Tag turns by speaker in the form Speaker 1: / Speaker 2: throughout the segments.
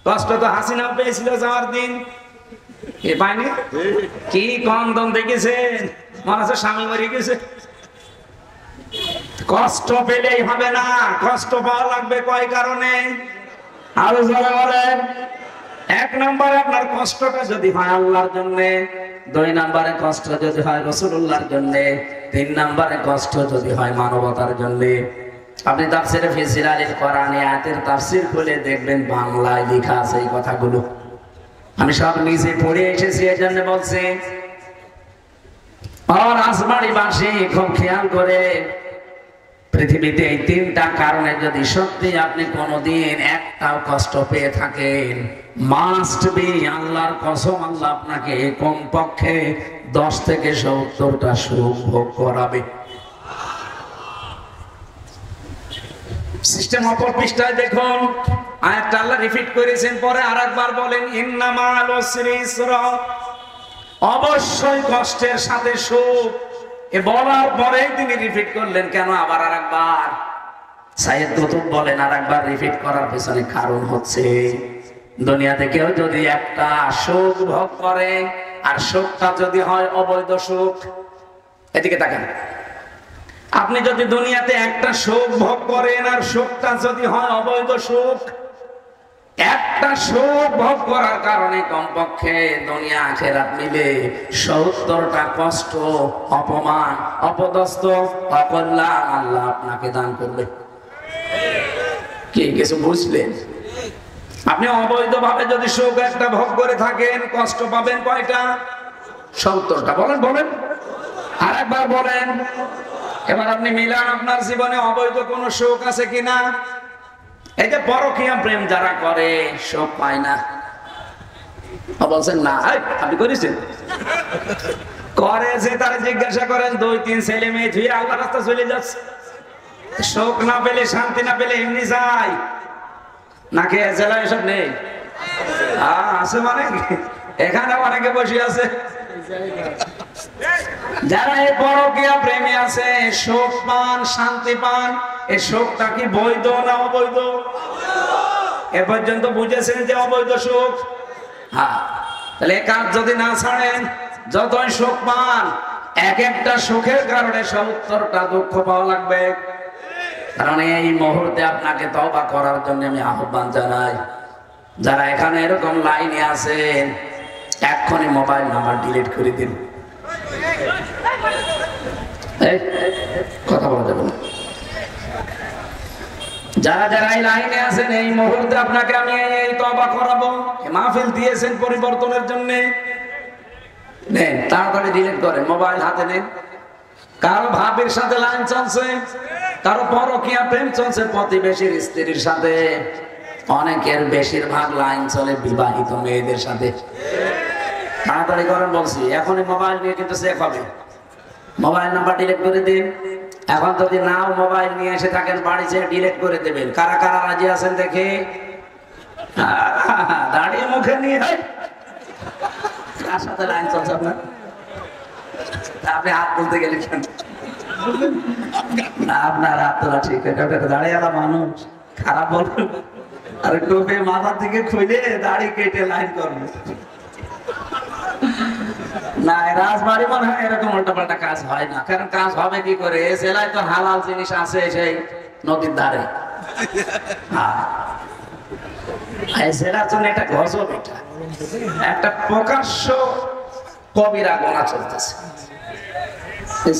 Speaker 1: কষ্ট তো হাসিনা পেয়েছিল যাওয়ার দিন, এ পায়নি। কি কন্দন দেখেছেন, মনে হচ্ছে স্বামী মরে গেছে। কষ্ট পেলেই হবে না, কষ্ট পাওয়া লাগবে কয় কারণে আরো যারা বলেন। এক নম্বরে আপনার কষ্টটা যদি হয় আল্লাহর জন্য, দুই নম্বরে কষ্ট যদি হয় রাসূলুল্লাহর জন্য, তিন নম্বরে কষ্ট যদি হয় মানবতার জন্য। আপনি তাফসীরে ফি জিলালিল কোরআন আয়াতের তাফসীর খুলে দেখবেন বাংলায় লেখা আছে এই কথাগুলো। আমি সব নিজে পড়ে এসেছি, এই জন্য বলছি। আর আসমানি বাসী খুব খেয়াল করে, পৃথিবীতে এই তিনটা কারণে যদি সত্যি আপনি কোনোদিন একটাও কষ্ট পেয়ে থাকেন, মাস্ট বি, আল্লাহর কসম, আল্লাহ আপনাকে কমপক্ষে 10 থেকে 70টা সুখ ভোগ করাবে। সিস্টেম অপর পৃষ্ঠায় দেখুন, আয়াতটা আল্লাহ রিপিট করেছেন, পরে আরেকবার বলেন ইন্নামাল উসরি ইসরা, অবশ্যই কষ্টের সাথে সুখ। এ বলার পরে তিনি রিপিট করলেন কেন আবার আরেকবার? সাইয়েদ কুতুব বলেন আরেকবার রিপিট করার পেছনে কারণ হচ্ছে, দুনিয়াতে কেউ যদি একটা সুখ ভোগ করে আর সুখটা যদি হয় অবৈধ সুখ, এদিকে তাকান, আপনি যদি দুনিয়াতে একটা সুখ ভোগ করেন আর সুখটা যদি হয় অবৈধ সুখ, একটা সুখ ভোগ করার কারণে কমপক্ষে দুনিয়া আখিরাত মিলে 70টা কষ্ট, অপমান, অপদস্থ, অকল্যাণ আল্লাহ আপনাকে দান করবে। কি কিছু বুঝলেন? আপনি অবৈধভাবে যদি সুখ একটা ভোগ করে থাকেন, কষ্ট পাবেন কয়টা? 70টা। বলেন বলেন, আরেকবার বলেন। এবার আপনি মিলান আপনার জীবনে অবৈধ কোন সুখ আছে কিনা। এই যে পরকীয়া প্রেম যারা করে সুখ পায় না, বলছেন না, আপনি করেছেন? করে যে তারা জিজ্ঞাসা করেন, 2-3 ছেলে মেয়ে ধুয়ে আল্লাহ রাস্তা চলে যাচ্ছে, সুখ না পেলে, শান্তি না পেলে এমনি যায় নাকি? জেলায় এসব নেই? আছে মানে এখানে অনেকে বসে আছে যারা এই পরকীয়া প্রেমী আছে, সুখ পান, শান্তি পান। এই সুখটা কি বৈধ না অবৈধ? এ পর্যন্ত বুঝেছেন যে অবৈধ সুখ? হ্যাঁ, তাহলে কাজ যদি না ছাড়েন, যতই সুখ পান, এক একটা সুখের কারণে 70টা দুঃখ পাওয়া লাগবে। কারণ এই মুহূর্তে আপনাকে তওবা করার জন্য আমি আহ্বান জানাই, যারা এখানে এরকম লাইনে আছেন, এক্ষুনি মোবাইল নাম্বার ডিলিট করে দিন। কথা বলা যাবে না। যারা যারা এই লাইনে আছেন, এই মুহূর্তে আপনাকে আমি এই তওবা করাবো। মাহফিল দিয়েছেন পরিবর্তনের জন্য, নেন তাড়াতাড়ি ডিলিট করেন, মোবাইল হাতে নেন। কারো ভাবির সাথে লাইন চলছে, কারো পরকীয়া প্রেম চলছে প্রতিবেশীর স্ত্রীর সাথে, অনেকের বেশিরভাগ লাইন চলে বিবাহিত মেয়েদের সাথে। তাড়াতাড়ি করেন বলছি, এখনই মোবাইল নিয়ে কিন্তু চেক হবে। মোবাইল নাম্বার ডিলিট করে দিন। এখন যদি নাও মোবাইল নিয়ে এসে থাকেন, বাড়িতে ডিলিট করে দেবেন। কারা কারা রাজি আছেন দেখে? দাঁড়িয়ে মুখে নিয়ে কার সাথে লাইন চলছে আপনার? আপনি হাত তুলতে গেলেন কেন? আপনার হাত তোলা ঠিক, দাঁড়িয়ে আলা মানুষ খারাপ বলবেন, আর টোপে মাথার দিকে খুলে দাড়ি কেটে লাইন করবে না। রাজবাড়ি মনে হয় এরকম উল্টাপাল্টা কাজ হয় না। কারণ কাজ হবে কি করে? জেলায় তো হালাল জিনিস আছে সেই নদীর ধারে। জেলার জন্য একটা গজব, এটা একটা প্রকাশ্য কবিরা গোনা চলতেছে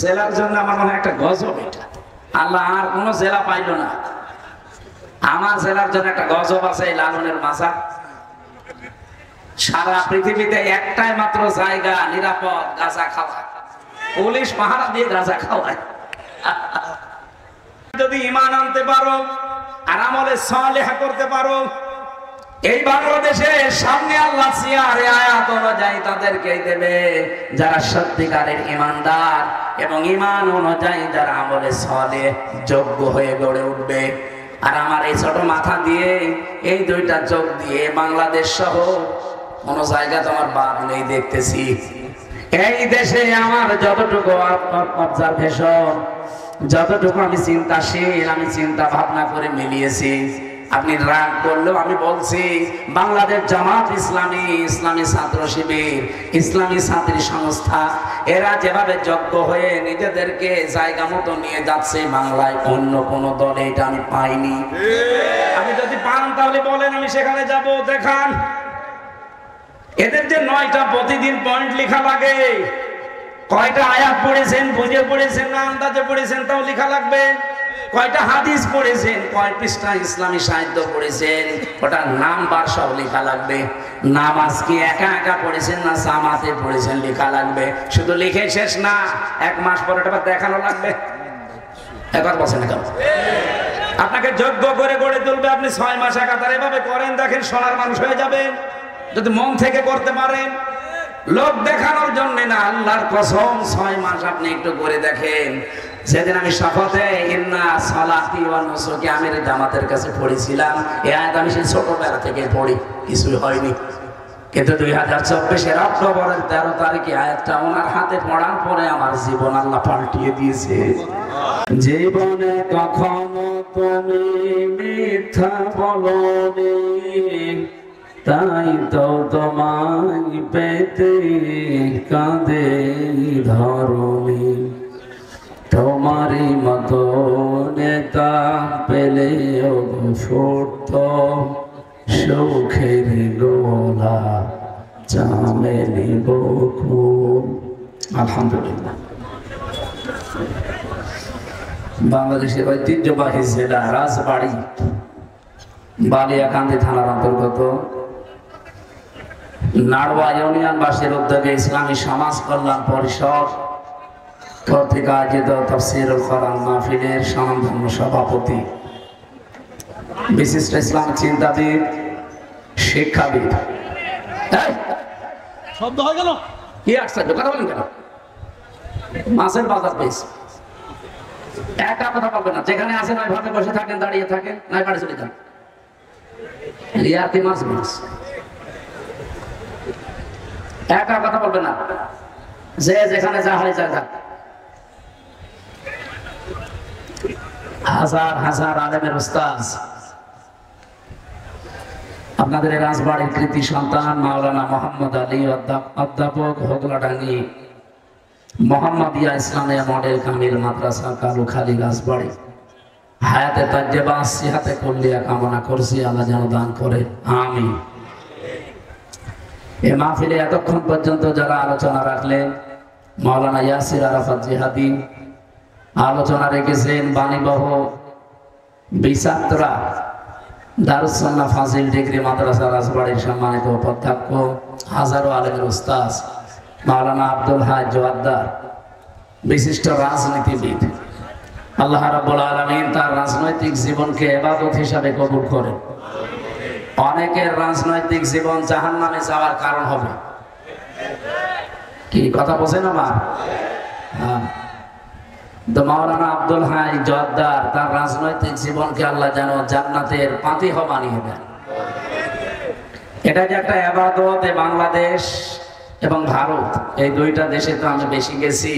Speaker 1: জেলার জন্য। আমার মনে হয় একটা গজব এটা। আল্লাহ আর কোন জেলা পাইল না, আমার জেলার জন্য একটা গজব আছে, এই লালনের মাজার। সারা পৃথিবীতে একটাই মাত্র জায়গা নিরাপদ গাঁজা খাওয়া, পুলিশ পাহারা দিয়ে গাঁজা খাওয়ায়। যদি ঈমান আনতে পারো আর আমলে সালেহ করতে পারো, এই বাংলাদেশের সামনে আল্লাহ সিয়ারে আয়াত অনুযায়ী তাদেরকেই দেবে যারা সত্যিকারের ঈমানদার, এবং ঈমান অনুযায়ী যারা আমলে সালেহ যোগ্য হয়ে গড়ে উঠবে। আর আমার এই ছোট মাথা দিয়ে, এই দুইটা চোখ দিয়ে বাংলাদেশ সহ কোন জায়গা তোমার বাদ নেই দেখতেছি। এই দেশে আমার যতটুকু অবজারভেশন, যতটুকু আমি চিন্তাশীল, আমি চিন্তা ভাবনা করে মিলিয়েছি, আপনি রাগ করলেও আমি বলছি বাংলাদেশ জামাত ইসলামী, ইসলামী ছাত্র শিবির, ইসলামী ছাত্রী সংস্থা এরা যেভাবে যোগ্য হয়ে নিজেদেরকে জায়গা মতো নিয়ে যাচ্ছে বাংলায়, অন্য কোন দলে এটা আমি পাইনি। আপনি যদি পান তাহলে বলেন, আমি সেখানে যাব, দেখান। এদের যে 9টা প্রতিদিন পয়েন্ট লেখা লাগে, কয়টা আয়াত পড়েছেন, বুঝে পড়েছেন না আন্দাজে পড়েছেন তাও লেখা লাগবে। কয়টা হাদিস পড়েছেন, কয় পৃষ্ঠা ইসলামী সাহিত্য পড়েছেন, ওটার নাম্বার সব লেখা লাগবে। নামাজ কি একা একা পড়েছেন না জামাতে পড়েছেন লেখা লাগবে। শুধু লিখে শেষ না, 1 মাস পরে এটা দেখানো লাগবে। একবার বলছেন না, আপনাকে যোগ্য করে গড়ে তুলবে। আপনি 6 মাস একাধারে এভাবে করেন, দেখেন সোনার মানুষ হয়ে যাবেন যদি মন থেকে করতে পারেন। লোক দেখানোর জন্য না, আল্লাহর কসম 6 মাস আপনি একটু করে দেখেন। সেদিন আমি শপথে ইন্না সালাতি ওয়া নুসুকি আমির জামাতের কাছে পড়েছিলাম, এই আয়াত আমি সেই ছোটবেলা থেকে পড়ি, কিছুই হয়নি। কিন্তু 2024-এর অক্টোবরের 13 তারিখে আয়াতটা ওনার হাতে পড়ার পরে আমার জীবন আল্লাহ পাল্টিয়ে দিয়েছে। জীবনে কখনো তুমি মিথ্যা বলোনি, তাই তো তোমায় পেতে কাঁদে ধরণী। তোমারই মতো নেতা পেলেও ফুটত সুখের গোলা চামেলি বকুল। আলহামদুলিল্লাহ, বাংলাদেশের ঐতিহ্যবাহী জেলা রাজবাড়ী, বালিয়াকান্দি থানার অন্তর্গত নাড়ুয়া ইউনিয়নবাসীর উদ্যোগে ইসলামী সমাজ কল্যাণ পরিষদ কর্তৃক আয়োজিত তাফসীরুল কোরআন মাহফিলের স্বনামধন্য সভাপতি, বিশিষ্ট ইসলামিক চিন্তাবিদ, শিক্ষাবিদ। শব্দ হয়ে গেল কি আশ্চর্য, কথা বলেন কেন? মাছের বাজার পেয়েছে, একা কথা বলবেন না। যেখানে আছেন ওইভাবে বসে থাকেন, দাঁড়িয়ে থাকেন, নাই বাড়ি চলে যান। রিয়াতি মাছ মাছ, একা কথা বলবেন না। যে যেখানে যা হয় যা যাক। হাজার হাজার আলেমের উস্তাদ, আপনাদের রাজবাড়ির কৃতি সন্তান মাওলানা মোহাম্মদ আলী অধ্যাপক, হোগলাডাঙ্গি মোহাম্মদিয়া ইসলামিয়া মডেল কামিল মাদ্রাসা কালুখালী রাজবাড়ি, হায়াতে তাজ্জেবা সিহাতে কুল্লিয়া কামনা করছি, আল্লাহ যেন দান করে, আমিন। এই মাহফিলে এতক্ষণ পর্যন্ত যারা আলোচনা রাখলেন, মাওলানা ইয়াসির আরাফাত জিহাদি আলোচনা রেখেছেন, বাণীবহ বিছাত্রা দারুস সুন্নাহ ফাজিল ডিগ্রি মাদ্রাসা রাজবাড়ির সম্মানিত উপাধ্যক্ষ, হাজারো আলেমের উস্তাদ মাওলানা আব্দুল হাই জোয়াদ্দার, বিশিষ্ট রাজনীতিবিদ। আল্লাহ রাব্বুল আলামিন তার রাজনৈতিক জীবনকে ইবাদত হিসাবে কবুল করেন। অনেকের রাজনৈতিক জীবন জাহান্নামে যাওয়ার কারণ হবে। কি কথা বোঝেন আমার? হ্যাঁ, তো মাওলানা আব্দুল হাই জোয়াদ্দার তার রাজনৈতিক জীবনকে আল্লাহ যেন জান্নাতের পাতিহ বানিয়ে দেন। এটা যে একটা ইবাদত। বাংলাদেশ এবং ভারত, এই 2টা দেশে তো আমি বেশি গেছি,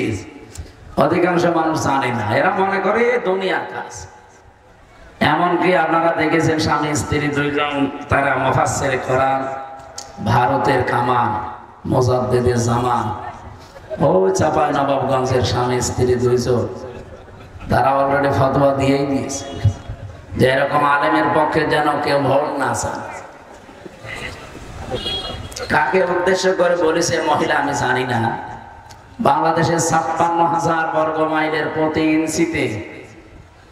Speaker 1: অধিকাংশ মানুষ জানে না। এরা মনে করে দুনিয়ার কাজ। এমনকি আপনারা দেখেছেন স্বামী স্ত্রী 2জন তারা মুফাসসিরে কোরআন, ভারতের কামান, মুজাদ্দিদে জামান, ও চাপাই নবাবগঞ্জের স্বামী স্ত্রী 2জন, তারা অলরেডি ফতোয়া দিয়েই দিয়েছে যে এরকম আলেমের পক্ষে যেন কেউ ভোট না চান। কাকে উদ্দেশ্য করে বলেছে মহিলা আমি জানি না। বাংলাদেশের 56,000 বর্গ মাইলের প্রতি ইঞ্চিতে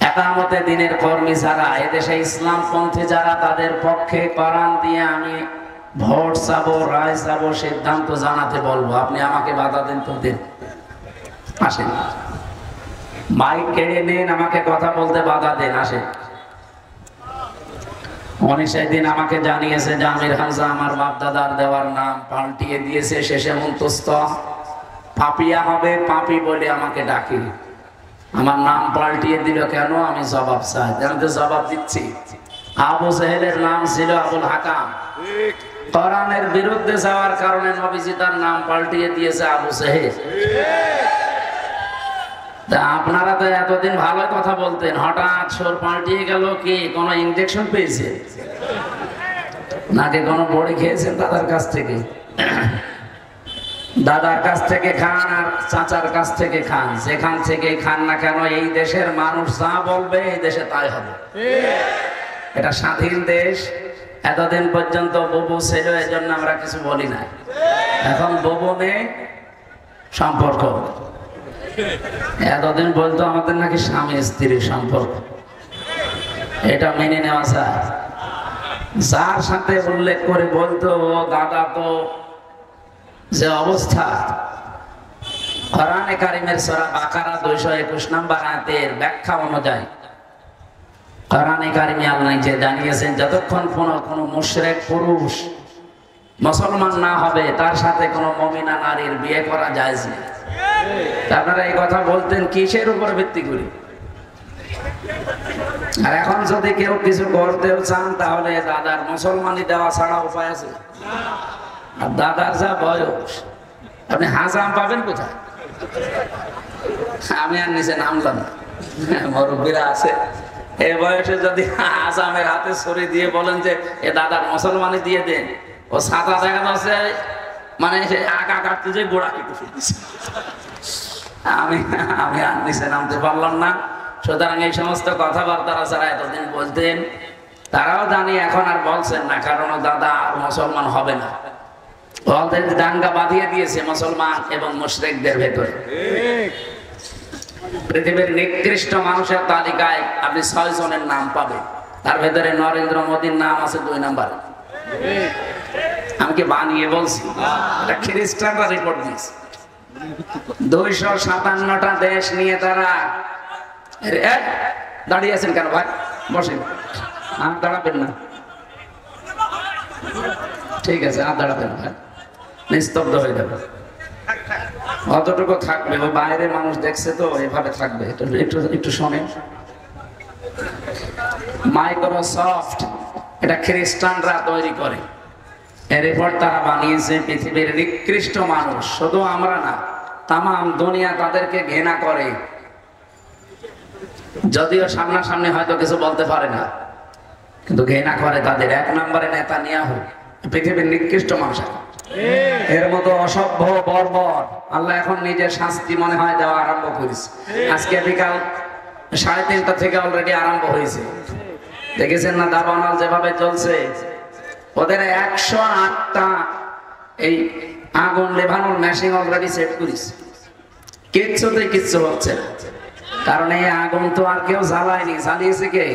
Speaker 1: একামতে দিনের কর্মী যারা, এদেশে ইসলামপন্থী যারা, তাদের পক্ষে কোরআন দিয়ে আমি ভোট চাবো, রায় চাবো, সিদ্ধান্ত জানাতে বলবো। আপনি আমাকে বাধা দেন তো দেন, আসেন। মাইক কেড়ে নেন, আমাকে কথা বলতে বাধা দেন, আসেন। অনেক দিন আমাকে জানিয়েছে যে আমির হামজা আমার বাপ দাদার দেওয়ার নাম পাল্টিয়ে দিয়েছে, শেষে মুন্তস্ত পাপিয়া হবে, পাপি বলে আমাকে ডাকি। আমার নাম পাল্টিয়ে দিল কেন? আমি জবাব চাই। আমি তো জবাব দিচ্ছি। আবু জেহেলের নাম ছিল আবুল হাকাম, কোরআনের বিরুদ্ধে যাওয়ার কারণে নবীজি তার নাম পাল্টিয়ে দিয়েছে আবু জেহেল। আপনারা তো এতদিন ভালো কথা বলতেন, হঠাৎ সুর পাল্টিয়ে গেল কি? কোনো ইনজেকশন পেয়েছে নাকি কোনো বড়ি খেয়েছেন দাদার কাছ থেকে? দাদার কাছ থেকে খান আর চাচার কাছ থেকে খান, যেখান থেকে খান না কেন এই দেশের মানুষ যা বলবে এই দেশে তাই হবে। এটা স্বাধীন দেশ। এতদিন পর্যন্ত বুবু ছিল, এই জন্য আমরা কিছু বলি না। এখন বুবু নেই, সম্পর্ক। এতদিন বলতো আমাদের নাকি স্বামী স্ত্রীর সম্পর্ক। এটা মেনে নেওয়া যায়। যার সাথে উল্লেখ করে বলতো ও দাদা, তো যে অবস্থা, কোরআনে কারিমের সূরা বাকারা 221 নম্বর আয়াতের ব্যাখ্যা অনুযায়ী কোরআনে কারিমে আল্লাহ যে জানিয়েছেন, যতক্ষণ কোনো মুশরিক পুরুষ মুসলমান না হবে তার সাথে কোনো মুমিনা নারীর বিয়ে করা জায়েজ নেই। আপনারা এই কথা বলতেন কিসের উপর ভিত্তি করে? আর এখন যদি কেউ কিছু করতেও চান তাহলে দাদার মুসলমানি দেওয়া ছাড়া উপায় আছে? আর দাদার যা বয়স, আপনি হাজাম পাবেন কোথায়? আমি আর নিচে নামলাম না, মুরব্বীরা আছে। এই বয়সে যদি হাজামের হাতে ছুরি দিয়ে বলেন যে এ দাদার মুসলমানি দিয়ে দেন, ও সাদা দেখা যাচ্ছে মানে আগা কাটতে যে গোড়া কেটে ফেলছে। আমি আর নিচে নামতে পারলাম না। সুতরাং এই সমস্ত কথাবার্তারা যারা এতদিন বলতেন তারাও জানি এখন আর বলছেন না, কারণ দাদা মুসলমান হবে না। ওদের দাঙ্গা বাঁধিয়ে দিয়েছে মুসলমান এবং মুশরিকদের ভেতরে। পৃথিবীর নিকৃষ্ট মানুষের তালিকায় আপনি 6 জনের নাম পাবেন, তার ভেতরে নরেন্দ্র মোদীর নাম আছে 2 নম্বরে। আমি কি বানিয়ে বলছি? এটা খ্রিস্টানরা রিপোর্ট দিয়েছে। 257টা দেশ নিয়ে তারা দাঁড়িয়ে আছেন কেন ভাই? বসেন, আর দাঁড়াবেন না। ঠিক আছে, আর দাঁড়াবেন ভাই, নিস্তব্ধ হয়ে যাবে। অতটুকু থাকবে, বাইরে মানুষ দেখছে তো এভাবে থাকবে। একটু শোনেন। মাইক্রোসফট এটা খ্রিস্টানরা তৈরি করে। এই রিপোর্ট তারা বানিয়েছে। পৃথিবীর নিকৃষ্ট মানুষ, শুধু আমরা না, তাম দুনিয়া তাদেরকে ঘৃণা করে। যদিও সামনাসামনি হয়তো কিছু বলতে পারে না, কিন্তু ঘৃণা করে তাদের। 1 নম্বরে নেতানিয়াহু, পৃথিবীর নিকৃষ্ট মানুষ। এর মতো অসভ্য বর্বর আল্লাহ এখন নিজের শাস্তি মনে হয় দেওয়া আরম্ভ করেছে। আজকে বিকাল 3:30টা থেকে অলরেডি আরম্ভ হয়েছে। দেখেছেন না দাবানল যেভাবে চলছে? ওদের 108টা এই আগুন লেভানোর মেশিন অলরেডি সেট করেছে। কিচ্ছু হচ্ছে না, কারণ এই আগুন তো আর কেউ জ্বালায়নি। জ্বালিয়েছে কে?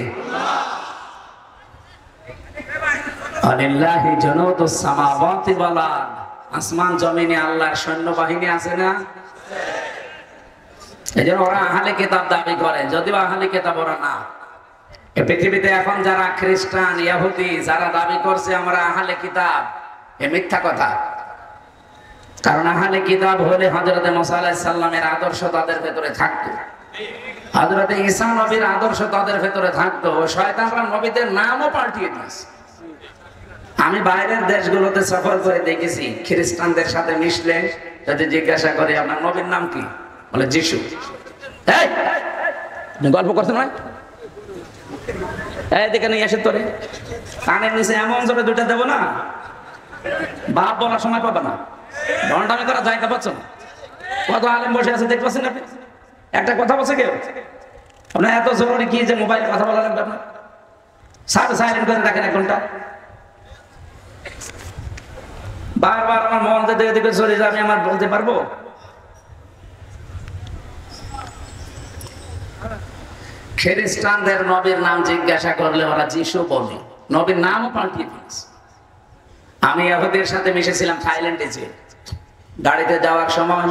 Speaker 1: আলিল্লাহি জুনুদুস সামাওয়াতি ওয়াল আরদ। আসমান জমিনে আল্লাহর সৈন্যবাহিনী আছে না? এজন্য ওরা আহলে কিতাব দাবি করে, যদিও আহলে কিতাব ওরা না। এই পৃথিবীতে এখন যারা খ্রিস্টান, ইহুদি যারা দাবি করছে আমরা আহলে কিতাব, এ মিথ্যা কথা। কারণ আহলে কিতাব হলে হযরত মুসা আলাইহিস সালামের আদর্শ তাদের ভেতরে থাকতো, হযরত ঈসা নবীর আদর্শ তাদের ভেতরে থাকতো। শয়তানরা নবীদের নামও পাল্টিয়ে দিয়েছে। আমি বাইরের দেশগুলোতে সফর করে দেখেছি, খ্রিস্টানদের সাথে মিশলে যদি জিজ্ঞাসা করে আপনার নবীর নাম কি, বলে যিশু। গল্প করছেন না? এই দেখে নিয়ে আসে তোরে কানের নিচে এমন জোরে 2টা দেবো না, বাপ বলার সময় পাবে না। ঘন্টামি করা জায়গা পাচ্ছ না। কত আলেম বসে আছে দেখতে পাচ্ছেন আপনি? একটা কথা বলছে কেউ? আপনার এত জরুরি কি যে মোবাইল কথা বলা লাগবে? আপনার সাইলেন্ট করে রাখেন 1 ঘন্টা। বারবার আমার মন দিকে দিকে চলে যাবে, আমার বলতে পারবো? খ্রিস্টানদের নবীর নাম জিজ্ঞাসা করলে ওরা যিশু বলে, নবীর নামও পাল্টিয়ে দিয়েছে। আমি ইহুদির সাথে মিশেছিলাম থাইল্যান্ডে। যে গাড়িতে যাওয়ার সময়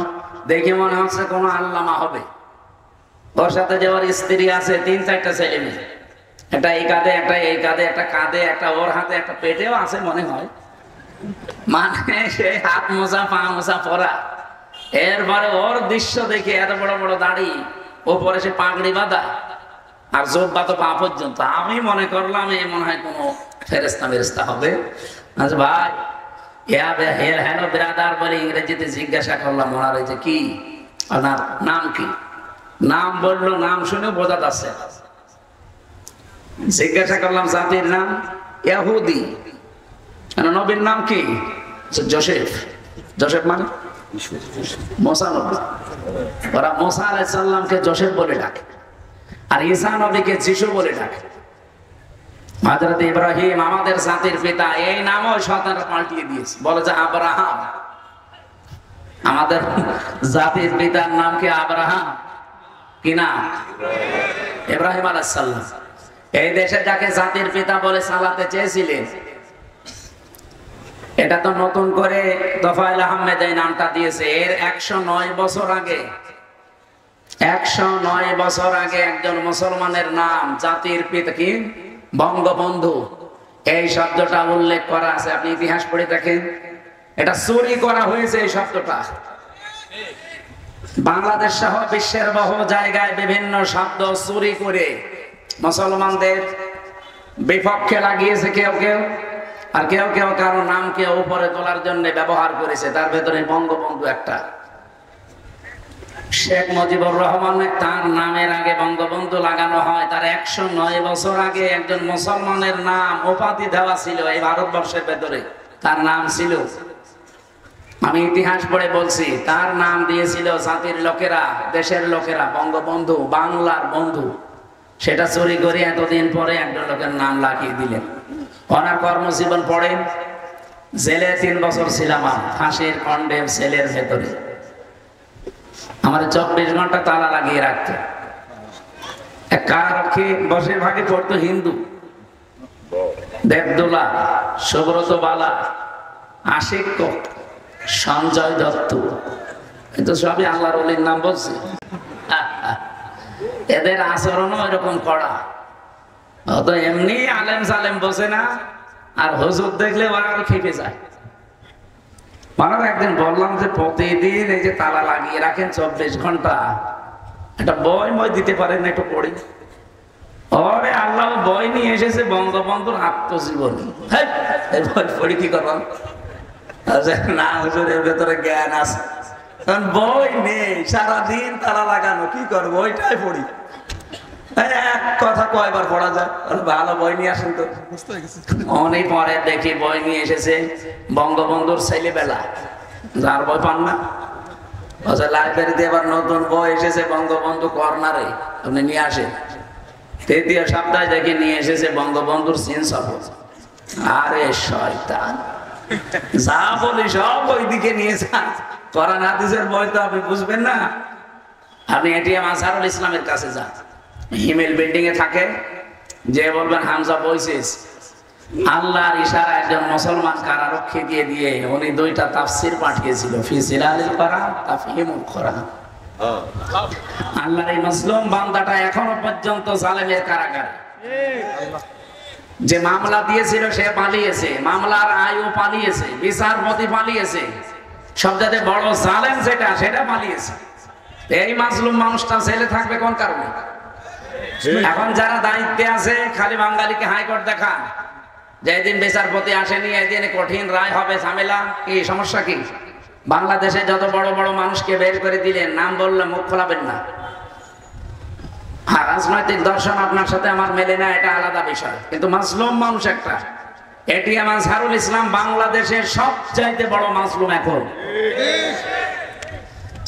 Speaker 1: দেখে মনে হচ্ছে কোনো আল্লামা হবে। ওর সাথে যে ওর স্ত্রী আছে, 3-4টা ছেলে মেয়ে, একটা এই কাঁধে, একটা এই কাঁধে, একটা কাঁধে, একটা ওর হাতে, একটা পেটেও আছে মনে হয়। মানে সে হাত মোজা পা মোজা পরা। এরপরে ওর দৃশ্য দেখে এত বড় বড় দাড়ি, ওপরে সে পাগড়ি বাঁধা, আর জোব্বা তো পা পর্যন্ত। আমি মনে করলাম এ মনে হয় কোনো ফেরেস্তা হবে। আচ্ছা ভাই, হ্যালো ব্রাদার বলে ইংরেজিতে জিজ্ঞাসা করলাম ওনার, যে কি আপনার নাম কি? নাম বললো, নাম শুনে বোঝা যাচ্ছে। জিজ্ঞাসা করলাম জাতির নাম, ইহুদি। নবীর নাম কি? জোসেফ। জোসেফ মানে মুসা নবী। ওরা মুসা আলাইহিস সালামকে জোসেফ বলে ডাকে, আর ঈসা নবীকে যিশু বলে ডাকে। হযরত ইব্রাহিম আমাদের জাতির পিতা, এই নামও শয়তানরা পাল্টিয়ে দিয়েছে, বলে যে আব্রাহাম। আমাদের জাতির পিতার নাম কি আব্রাহাম? কি নাম? ইব্রাহিম আলাইহিস সালাম। এই দেশে যাকে জাতির পিতা বলে চালাতে চেয়েছিলেন, এটা তো নতুন করে তোফায়েল আহমেদ এই নামটা দিয়েছে। এর 109 বছর আগে, 109 বছর আগে একজন মুসলমানের নাম জাতির পিতা কি বঙ্গবন্ধু, এই শব্দটা উল্লেখ করা আছে। আপনি ইতিহাস পড়ে দেখেন, এটা চুরি করা হয়েছে। এই শব্দটা বাংলাদেশ সহ বিশ্বের বহু জায়গায় বিভিন্ন শব্দ চুরি করে মুসলমানদের বিপক্ষে লাগিয়েছে কেউ কেউ, আর কেউ কেউ কারো নামকে উপরে তোলার জন্য ব্যবহার করেছে। তার ভেতরে বঙ্গবন্ধু একটা। শেখ মুজিবুর রহমান, তার নামের আগে বঙ্গবন্ধু লাগানো হয়। তার 109 বছর আগে একজন মুসলমানের নাম উপাধি দেওয়া ছিল এই ভারতবর্ষের ভেতরে, তার নাম ছিল, আমি ইতিহাস পড়ে বলছি, তার নাম দিয়েছিল জাতির লোকেরা, দেশের লোকেরা বঙ্গবন্ধু, বাংলার বন্ধু। সেটা চুরি করে এতদিন পরে একজন লোকের নাম লাগিয়ে দিলেন। ওনার কর্মজীবন পড়েন, জেলে 3 বছর ছিলাম, ফাঁসির কন্ডেম সেলের ভেতরে। আমাদের 24 ঘন্টা তালা লাগিয়ে রাখতো। এক কারারক্ষী বসে ভাগে পড়তো হিন্দু, দেবদোলা, সুব্রত বালা, আশিক, সঞ্জয় দত্ত। কিন্তু সবই আল্লাহর ওলির নাম বলছি। এদের আচরণও এরকম কড়া। অত এমনি আলেম সালেম বসে না, আর হুজুর দেখলে ওরা খেপে যায়। মানে একদিন বললাম যে প্রতিদিন এই যে তালা লাগিয়ে রাখেন 24 ঘন্টা, একটা বই মই দিতে পারেন না, একটু পড়ি। ওরে আল্লাহ বই নিয়ে এসেছে বঙ্গবন্ধুর আত্মজীবনী। বই পড়ি কি করলাম? না হুজুর, এর ভেতরে জ্ঞান আছে। বই নেই, সারাদিন তালা লাগানো, কি করবো? ওইটাই পড়ি। এক কথা কয়বার পড়া যায়? ভালো বই নিয়ে আসেন তো। অনেক পরে দেখি বই নিয়ে এসেছে বঙ্গবন্ধুর ছেলেবেলা। যার বই পান না, লাইব্রেরিতে এবার নতুন বই এসেছে বঙ্গবন্ধু কর্নারে, আপনি নিয়ে আসেন। 3য় সপ্তাহে দেখি নিয়ে এসেছে বঙ্গবন্ধুর সিন সফর। আরে শয়তান, যা বলি সব ওই দিকে নিয়ে যান। কোরআন হাদিসের বই তো আপনি বুঝবেন না। আপনি এটিএম আজহারুল ইসলামের কাছে যান, হিমেল বিল্ডিং এ থাকে, যে বলবেন হামজা বইসিস, আল্লাহর ইশারা একজন মুসলমান কারারক্ষী দিয়ে উনি 2টা তাফসীর পাঠিয়েছিল, ফি জিলালিল কোরআন, তাফহিমুল কোরআন। আল্লাহর এই মুসলিম বান্দাটা এখনো পর্যন্ত জালেমের কারাগারে। যে মামলা দিয়েছিল সে পালিয়েছে, মামলার আয়ও পালিয়েছে, বিচারপতি পালিয়েছে, সবচেয়ে বড় জালেম সেটা পালিয়েছে। এই মাজলুম মানুষটা জেলে থাকবে কোন কারণে? এখন যারা দায়িত্বে আছে খালি বাঙালিকে হাইকোর্ট দেখান, যেদিন বিচারপতি আসেনি এদিন কঠিন রায় হবে, ঝামেলা কি, সমস্যা কি? বাংলাদেশে যত বড় বড় মানুষকে বের করে দিলেন, নাম বললে মুখ খোলাবেন না। আর রাজনৈতিক দর্শন আপনার সাথে আমার মেলে না, এটা আলাদা বিষয়। কিন্তু মাজলুম মানুষ একটা, এটিএম আজহারুল ইসলাম বাংলাদেশের সবচাইতে বড় মাজলুম। এখন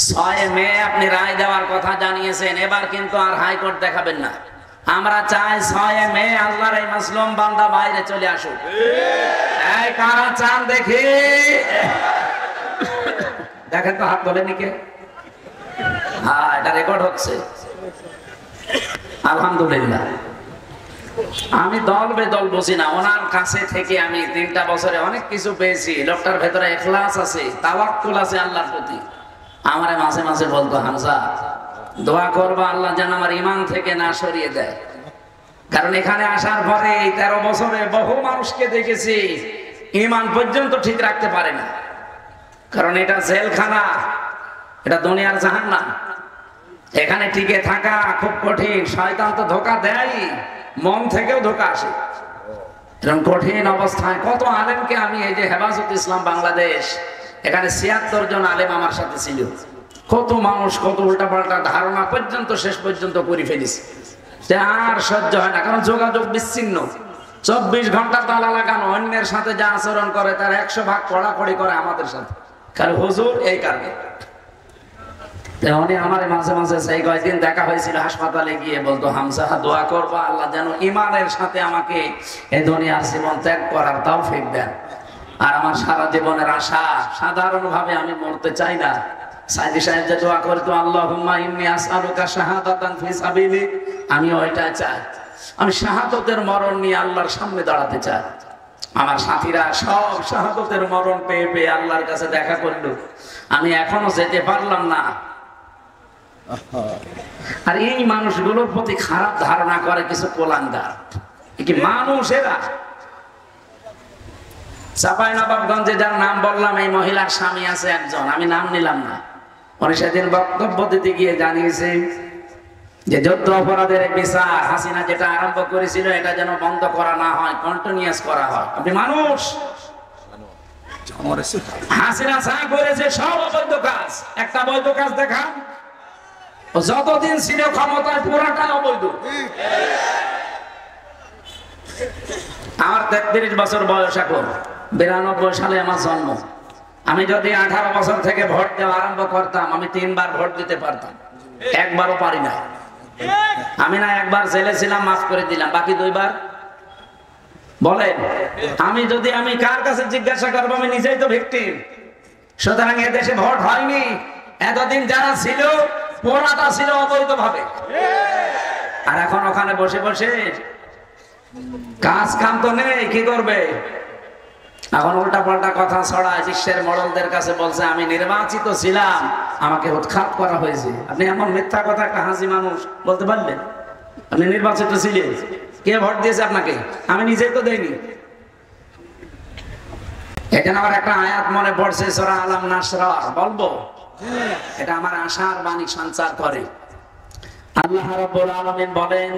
Speaker 1: 6 মে আপনি রায় দেওয়ার কথা জানিয়েছেন, এবার কিন্তু আর হাইকোর্ট দেখাবেন না। আমরা চাই 6 মে আল্লাহর এই মাজলুম বান্দা বাইরে চলে আসুক। এই কারা চান দেখি? দেখেন তো, হাত তোলেনি কে? হ্যাঁ, এটা রেকর্ড হচ্ছে। আলহামদুলিল্লাহ। আমি দল বেদল বসি না, ওনার কাছে থেকে আমি 3টা বছরে অনেক কিছু পেয়েছি। লোকটার ভেতরে ইখলাস আছে, তাওয়াক্কুল আছে আল্লাহর প্রতি। আমারে মাঝে মাঝে বলতো, হামজা দোয়া করবা আল্লাহ যেন আমার ঈমান থেকে না সরিয়ে দেয়। কারণ এখানে আসার পরে এই 13 বছরে বহু মানুষকে দেখেছি ঈমান পর্যন্ত ঠিক রাখতে পারে না। কারণ এটা জেলখানা, এটা দুনিয়ার জাহান্নাম। এখানে টিকে থাকা খুব কঠিন। শয়তান তো ধোঁকা দেয়, মন থেকেও ধোঁকা আসে। এরকম কঠিন অবস্থায় কত আলেমকে আমি, এই যে হেফাজত ইসলাম বাংলাদেশ, এখানে 76 জন আলেম আমার সাথে ছিল। কত মানুষ কত উল্টাপাল্টা ধারণা পর্যন্ত শেষ পর্যন্ত করে ফেলেছে, যে আর সহ্য হয় না। কারণ যোগাযোগ বিচ্ছিন্ন, 24 ঘন্টা তালা লাগানো, অন্যের সাথে যা আচরণ করে তার 100 ভাগ কড়াকড়ি করে আমাদের সাথে। কারণ হুজুর এই কারণে আমার মাঝে মাঝে সেই কয়েকদিন দেখা হয়েছিল, হাসপাতালে গিয়ে বলতো, হামজা দোয়া করবা আল্লাহ যেন ইমানের সাথে আমাকে এই দুনিয়ার জীবন ত্যাগ করার তৌফিক দেন। আর আমার সারা জীবনের আশা, সাধারণ ভাবে আমি মরতে চাই না। সাইদি সাহেব যে দোয়া করতো, আল্লাহুম্মা ইন্নী আসআলুকা শাহাদাতান ফি সাবিলিক, আমি ওইটা চাই। আমি শাহাদতের মরণ নিয়ে আল্লাহর সামনে দাঁড়াতে চাই। আমার সাথীরা সব শাহাদতের মরণ পেয়ে পেয়ে আল্লাহর কাছে দেখা করলো, আমি এখনো যেতে পারলাম না। আর এই মানুষগুলোর প্রতি খারাপ ধারণা করে কিছু কোলাঙ্গার, কি মানুষেরা। চাঁপাইনবাবগঞ্জে যার নাম বললাম, এই মহিলার স্বামী আছে একজন, আমি নাম নিলাম না। উনি সেদিন বক্তব্য দিতে গিয়ে জানিয়েছে যে যুদ্ধ অপরাধের বিচার হাসিনা যেটা আরম্ভ করেছিল এটা যেন বন্ধ করা না হয়, কন্টিনিউয়াস করা হয়। আপনি মানুষ, হাসিনা যা করেছে সব অবৈধ কাজ, একটা বৈধ কাজ দেখান। যতদিন ছিল ক্ষমতায় পুরাটা অবৈধ। আমার 33 বছর বয়স, এখন 92 সালে আমার জন্ম। আমি যদি 18 বছর থেকে ভোট দেওয়া আরম্ভ করতাম, আমি 3 বার ভোট দিতে পারতাম, একবারও পারি না। আমি না একবার জেলে ছিলাম, মাফ করে দিলাম, বাকি 2 বার বলেন। আমি কার কাছে জিজ্ঞাসা করবো? আমি নিজেই তো ভিকটিম। সুতরাং এদেশে ভোট হয়নি, এতদিন যারা ছিল পুরাটা ছিল অবৈধ ভাবে। আর এখন ওখানে বসে বসে কাজ কাম তো নেই, কি করবে? এখন উল্টা পাল্টা কথা ছড়ায়, বিশ্বের মডেলদের কাছে বলছে আমি নির্বাচিত ছিলাম, আমাকে উৎখাত করা হয়েছে। আপনি এমন মিথ্যা কথা একটা হাসি মানুষ বলতে পারলেন? আপনি নির্বাচিত ছিলেন, কে ভোট দিয়েছে আপনাকে? আমি নিজেই তো দেইনি। এখানে আমার একটা আয়াত মনে পড়ছে, সূরা আলাম নাশরা, বলবো? এটা আমার আশার বাণী সঞ্চার করে। আল্লাহ রাব্বুল আলামিন বলেন,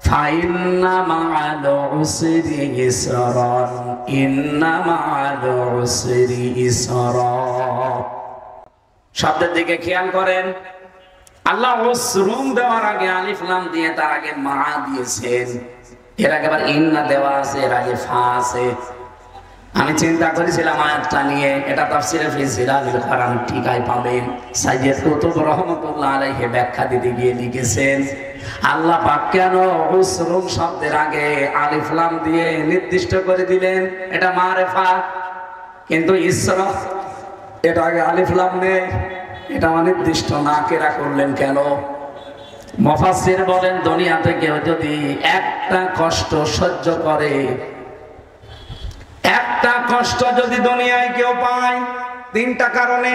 Speaker 1: ফাইন্না মা'আল উসরি ইসরান, ইন্না মা'আল উসরি ইসরা। শব্দের দিকে খেয়াল করেন। আল্লাহ উসরুন দেওয়ার আগে আলিফ লাম দিয়ে তার আগে মা দিয়েছেন, এর আগে আবার ইন্না দেওয়া আছে, এর আগে ফা আছে। আমি চিন্তা করেছিলাম আয়াতটা নিয়ে, এটা তাফসীরে ফি জিলালিল কোরআন ঠিকাই পাবেন। সাইয়্যিদ কুতুব রাহমাতুল্লাহ আলাইহি ব্যাখ্যা দিতে গিয়ে লিখেছেন, আল্লাহ পাক কেন উসরুন শব্দের আগে আলিফ লাম দিয়ে নির্দিষ্ট করে দিলেন এটা মারিফা, কিন্তু ইসরা এটা আগে আলিফ লাম নেই, এটা অনির্দিষ্ট না কেরা করলেন কেন? মুফাসসির বলেন, দুনিয়াতে কেউ যদি একটা কষ্ট সহ্য করে, একটা কষ্ট যদি দুনিয়ায় কেউ পায়, 3টা কারণে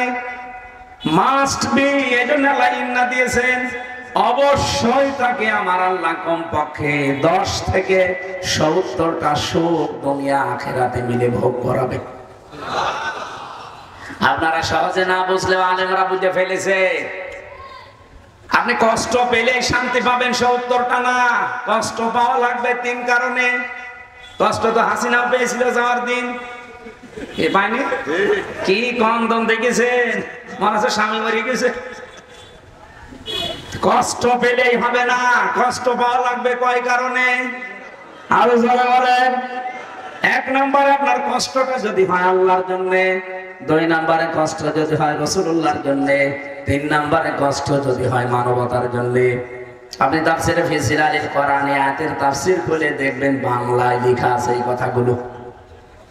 Speaker 1: মাস্ট বি, এজন্য আল্লাহ ইন্না দিয়েছেন, অবশ্যই তাকে আমার আল্লাহ কমপক্ষে 10 থেকে 70টা সুখ দুনিয়া আখিরাতে মিলে ভোগ করাবে। আপনারা সহজে না বুঝলেও আলেমরা বুঝে ফেলেছে। আপনি কষ্ট পেলেই শান্তি পাবেন 70টা না, কষ্ট পাওয়া লাগবে 3 কারণে। কষ্ট তো হাসিনাও পেয়েছিল যাওয়ার দিন, এ পায়নি? কি কন্দন দেখেছেন, মনে হচ্ছে স্বামী মরে গেছে। কষ্ট পেলেই হবে না, কষ্ট পাওয়া লাগবে কয় কারণে? আরো যারা বলেন। 1 নম্বরে আপনার কষ্টটা যদি হয় আল্লাহর জন্য, 2 নম্বরে কষ্ট যদি হয় রাসূলুল্লাহর জন্য, 3 নম্বরে কষ্ট যদি হয় মানবতার জন্য। আপনি তাফসীরে ফি জিলালিল কোরআনে আয়াতের তাফসীর খুলে দেখবেন বাংলায় লেখা আছে এই কথাগুলো।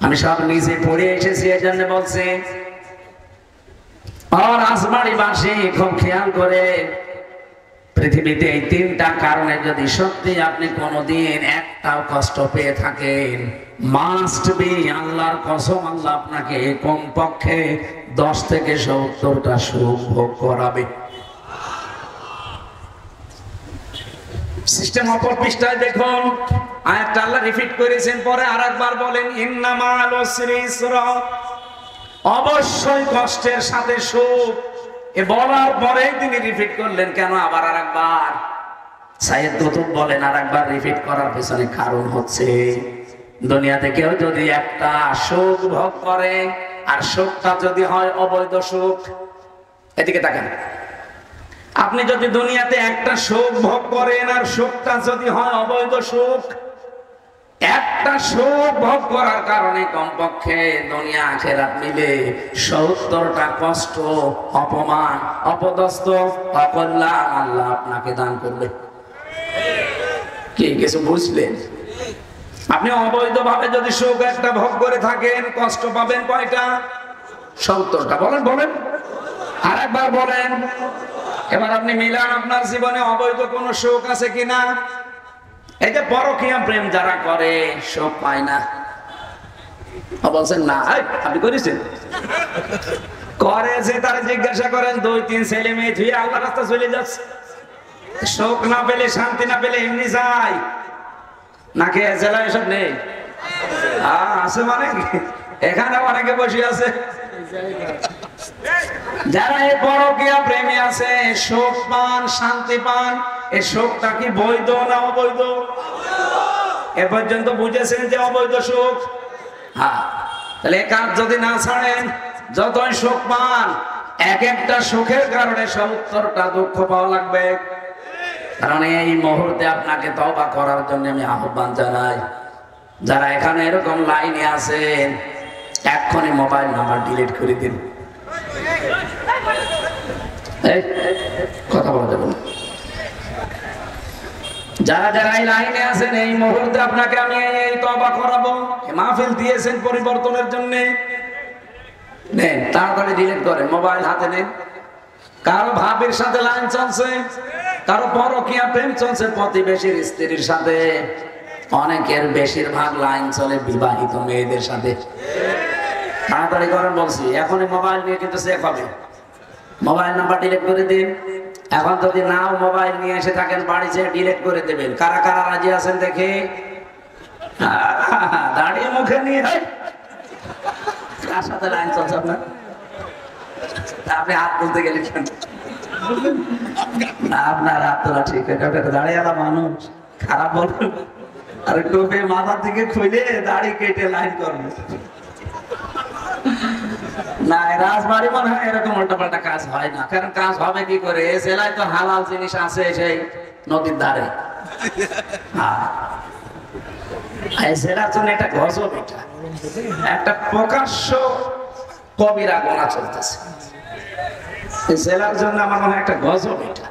Speaker 1: আমি সব নিজে পড়ে এসেছি, এজন্য বলছি। আর আসমানিবাসী খুব খেয়াল করে, পৃথিবীতে এই 3টা কারণে যদি সত্যি আপনি কোনোদিন একটাও কষ্ট পেয়ে থাকেন, মাস্ট বি, আল্লাহর কসম, আল্লাহ আপনাকে কমপক্ষে 10 থেকে 70টা সুখ ভোগ করাবে। সিস্টেম অপর পৃষ্ঠায় দেখুন, আয়াতটা আল্লাহ রিপিট করেছেন, পরে আরেকবার বলেন, ইন্না মা'আল উসরি ইসরা, অবশ্যই কষ্টের সাথে সুখ। এ বলার পরেই তিনি রিপিট করলেন কেন আবার আরেকবার? সাইয়্যিদ কুতুব বলেন, আরেকবার রিপিট করার পেছনে কারণ হচ্ছে, দুনিয়াতে কেউ যদি একটা সুখ ভোগ করে, আর সুখটা যদি হয় অবৈধ সুখ, এদিকে তাকান। আপনি যদি দুনিয়াতে একটা সুখ ভোগ করেন আর সুখটা যদি হয় অবৈধ সুখ, একটা সুখ ভোগ করার কারণে কমপক্ষে দুনিয়া আখিরাত মিলে ৭০টা কষ্ট, অপমান, অপদস্থ, অকল্যাণ আল্লাহ আপনাকে দান করবে। কি কিছু বুঝলেন? আপনি অবৈধভাবে যদি সুখ একটা ভোগ করে থাকেন, কষ্ট পাবেন কয়টা? ৭০টা। বলেন বলেন, আর একবার বলেন। এবার আপনি মিলান আপনার জীবনে অবৈধ কোন সুখ আছে কিনা। এই যে পরকীয়া প্রেম যারা করে সুখ পায় না, বলছেন না আপনি করেছেন, করে যে তারা জিজ্ঞাসা করেন ২-৩ ছেলে মেয়ে ধুয়ে আল্লাহ রাস্তা চলে যাচ্ছে, সুখ না পেলে শান্তি না পেলে এমনি যায় নাকি? জেলা এসব নেই আছে মানে এখানে অনেকে বসে আছে যারা এই পরকীয়া প্রেমে আছে, সুখ পান, শান্তি পান। এই সুখটা কি বৈধ না অবৈধ? এ পর্যন্ত বুঝেছেন যে অবৈধ সুখ? হ্যাঁ, তাহলে এই কাজ যদি না ছাড়েন, যতই সুখ পান, এক একটা সুখের কারণে ৭০টা দুঃখ পাওয়া লাগবে। কারণ এই মুহূর্তে আপনাকে তওবা করার জন্য আমি আহ্বান জানাই। যারা এখানে এরকম লাইনে আছেন, এক্ষুনি মোবাইল নাম্বার ডিলিট করে দিন। কথা বলা যাবে না। যারা যারা এই লাইনে আছেন, এই মুহূর্তে আপনাকে আমি এই তওবা করাবো। মাহফিল দিয়েছেন পরিবর্তনের জন্য, নেন তাড়াতাড়ি ডিলিট করেন, মোবাইল হাতে নেন। কারো ভাবির সাথে লাইন চলছে, কারো পরকীয়া প্রেম চলছে প্রতিবেশীর স্ত্রীর সাথে, অনেকের বেশিরভাগ লাইন চলে বিবাহিত মেয়েদের সাথে। তাড়াতাড়ি করেন বলছি, এখনই মোবাইল নিয়ে কিন্তু সেফ হবে। মোবাইল নাম্বার ডিলিট করে দিন। এখন যদি নাও মোবাইল নিয়ে এসে থাকেন, বাড়ি যেয়ে ডিলিট করে দেবেন। কারা কারা রাজি আছেন দেখে? দাঁড়িয়ে মুখে নিয়ে কার সাথে লাইন চলছে আপনার? আপনি হাত তুলতে গেলে কেন? আপনার হাত তোলা ঠিক আছে, দাঁড়িয়ে মানুষ খারাপ বলবেন। আর টোপে মাথার দিকে খুলে দাড়ি কেটে লাইন করবে না। রাজবাড়ি মনে হয় এরকম উল্টাপাল্টা কাজ হয় না। কারণ কাজ হবে কি করে? এ জেলায় তো হালাল জিনিস আছে সেই নদীর ধারে। জেলার জন্য এটা গজব, এটা একটা প্রকাশ্য কবিরা গোনা চলতেছে। জেলার জন্য আমার মনে হয় একটা গজব এটা।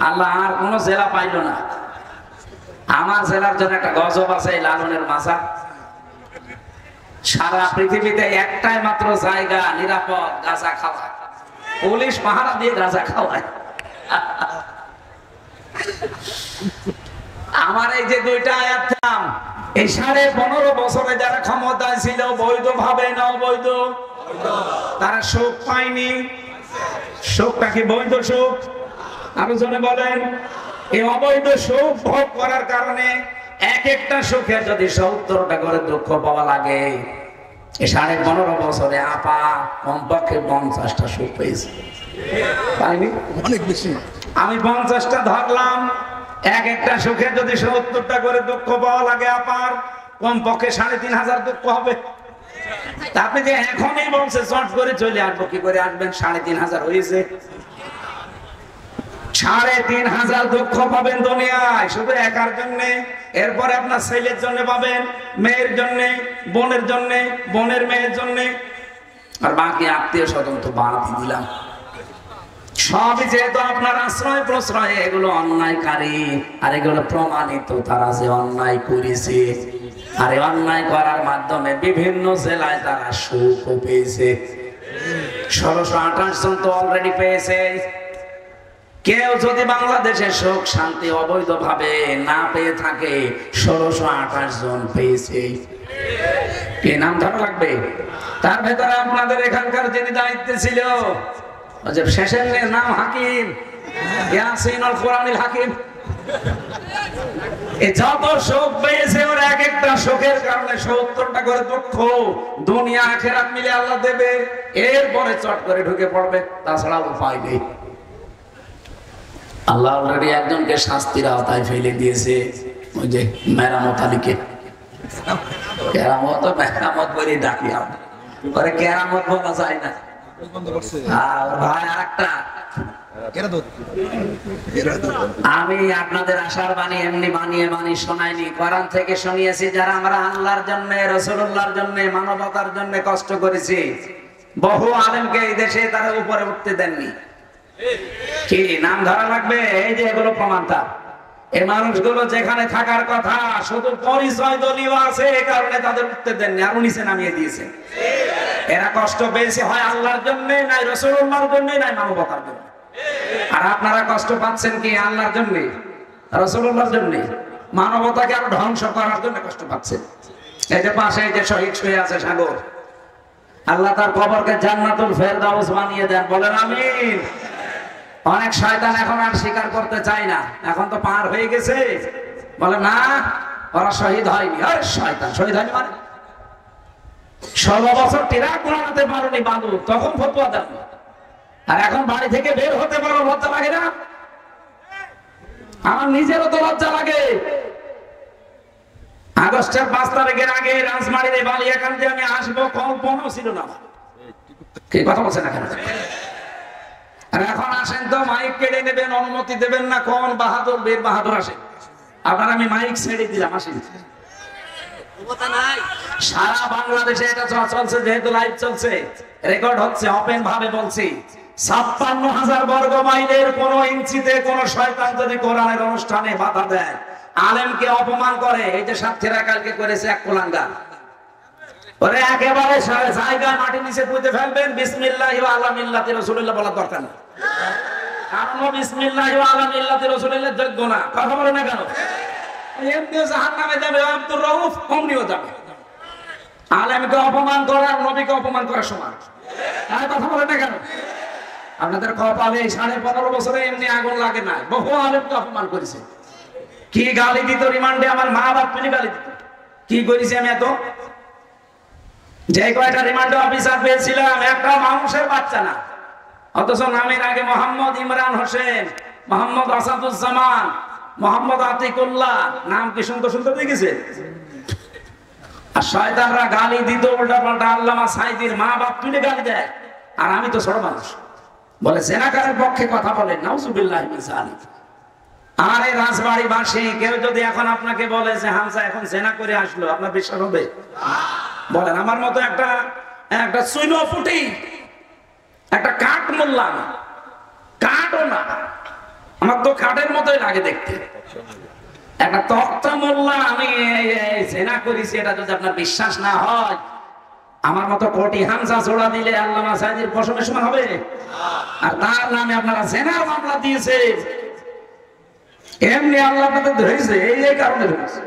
Speaker 1: আল্লাহ আর কোন জেলা পাইল না। আমার জেলার জন্য একটা গজব আছে, এই লালনের মাঝা। সারা পৃথিবীতে একটাই মাত্র জায়গা নিরাপদ গাঁজা খাওয়া, পুলিশ পাহারা দিয়ে গাঁজা খাওয়ায়। আমার এই যে দুইটা আয়াত, এই 15.5 বছরে যারা ক্ষমতায় ছিল, বৈধ ভাবে না অবৈধ, তারা সুখ পায়নি। সুখটা কি বৈধ সুখ? আলোচনা বলেন। এই অবৈধ সুখ ভোগ করার কারণে এক একটা সুখে যদি ৭০টা করে দুঃখ পাওয়া লাগে, এই 15.5 বছরে আপা কমপক্ষে 50টা সুখ পেয়েছে, পাইনি? অনেক বেশি। আমি 50টা ধরলাম, এক একটা সুখে যদি ৭০টা করে দুঃখ পাওয়া লাগে আপার, কমপক্ষে 3500 দুঃখ হবে। আপনি যে এখনই বলছে চট করে চলে আসবো, কি করে আসবেন? 3500 হয়েছে। 3500 দুঃখ পাবেন দুনিয়ায় শুধু একার জন্য। এরপরে আপনার ছেলের জন্য পাবেন, মেয়ের জন্য, বোনের জন্য, বোনের মেয়ের জন্য, আর বাকি আত্মীয় স্বজন তো বাড়তি দিলাম। সবই যেহেতু আপনার আশ্রয় প্রশ্রয়, এগুলো অন্যায়কারী, আর এগুলো প্রমাণিত তারা যে অন্যায় করেছে। আর এই অন্যায় করার মাধ্যমে বিভিন্ন জেলায় তারা সুখ পেয়েছে। 1628 জন তো অলরেডি পেয়েছে। কেউ যদি বাংলাদেশে সুখ শান্তি অবৈধভাবে না পেয়ে থাকে, 1628 জন পেয়েছে। কি নাম ধরা লাগবে? তার ভেতরে আপনাদের এখানকার যিনি দায়িত্বে ছিল, শেষের নাম হাকিম, ইয়াসিনুল কোরআনুল হাকিম। যত সুখ পেয়েছে, ওর এক একটা সুখের কারণে ৭০টা করে দুঃখ দুনিয়া আখিরাত মিলে আল্লাহ দেবে। এরপরে চট করে ঢুকে পড়বে, তাছাড়া উপায় নেই। আল্লাহ অলরেডি একজনকে শাস্তির আওতায় ফেলে দিয়েছে, ওই যে মেরামত আলীকে। কেরামত মেরামত বলে ডাকি, আমরা কেরামত বলা যায় না। ভাই আরেকটা, আমি আপনাদের আশার বাণী এমনি বানিয়ে শোনাইনি, কোরআন থেকে শুনিয়েছি। যারা আমরা আল্লাহর জন্য, রাসূলুল্লাহর জন্য, মানবতার জন্য কষ্ট করেছি, বহু আলেমকে এই দেশে তারা উপরে উঠতে দেননি। কি নাম ধরা লাগবে? এই যে এগুলো প্রমাণটা। এই মানুষগুলো যেখানে থাকার কথা শুধু পরিচয় দলীয় আছে, এই কারণে তাদের উঠতে দেননি, আর নিচে নামিয়ে দিয়েছে। এরা কষ্ট পেয়েছে হয় আল্লাহর জন্য, নাই রাসূলুল্লাহর জন্য, নাই মানবতার জন্য। আর আপনারা কষ্ট পাচ্ছেন কি? আল্লাহর জন্য, রাসূলুল্লাহর জন্য, মানবতাকে আরো ধ্বংস করার জন্য কষ্ট পাচ্ছেন। এই যে পাশে এই যে শহীদ শুয়ে আছে সাগর, আল্লাহ তার কবরকে জান্নাতুল ফেরদাউস বানিয়ে দেন, বলেন আমিন। অনেক শয়তান এখন আর স্বীকার করতে চায় না, এখন তো পার হয়ে গেছে, বলে না ওরা শহীদ হয়নি। আরে শয়তান, শহীদ হয়নি মানে 16 বছর টিরাক বানাতে পারোনি বাবু, তখন ফতোয়া দেন। আর এখন বাড়ি থেকে বের হতে পারো, লজ্জা লাগে না? আমার নিজেরও তো লজ্জা লাগে। আগস্টের 5 তারিখের আগে রাজমাড়ির এই বালিয়াকান্দি আমি আসবো কল্পনাও ছিল না। কি কথা বলছেন এখন? আর এখন আসেন তো মাইক কেড়ে নেবেন, অনুমতি দেবেন না, কোন বাহাদুর বীর বাহাদুর আসেন। আপনার আমি মাইক ছেড়ে দিলাম, আসেন। সারা বাংলাদেশে এটা চলছে, যেহেতু লাইভ চলছে, রেকর্ড হচ্ছে, ওপেন ভাবে বলছি, 56,000 বর্গ মাইলের কোন ইঞ্চিতে কোন শয়তান যদি কোরআনের অনুষ্ঠানে বাধা দেয়, আলেমকে অপমান করে, এই যে সাক্ষীরা কালকে করেছে এক কুলাঙ্গা, ওরে একেবারে জায়গায় মাটি নিচে পুঁতে ফেলবেন। বিসমিল্লাহি ওয়া আলা মিল্লাতি রাসূলিল্লাহ বলার দরকার নেই, কারণ বিসমিল্লাহি ওয়া আলা মিল্লাতি রাসূলিল্লাহ যোগ্য না। কথা বলে না কেন? এমনিও জাহান্নামে যাবে, আব্দুর রউফ অমনিও যাবে। আলেমকে অপমান করা নবীকে অপমান করার সমান। আর কথা বলে না কেন? আপনাদের কপালে 15.5 বছরে এমনি আগুন লাগে না, বহু আলেমকে অপমান করেছে। কি গালি দিত রিমান্ডে, আমার মা বাপ তুলে গালি দিত। কি করেছি আমি এত? যে কয়টা রিমান্ডে অফিসার পেয়েছিলাম, একটা মানুষের বাচ্চা না, অথচ নামের আগে মোহাম্মদ ইমরান হোসেন, মোহাম্মদ আসাদুজ্জামান, মোহাম্মদ আতিকুল্লাহ, নাম কি সুন্দর সুন্দর দেখেছে। আর শয়তানরা গালি দিত উল্টা পাল্টা, আল্লামা সাইদির মা বাপ তুলে গালি দেয়। আর আমি তো ছোট মানুষ, বলে জেনাকারের পক্ষে কথা বলে, নাউজুবিল্লাহি মিন যালিক। আরে রাজবাড়ি বাসী কেউ যদি এখন আপনাকে বলে যে হামজা এখন জেনা করে আসলো, আপনার বিশ্বাস হবে? বলেন, আমার মতো একটা চুইনো ফুটি, একটা কাঠ মোল্লা না, কাঠও না, আমার তো কাঠের মতোই লাগে দেখতে, একটা তক্তা মোল্লা আমি জেনা করেছি, এটা যদি আপনার বিশ্বাস না হয়, আমার মতো কোটি হামজা জোড়া দিলে আল্লামা সাইদির কসমের সমান হবে? আর তার নামে আপনারা জেনার মামলা দিয়েছে, এমনি আল্লাহ আপনাদের ধরেছে, এই কারণে ধরেছে।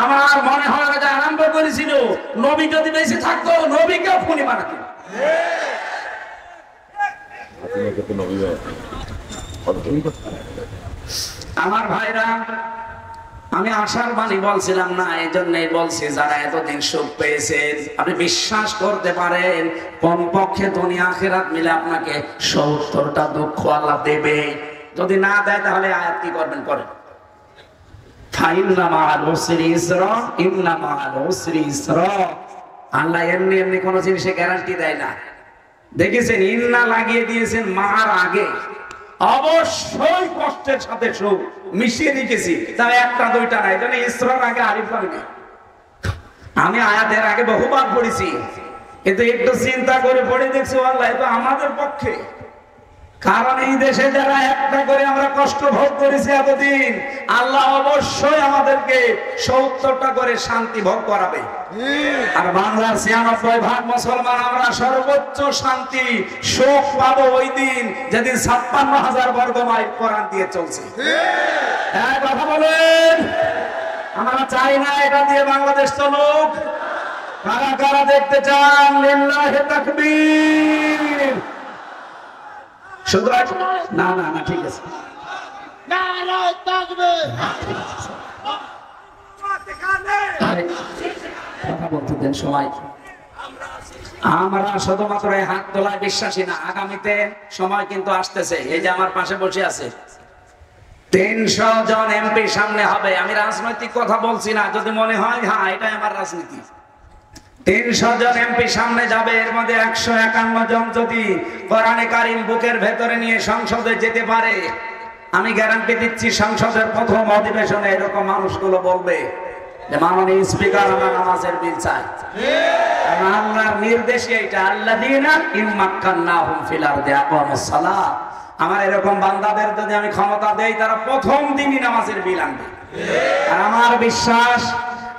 Speaker 1: আমার মনে হয় যে আরম্ভ করেছিল, নবী যদি বেঁচে থাকতো নবীকেও খুনি বানাতো। আমার ভাইরা, আমি আশার বাণী বলছিলাম না, এই জন্যই বলছি, যারা এতদিন সুখ পেয়েছেন, আপনি বিশ্বাস করতে পারেন কমপক্ষে দুনিয়া আখিরাত মিলে আপনাকে 70টা দুঃখ আল্লাহ দেবে। যদি না দেয় তাহলে আয়াত কি করবেন? করেন, আল্লাহ এমনি এমনি কোন জিনিসে গ্যারান্টি দেয় না। দেখেছেন, ইন্না লাগিয়ে দিয়েছেন মার আগে, অবশ্যই কষ্টের সাথে সুখ মিশিয়ে রেখেছি, তাই একটা দুইটা নাই। জানি ইসরার আগে আরিফ লাগে। আমি আয়াতের আগে বহুবার পড়েছি, কিন্তু একটু চিন্তা করে পড়ে দেখছি আল্লাহ তো আমাদের পক্ষে। কারণ এই দেশে যারা একটা করে আমরা কষ্ট ভোগ করেছি এতদিন, আল্লাহ অবশ্যই আমাদেরকে 70টা করে শান্তি ভোগ করাবে। আর বাংলার 96% মুসলমান আমরা সর্বোচ্চ শান্তি সুখ পাবো ওই দিন যেদিন 56,000 বর্গ মাইল কোরআন দিয়ে চলছে। হ্যাঁ, কথা বলেন। আমরা চাই না এটা দিয়ে বাংলাদেশ চলুক। কারা কারা দেখতে চান? লিল্লাহি তাকবীর। শুধু না না না, ঠিক আছে, কথা বলতে দেন সময়। আমরা শুধুমাত্র হাত তোলায় বিশ্বাসী না, আগামীতে সময় কিন্তু আসতেছে। এই যে আমার পাশে বসে আছে 300 জন এমপি সামনে হবে। আমি রাজনৈতিক কথা বলছি না, যদি মনে হয় হ্যাঁ এটাই আমার রাজনীতি, 300 জন এমপি সামনে যাবে, এর মধ্যে 151 জন যদি কোরআনে কারীম বুকের ভেতরে নিয়ে সংসদে যেতে পারে, আমি গ্যারান্টি দিচ্ছি সংসদের প্রথম অধিবেশনে এরকম মানুষগুলো বলবে যে মাননীয় স্পিকার, আমরা নামাজের বিল চাই। আল্লাহর নির্দেশে এটা, আল্লাযীনা ইম্মাক্কান্নাহুম ফিল আরদি আকামুস সালাহ। আমার এরকম বান্দাদের যদি আমি ক্ষমতা দেই, তারা প্রথম দিনই নামাজের বিল আনবে। আর আমার বিশ্বাস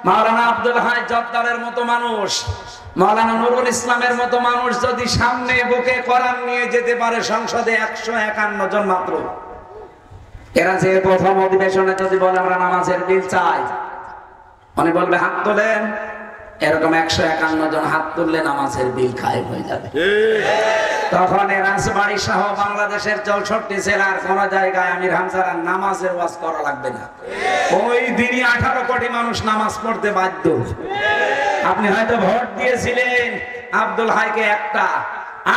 Speaker 1: মাওলানা আব্দুল হাই জব্বারের মতো মানুষ, মাওলানা নুরুল ইসলামের মতো মানুষ যদি সামনে বুকে কোরআন নিয়ে যেতে পারে সংসদে, 151 জন মাত্র, এরা যে প্রথম অধিবেশনে যদি বলে আমরা নামাজের বিল চাই, উনি বলবে হাত তোলেন, এরকম 151 জন হাত তুললে নামাজের বিল খায় হয়ে যাবে। তখন রাজবাড়ী সহ বাংলাদেশের 64 জেলার কোন জায়গায় আমির হামজার নামাজের ওয়াজ করা লাগবে না। ওই দিনই 18 কোটি মানুষ নামাজ পড়তে বাধ্য। আপনি হয়তো ভোট দিয়েছিলেন আব্দুল হাইকে একটা,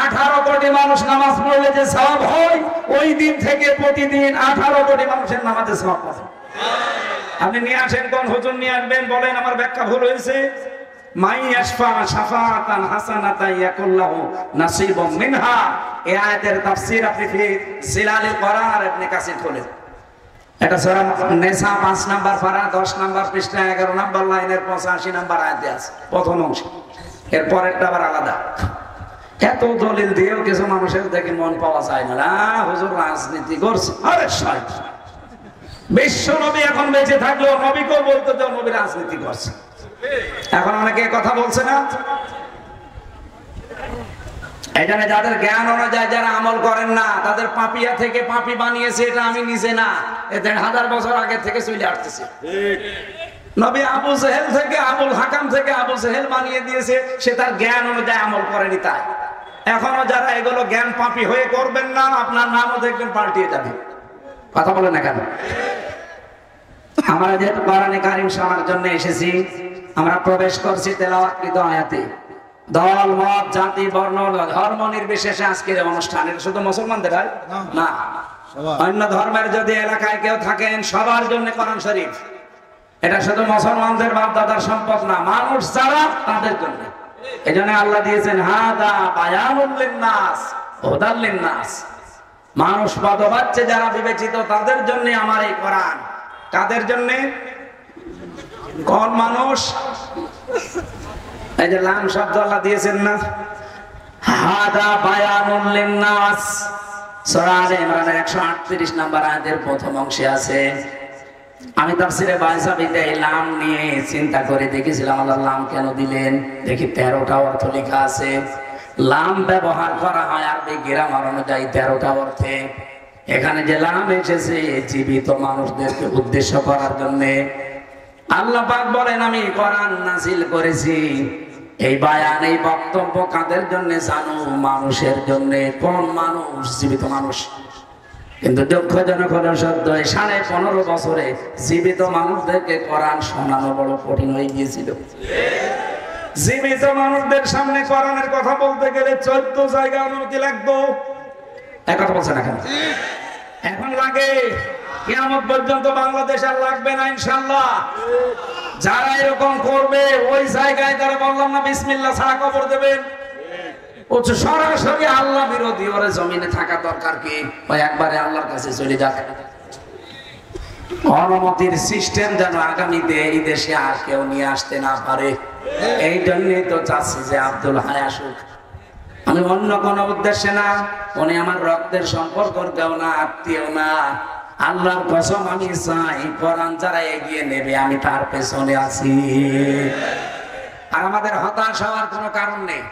Speaker 1: 18 কোটি মানুষ নামাজ পড়লে যে সওয়াব হয়, ওই দিন থেকে প্রতিদিন 18 কোটি মানুষের নামাজে সওয়াব পাবে। আপনি নিয়ে আসেন, কোন হুজুর নিয়ে আসবেন বলেন, আমার ব্যাখ্যা ভুল হয়েছে। মাই ইয়াশফা শাফাআতান হাসানাতান ইয়াকুল্লাহু নাসিবুম মিনহা, এই আয়াতের তাফসীর আপনি ফি জিলালিল কোরআন ইবনে কাসির খোলেন। এটা সূরা নিসা 5 নাম্বার পারা 10 নাম্বার পৃষ্ঠা 11 নাম্বার লাইনের 85 নাম্বার আয়াতে আছে প্রথম অংশ। এর পরেরটা আবার আলাদা। এত দলিল দিয়েও কিছু মানুষের দেখে মন পাওয়া যায় না, হুজুর রাজনীতি করছে। আরে শয়তান, বিশ্ব নবী এখন বেঁচে থাকলেও নবীকেও বলতে তো নবী রাজনীতি করছে। এখন অনেকে কথা বলছে না, এখানে যাদের জ্ঞান অনুযায়ী যারা আমল করেন না, তাদের পাপিয়া থেকে পাপি বানিয়েছে, এটা আমি নিজে না, এ 1500 বছর আগে থেকে চলে আসতেছে। নবী আবু জেহেল থেকে, আবুল হাকাম থেকে আবু জেহেল বানিয়ে দিয়েছে, সে তার জ্ঞান অনুযায়ী আমল করেনি। তাই এখনো যারা এগুলো জ্ঞান পাপি হয়ে করবেন না, আপনার নামও দেখবেন পাল্টিয়ে যাবে। কথা বলেন না কেন? আমরা যেহেতু কোরআনে কারীম শোনার জন্য এসেছি, আমরা প্রবেশ করছি তেলাওয়াতকৃত আয়াতে। দল মত জাতি বর্ণ ধর্ম নির্বিশেষে আজকের অনুষ্ঠান, এটা শুধু মুসলমানদের হয় না, অন্য ধর্মের যদি এলাকায় কেউ থাকেন সবার জন্য কোরআন শরীফ। এটা শুধু মুসলমানদের বাপ দাদার সম্পদ না, মানুষ যারা তাদের জন্য। এজন্য আল্লাহ দিয়েছেন হাদা বায়ানুল লিন্নাস হুদাল লিন্নাস, মানুষ পদবাচ্চে যারা বিবেচিত তাদের জন্য আমার এই কোরআন। কাদের জন্য? কোন মানুষ? এই যে লাম শব্দ আল্লাহ দিয়েছেন না, হাদা বায়ানুল লিন্নাস, সূরা আলে ইমরানের 138 নম্বর আয়াতের প্রথম অংশে আছে। আমি তাফসীরে বাইসাবিতে এই লাম নিয়ে চিন্তা করে দেখেছিলাম, আল্লাহ লাম কেন দিলেন। দেখি 13টা অর্থ লেখা আছে। লাম ব্যবহার করা হয় আরবি গ্রামার অনুযায়ী 13টা অর্থে। এখানে যে লাম এসেছে জীবিত মানুষদেরকে উদ্দেশ্য করার জন্য। আল্লাহ পাক বলেন আমি কোরআন নাযিল করেছি, এই বায়ান এই বক্তব্য কাদের জন্য জানো? মানুষের জন্য। কোন মানুষ? জীবিত মানুষ। কিন্তু দুঃখজনক হলো সত্য, 15.5 বছরে জীবিত মানুষদেরকে কোরআন শোনানো বড় কঠিন হয়ে গিয়েছিল। জীবিত মানুষদের সামনে কোরআনের কথা বলতে গেলে 14 জায়গায় অনুমতি লাগতো। এক কথা বলছেন এখন? এখন লাগে, কিয়ামত পর্যন্ত বাংলাদেশ আর লাগবে না ইনশাআল্লাহ। যারা এরকম করবে ওই জায়গায় তারা বললাম না বিসমিল্লাহ ছাড়া কবর দেবেন। সরাসরি আল্লাহ বিরোধী, ওরে জমিনে থাকা দরকার কি? ওই একবারে আল্লাহর কাছে চলে যাক। অনুমতির সিস্টেম যেন আগামীতে এই দেশে আর কেউ নিয়ে আসতে না পারে, এই জন্যই তো চাচ্ছি যে আব্দুল হাই আসুক। আমি অন্য কোন উদ্দেশ্যে না, উনি আমার রক্তের সম্পর্ক কেউ না, আত্মীয় না। আল্লাহর কসম আমি চাই কোরআন যারা এগিয়ে নেবে আমি তার পেছনে আছি। আর আমাদের হতাশ হওয়ার কোনো কারণ নেই,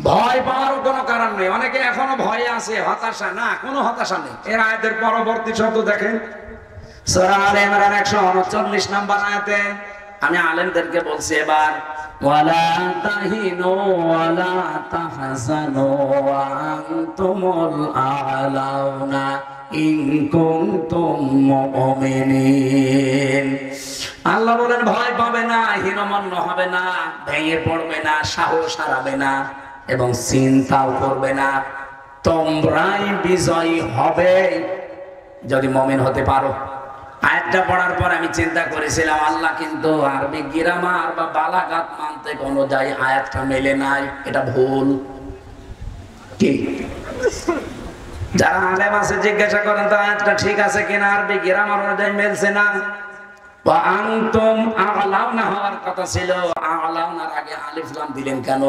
Speaker 1: ভয় পাওয়ারও কোনো কারণ নেই। অনেকে এখনো ভয়ে আছে, হতাশা না, কোনো হতাশা নেই। এর আয়াতের পরবর্তী শব্দ দেখেন, সূরা আলে ইমরান 139 নম্বর আয়াতে। আমি আলেমদেরকে বলছি এবার, ওয়ালা তাহিনু ওয়ালা তাহজানু ওয়া আনতুমুল আ'লাউনা ইন কুনতুম মুমিনিন। আল্লাহ বলেন ভয় পাবে না, হীনমন্য হবে না, ভেঙে পড়বে না, সাহস হারাবে না এবং চিন্তাও করবে না। তোমরাই বিজয়ী হবে যদি মুমিন হতে পারো। আয়াতটা পড়ার পর আমি চিন্তা করেছিলাম আল্লাহ কিন্তু আরবি গ্রামার বা বালাগাত মানতে অনুযায়ী আয়াতটা মেলে নাই, এটা ভুল। কি যারা আলেম আছে জিজ্ঞাসা করেন তো আয়াতটা ঠিক আছে কিনা, আরবি গ্রামার অনুযায়ী মেলছে না। ওয়া আনতুম আ'লাউনা হওয়ার কথা ছিল, আ'লাউনার আগে আলিফ লাম দিলেন কেন?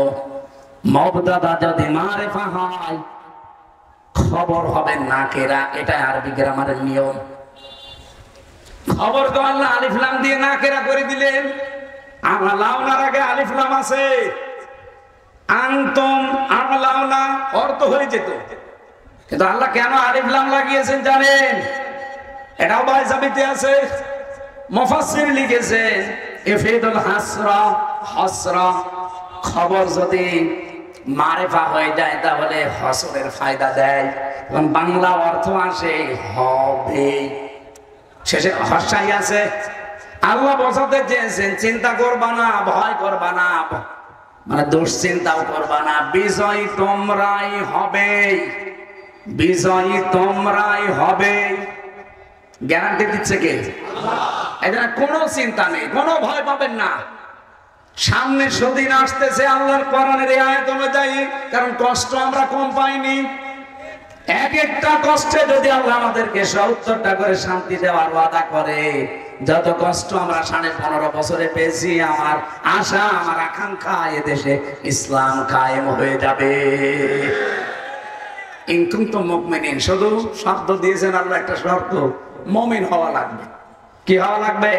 Speaker 1: মুবতাদা যদি মারিফা হয় খবর হবে নাকেরা, এটা আরবি গ্রামারের নিয়ম। খবর তো আল্লাহ আলিফ লাম দিয়ে নাকেরা করে দিলেন, আ'লাউনার আগে আলিফ লাম আছে। আনতুম আ'লাউনা অর্থ হয়ে যেত, কিন্তু আল্লাহ কেন আলিফ লাম লাগিয়েছেন জানেন? এটাও বাইজাবিতে আছে, মুফাসসির লিখেছেন ইফিদুল হাসরা, হাসরা খবর যদি মারিফা হয়ে যায় তাহলে হসরের ফায়দা দেয়, এবং বাংলা অর্থ আসে হবে, শেষে হসাই আছে। আল্লাহ বোঝাতে চেয়েছেন চিন্তা করবা না, ভয় করবা না, মানে দুশ্চিন্তাও করবা না, বিজয় তোমরাই হবে, বিজয়ী তোমরাই হবে। গ্যারান্টি দিচ্ছে কে? আল্লাহ। কোনো চিন্তা নেই, কোনো ভয় পাবেন না। সামনে সুদিন আসতেছে আল্লাহর কোরআনের এই আয়াত অনুযায়ী, কারণ কষ্ট আমরা কম পাইনি। এক একটা কষ্টে যদি আল্লাহ আমাদেরকে 70টা করে শান্তি দেওয়ার ওয়াদা করে, যত কষ্ট আমরা 15.5 বছরে পেয়েছি, আমার আশা, আমার আকাঙ্ক্ষা এদেশে ইসলাম কায়েম হয়ে যাবে। ইন কুনতুম মুমিনিন, শুধু শব্দ দিয়েছেন আল্লাহ, একটা শর্ত, মুমিন হওয়া লাগবে। কি হওয়া লাগবে?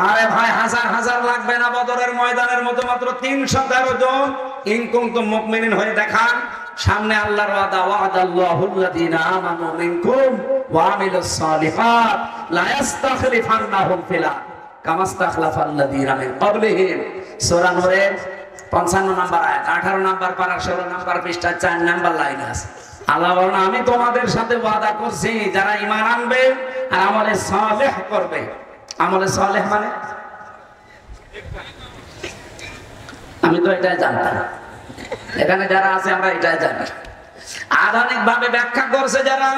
Speaker 1: আরে ভাই হাজার হাজার লাগবে না, বদরের ময়দানের মতো মাত্র 313 জন ইন কুনতুম মুমিনিন হয়ে দেখান। সামনে আল্লাহর ওয়াদা, ওয়াদাল্লাহুল্লাযীনা আমানু মিনকুম ওয়া আমিলুস সালিহাত লা ইস্তাখলিফান্নাহুম ফিল আরদ কামা ইস্তাখলাফাল্লাযীনা মিন ক্বাবলিহিম। সূরা নূরের 55 নম্বর আয়াত, 18 নম্বর পারা, 16 নম্বর পৃষ্ঠা, 4 নম্বর লাইন আছে। আল্লাহ বলেন আমি তোমাদের সাথে ওয়াদা করছি যারা ঈমান আনবে আর আমলে সালেহ করবে। আমলে সালেহ মানে আমি তো এটাই জানতাম, এখানে যারা আছে আমরা এটাই জানি। আধুনিক ভাবে ব্যাখ্যা করছে যারা,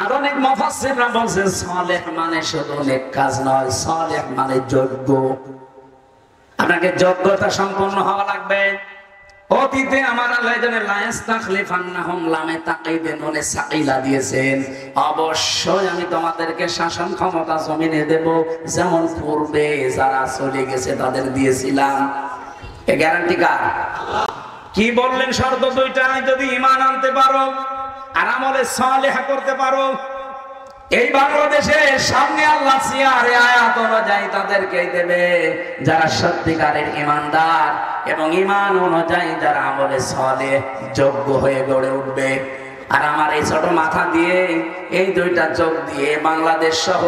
Speaker 1: আধুনিক মুফাসসিররা বলছে সালেহ মানে শুধু নেক কাজ নয়, সালেহ মানে যোগ্য। আপনাকে যোগ্যতা সম্পন্ন হওয়া লাগবে। অতীতে আমার আল্লাহ জানেন লা ইস্তাখলিফান্নাহুম লামে তাকিদে নুনে সাকিলা দিয়েছেন, অবশ্যই আমি তোমাদেরকে শাসন ক্ষমতা জমিনে দেব, যেমন পূর্বে যারা চলে গেছে তাদের দিয়েছিলাম। এই গ্যারান্টি কার? আল্লাহ। কি বললেন? শর্ত দুইটা, যদি ঈমান আনতে পারো আর আমলে সালেহ করতে পারো। এই বাংলাদেশে সামনে আল্লাহ সিয়ারে আয়াত অনুযায়ী তাদেরকেই দেবে যারা সত্যিকারের ঈমানদার এবং ঈমান অনুযায়ী যারা আমলে সালেহ যোগ্য হয়ে গড়ে উঠবে। আর আমার এই ছোট মাথা দিয়ে, এই দুইটা চোখ দিয়ে বাংলাদেশ সহ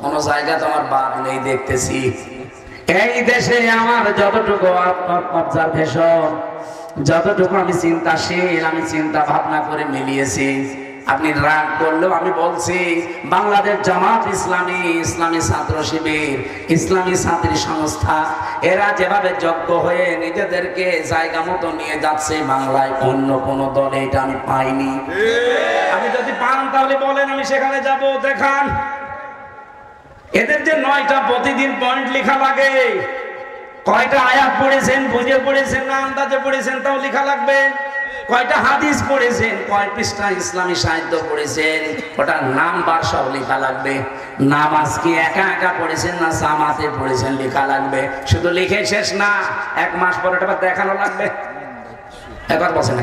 Speaker 1: কোন জায়গা তোমার বাদ নেই দেখতেছি। এই দেশে আমার যতটুকু অবজারভেশন, যতটুকু আমি চিন্তাশীল, আমি চিন্তা ভাবনা করে মিলিয়েছি, আপনি রাগ করলেও আমি বলছি বাংলাদেশ জামাত ইসলামী, ইসলামী ছাত্র শিবির, ইসলামী ছাত্রী সংস্থা, এরা যেভাবে যোগ্য হয়ে নিজেদেরকে জায়গা মতো নিয়ে যাচ্ছে বাংলায়, অন্য কোন দলে এটা আমি পাইনি। আমি যদি পান তাহলে বলেন, আমি সেখানে যাব, দেখান। এদের যে 9টা প্রতিদিন পয়েন্ট লেখা লাগে, কয়টা আয়াত পড়েছেন, বুঝে পড়েছেন না আন্দাজে পড়েছেন তাও লেখা লাগবে, কয়টা হাদিস পড়েছেন, কয় পৃষ্ঠা ইসলামী সাহিত্য পড়েছেন, ওটার নাম্বার সব লেখা লাগবে। নামাজ কি একা একা পড়েছেন না জামাতে পড়েছেন লেখা লাগবে। শুধু লিখে শেষ না, 1 মাস পরে এটা দেখানো লাগবে। একবার বলছেন না,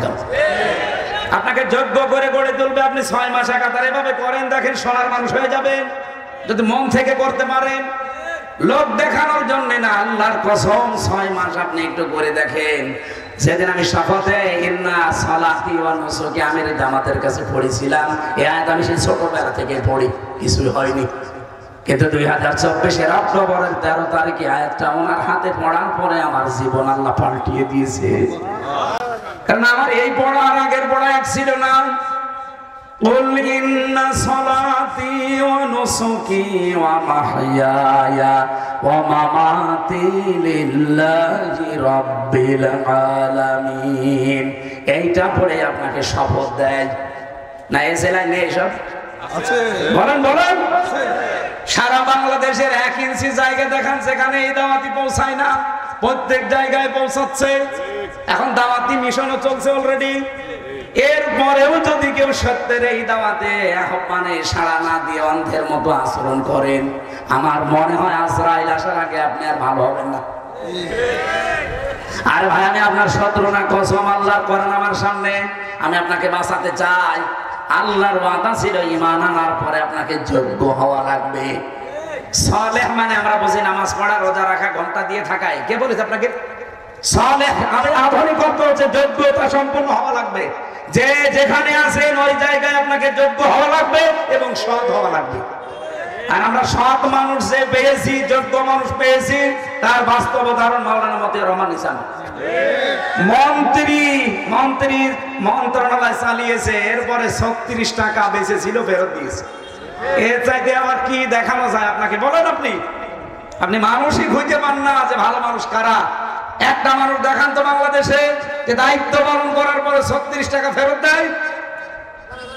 Speaker 1: আপনাকে যোগ্য করে গড়ে তুলবে। আপনি 6 মাস একাধারে এভাবে করেন, দেখেন সোনার মানুষ হয়ে যাবেন, যদি মন থেকে করতে পারেন। লোক দেখানোর জন্য না, আল্লাহর কসম 6 মাস আপনি একটু করে দেখেন। সেদিন আমি শপথে ইন্না সালাতি ওয়া নুসুকি আমির জামাতের কাছে পড়েছিলাম, এই আয়াত আমি সেই ছোটবেলা থেকে পড়ি, কিছু হয়নি। কিন্তু 2024-এর অক্টোবরের 13 তারিখে আয়াতটা ওনার হাতে পড়ার পরে আমার জীবন আল্লাহ পাল্টিয়ে দিয়েছে। কারণ আমার এই পড়া আর আগের পড়া এক ছিল না। قل إن صلاتي ونسكي ومحياي ومماتي لله رب العالمين। এইটা পড়ে আপনাকে শপথ দেয় না, এই জেলায় নেই সব বলেন বলেন। সারা বাংলাদেশের 1 ইঞ্চি জায়গা দেখান সেখানে এই দাওয়াতি পৌঁছায় না, প্রত্যেক জায়গায় পৌঁছাচ্ছে। এখন দাওয়াতি মিশনও চলছে অলরেডি। এরপরেও যদি কেউ সত্যের এই দাওয়াতে আহ্বানে সাড়া না দিয়ে অন্ধের মতো আচরণ করেন, আমার মনে হয় আজরাইল আসার আগে আপনি আর ভালো হবেন না। আর ভাই, আমি আপনার শত্রু না, কসম আল্লাহর করেন আমার সামনে, আমি আপনাকে বাঁচাতে চাই। আল্লাহর ওয়াদা ছিল ঈমান আনার পরে আপনাকে যোগ্য হওয়া লাগবে। সালেহ মানে আমরা বুঝি নামাজ পড়া, রোজা রাখা, ঘন্টা দিয়ে থাকাই। কে বলেছে আপনাকে? সালেহ আমি আধুনিক অর্থ হচ্ছে যোগ্যতা সম্পন্ন হওয়া লাগবে। যে যেখানে আছেন ওই জায়গায় আপনাকে যোগ্য হওয়া লাগবে এবং সৎ হওয়া লাগবে। আর আমরা সৎ মানুষ যে পেয়েছি, যোগ্য মানুষ পেয়েছি, তার বাস্তব উদাহরণ মাওলানা মতিউর রহমান ইসান। মন্ত্রীর মন্ত্রণালয় চালিয়েছে, এরপরে 36 টাকা বেঁচেছিল ফেরত দিয়েছে। এর চাইতে আবার কি দেখানো যায় আপনাকে? বলেন আপনি মানুষই খুঁজে পান না যে ভালো মানুষ কারা। একটা মানুষ দেখান তো বাংলাদেশে যে দায়িত্ব পালন করার পরে 36 টাকা ফেরত দেয়।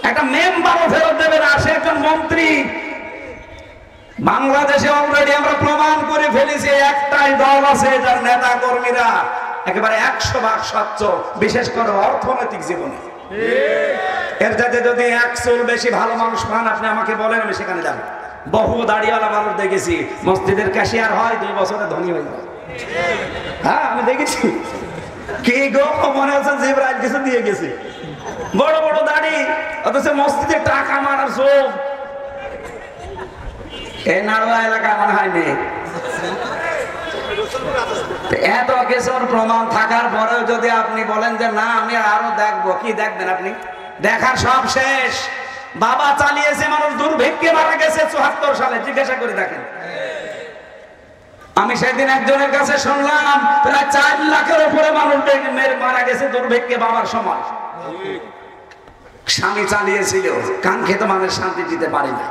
Speaker 1: একটা মেম্বারও ফেরত দেবে না, সে একজন মন্ত্রী। বাংলাদেশে অলরেডি আমরা প্রমাণ করে ফেলেছি, একটাই দল আছে যার নেতা কর্মীরা একেবারে 100% স্বচ্ছ, বিশেষ করে অর্থনৈতিক জীবনে। এর যাতে যদি 1 চুল বেশি ভালো মানুষ পান, আপনি আমাকে বলেন, আমি সেখানে যাব। বহু দাড়িওয়ালা মানুষ দেখেছি, মসজিদের ক্যাশিয়ার হয়, 2 বছরে ধনী হয়ে যায়। হ্যাঁ, আমি দেখেছি। কি গো, মনে হচ্ছে জিবরাইল কিছু দিয়ে গেছে। বড় বড় দাড়ি, অথচ মসজিদে টাকা মারার সব। এই নাড়ুয়া এলাকা মনে হয় নেই। এত কিছুর প্রমাণ থাকার পরেও যদি আপনি বলেন যে না, আমি আরো দেখবো, কি দেখবেন আপনি? দেখার সব শেষ। বাবা চালিয়েছে, মানুষ দুর্ভিক্ষে মারা গেছে 74 সালে, জিজ্ঞাসা করে দেখেন। আমি সেদিন একজনের কাছে শুনলাম প্রায় 4 লাখের উপরে মানুষ মারা গেছে দুর্ভিক্ষে বাবার সময়। স্বামী চালিয়েছিল, কাঙ্ক্ষিত মানুষ শান্তি দিতে পারে না।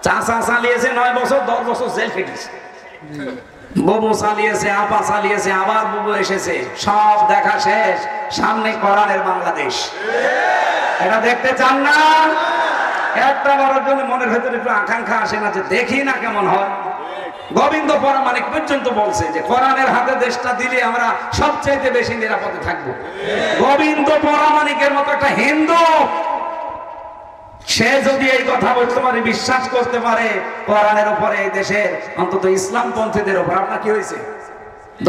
Speaker 1: চাচা চালিয়েছে 9 বছর, 10 বছর জেল খেটেছে। বুবু চালিয়েছে, আপা চালিয়েছে, আবার বুবু এসেছে, সব দেখা শেষ। সামনে কোরআনের বাংলাদেশ। এটা দেখতে চান না? একটা বড়র জন্য মনের ভেতরে একটু আকাঙ্ক্ষা আসে না যে দেখি না কেমন হয়? গোবিন্দ পরামানিক পর্যন্ত বলছে যে কোরআনের হাতে দেশটা দিলে আমরা সবচেয়ে বেশি নিরাপদে থাকবো। গোবিন্দ পরামানিকের মতো একটা হিন্দু, সে যদি এই কথা বলতে পারে, বিশ্বাস করতে পারে কোরআনের উপরে, এই দেশের অন্তত ইসলাম পন্থীদের উপর, আপনার কি হয়েছে?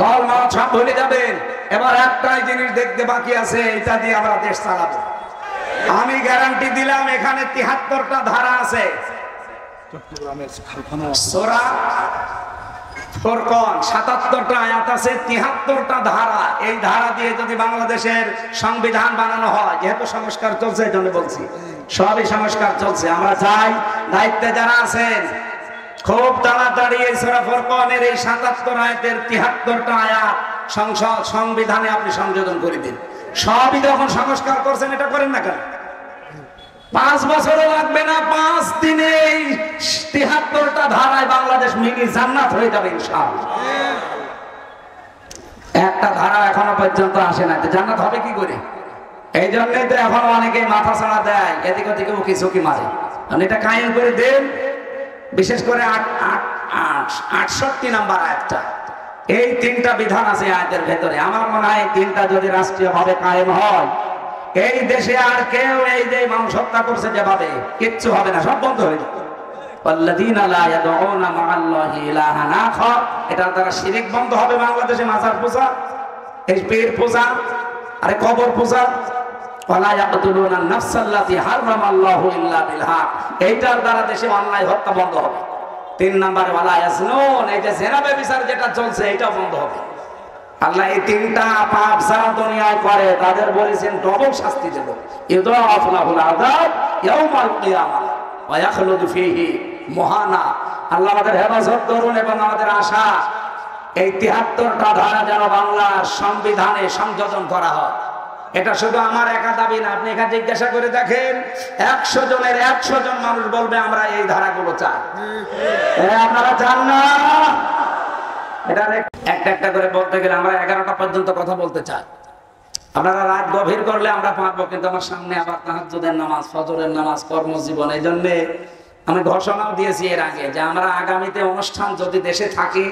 Speaker 1: দল মত সব ভুলে যাবেন। এবার একটাই জিনিস দেখতে বাকি আছে, এটা দিয়ে আমরা দেশ চালাবো। আমি গ্যারান্টি দিলাম, এখানে 73টা ধারা আছে। সূরা ফুরকান 77টা আয়াত আছে, 73টা ধারা। এই ধারা দিয়ে যদি বাংলাদেশের সংবিধান বানানো হয়, যেহেতু সংস্কার চলছে এই জন্য বলছি, সবই সংস্কার চলছে। আমরা চাই দায়িত্বে যারা আছেন খুব তাড়াতাড়ি এই সূরা ফুরকানের এই 77 আয়াতের 73টা আয়াত সংসদ সংবিধানে আপনি সংযোজন করে দিন। সবই যখন সংস্কার করছেন, এটা করেন না কেন? 5 বছরও লাগবে না, 5 দিনে 73টা ধারায় বাংলাদেশ মিনি জান্নাত হয়ে যাবে ইনশাআল্লাহ। একটা ধারা এখনো পর্যন্ত আসে না, জান্নাত হবে কি করে? এই জন্যই তো এখন অনেকে মাথা ছাড়া দেয়, এদিক ওদিকে উকি ঝুঁকি মারে। এটা কায়েম করে দেন। বিশেষ করে 68 নাম্বার আয়াতটা, এই 3টা বিধান আছে আয়াতের ভেতরে। আমার মনে হয় 3টা যদি রাষ্ট্রীয়ভাবে কায়েম হয়, এই দেশে আর কেউ এই যে মানুষ হত্যা করছে যেভাবে, কিচ্ছু হবে না, সব বন্ধ হয়ে যাবে। ওয়াল্লাযীনা লা ইয়াদউনা মা'আল্লাহি ইলাহান আখার, এটার দ্বারা শিরক বন্ধ হবে বাংলাদেশে। মাজার পূজা, এই পীর পূজা, আরে কবর পূজা। ওয়ালা ইয়াকতুলুনা আন-নাফসাল্লাতী হারামাল্লাহু ইল্লা বিল হক, এইটার দ্বারা দেশে অন্যায় হত্যা বন্ধ হবে। 3 নম্বরে ওয়ালা ইয়াজনুন, এই যে জেনা ব্যভিচার যেটা চলছে এটা বন্ধ হবে। আল্লাহ এই 3টা পাপ যারা দুনিয়ায় করে তাদের বলেছেন ডবল শাস্তি দেব। ইউদাফু লাহুল আযাব ইয়াউমাল কিয়ামাহ ওয়া ইয়াখলুদু ফীহি মুহানা। আল্লাহ আমাদের হেফাজত করুন এবং আমাদের আশা এই 73টা ধারা যেন বাংলার সংবিধানে সংযোজন করা হয়। এটা শুধু আমার একা দাবি না, আপনি এখানে জিজ্ঞাসা করে দেখেন, 100 জনের 100 জন মানুষ বলবে আমরা এই ধারাগুলো চাই। আপনারা চান না? এটা একটা একটা করে বলতে গেলে আমরা 11টা পর্যন্ত কথা বলতে চাই। আপনারা রাত গভীর করলে আমরা পারবো, কিন্তু আমার সামনে আবার তাহাজ্জুদের নামাজ, ফজরের নামাজ, কর্মজীবন। এই জন্য আমি ঘোষণাও দিয়েছি এর আগে যে আমরা আগামীতে অনুষ্ঠান যদি দেশে থাকি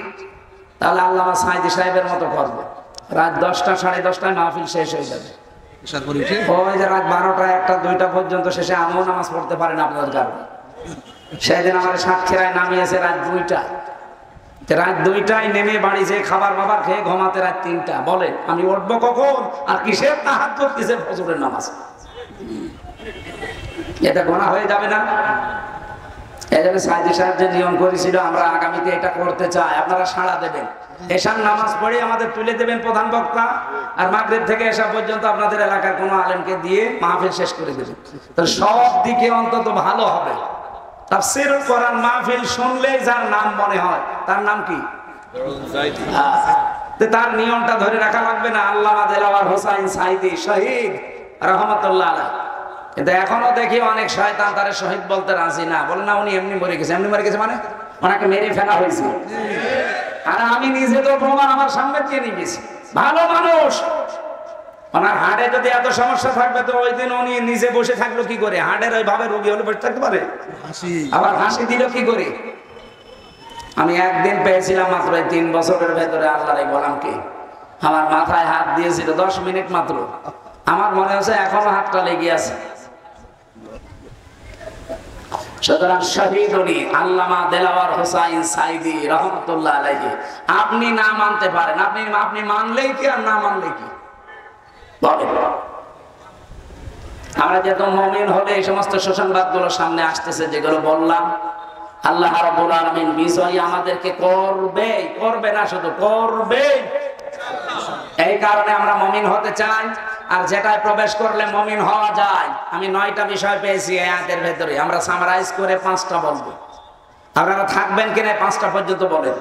Speaker 1: তাহলে আল্লামা সাঈদী সাহেবের মতো করবো। রাত 10টা, 10:30টায় মাহফিল শেষ হয়ে যাবে। ওই যে রাত 12টা, 1টা, 2টা পর্যন্ত শেষে আমিও নামাজ পড়তে পারেন আপনাদের কারণে। সেদিন আমার সাতক্ষীরায় নামিয়েছে রাত 2টায়। রাত 2টায় নেমে বাড়ি যেয়ে খাবার বাবার খেয়ে ঘুমাতে রাত 3টা। বলে আমি উঠবো কখন? আর কিসের তাহাজ্জুদ, কিসের ফজরের নামাজ? এটা গোনা হয়ে যাবে না? এই জন্য সাঈদী সাহেব যে নিয়ম করেছিল, আমরা আগামীতে এটা করতে চাই। আপনারা সাড়া দেবেন, এশার নামাজ পড়ে আমাদের তুলে দেবেন প্রধান বক্তা, আর মাগরিব থেকে এশা পর্যন্ত আপনাদের এলাকার কোনো আলেমকে দিয়ে মাহফিল শেষ করে দেবেন। তো সব দিকে অন্তত ভালো হবে। তাফসীরুল কোরআন মাহফিল শুনলেই যার নাম মনে হয়, তার নাম কি? তার নিয়মটা ধরে রাখা লাগবে না? আল্লামা দেলাওয়ার হোসাইন সাঈদী শহীদ রাহমাতুল্লাহ আলাইহি। কিন্তু এখনো দেখি অনেক শয়তান তারে শহীদ বলতে রাজি না, বলে না উনি এমনি মরে গেছে। এমনি মরে গেছে মানে ওনাকে মেরে ফেলা হয়েছে। আর আমি নিজে তো প্রমাণ আমার সামনে দিয়ে নিয়ে গেছি। ভালো মানুষ, ওনার হাড়ে যদি এত সমস্যা থাকবে তো ওই দিন উনি নিজে বসে থাকলো কি করে? হাড়ের ওইভাবে রোগী হলে বসে থাকতে পারে? আবার হাসি দিল কি করে? আমি একদিন পেয়েছিলাম মাত্র 3 বছরের ভেতরে আল্লাহর এই গোলামকে, আমার মাথায় হাত দিয়েছিল 10 মিনিট মাত্র। আমার মনে হচ্ছে এখনো হাতটা লেগে আছে। সুতরাং শহীদ উনি আল্লামা দেলাওয়ার হোসাইন সাঈদী রাহমাতুল্লাহ আলাইহি। আপনি না মানতে পারেন, আপনি মানলেই কি আর না মানলেই কি? আমরা যেহেতু মুমিন হলে এই সমস্ত সুসংবাদগুলো সামনে আসতেছে যেগুলো বললাম, আল্লাহ রাব্বুল আলামিন বিজয় আমাদেরকে করবে না, শুধু করবে। এই কারণে আমরা মুমিন হতে চাই, আর যেটায় প্রবেশ করলে মুমিন হওয়া যায়। আমি 9টা বিষয় পেয়েছি এই আয়াতের ভেতরে, আমরা সামারাইজ করে 5টা বলবো। আপনারা থাকবেন কিনা 5টা পর্যন্ত বলেন।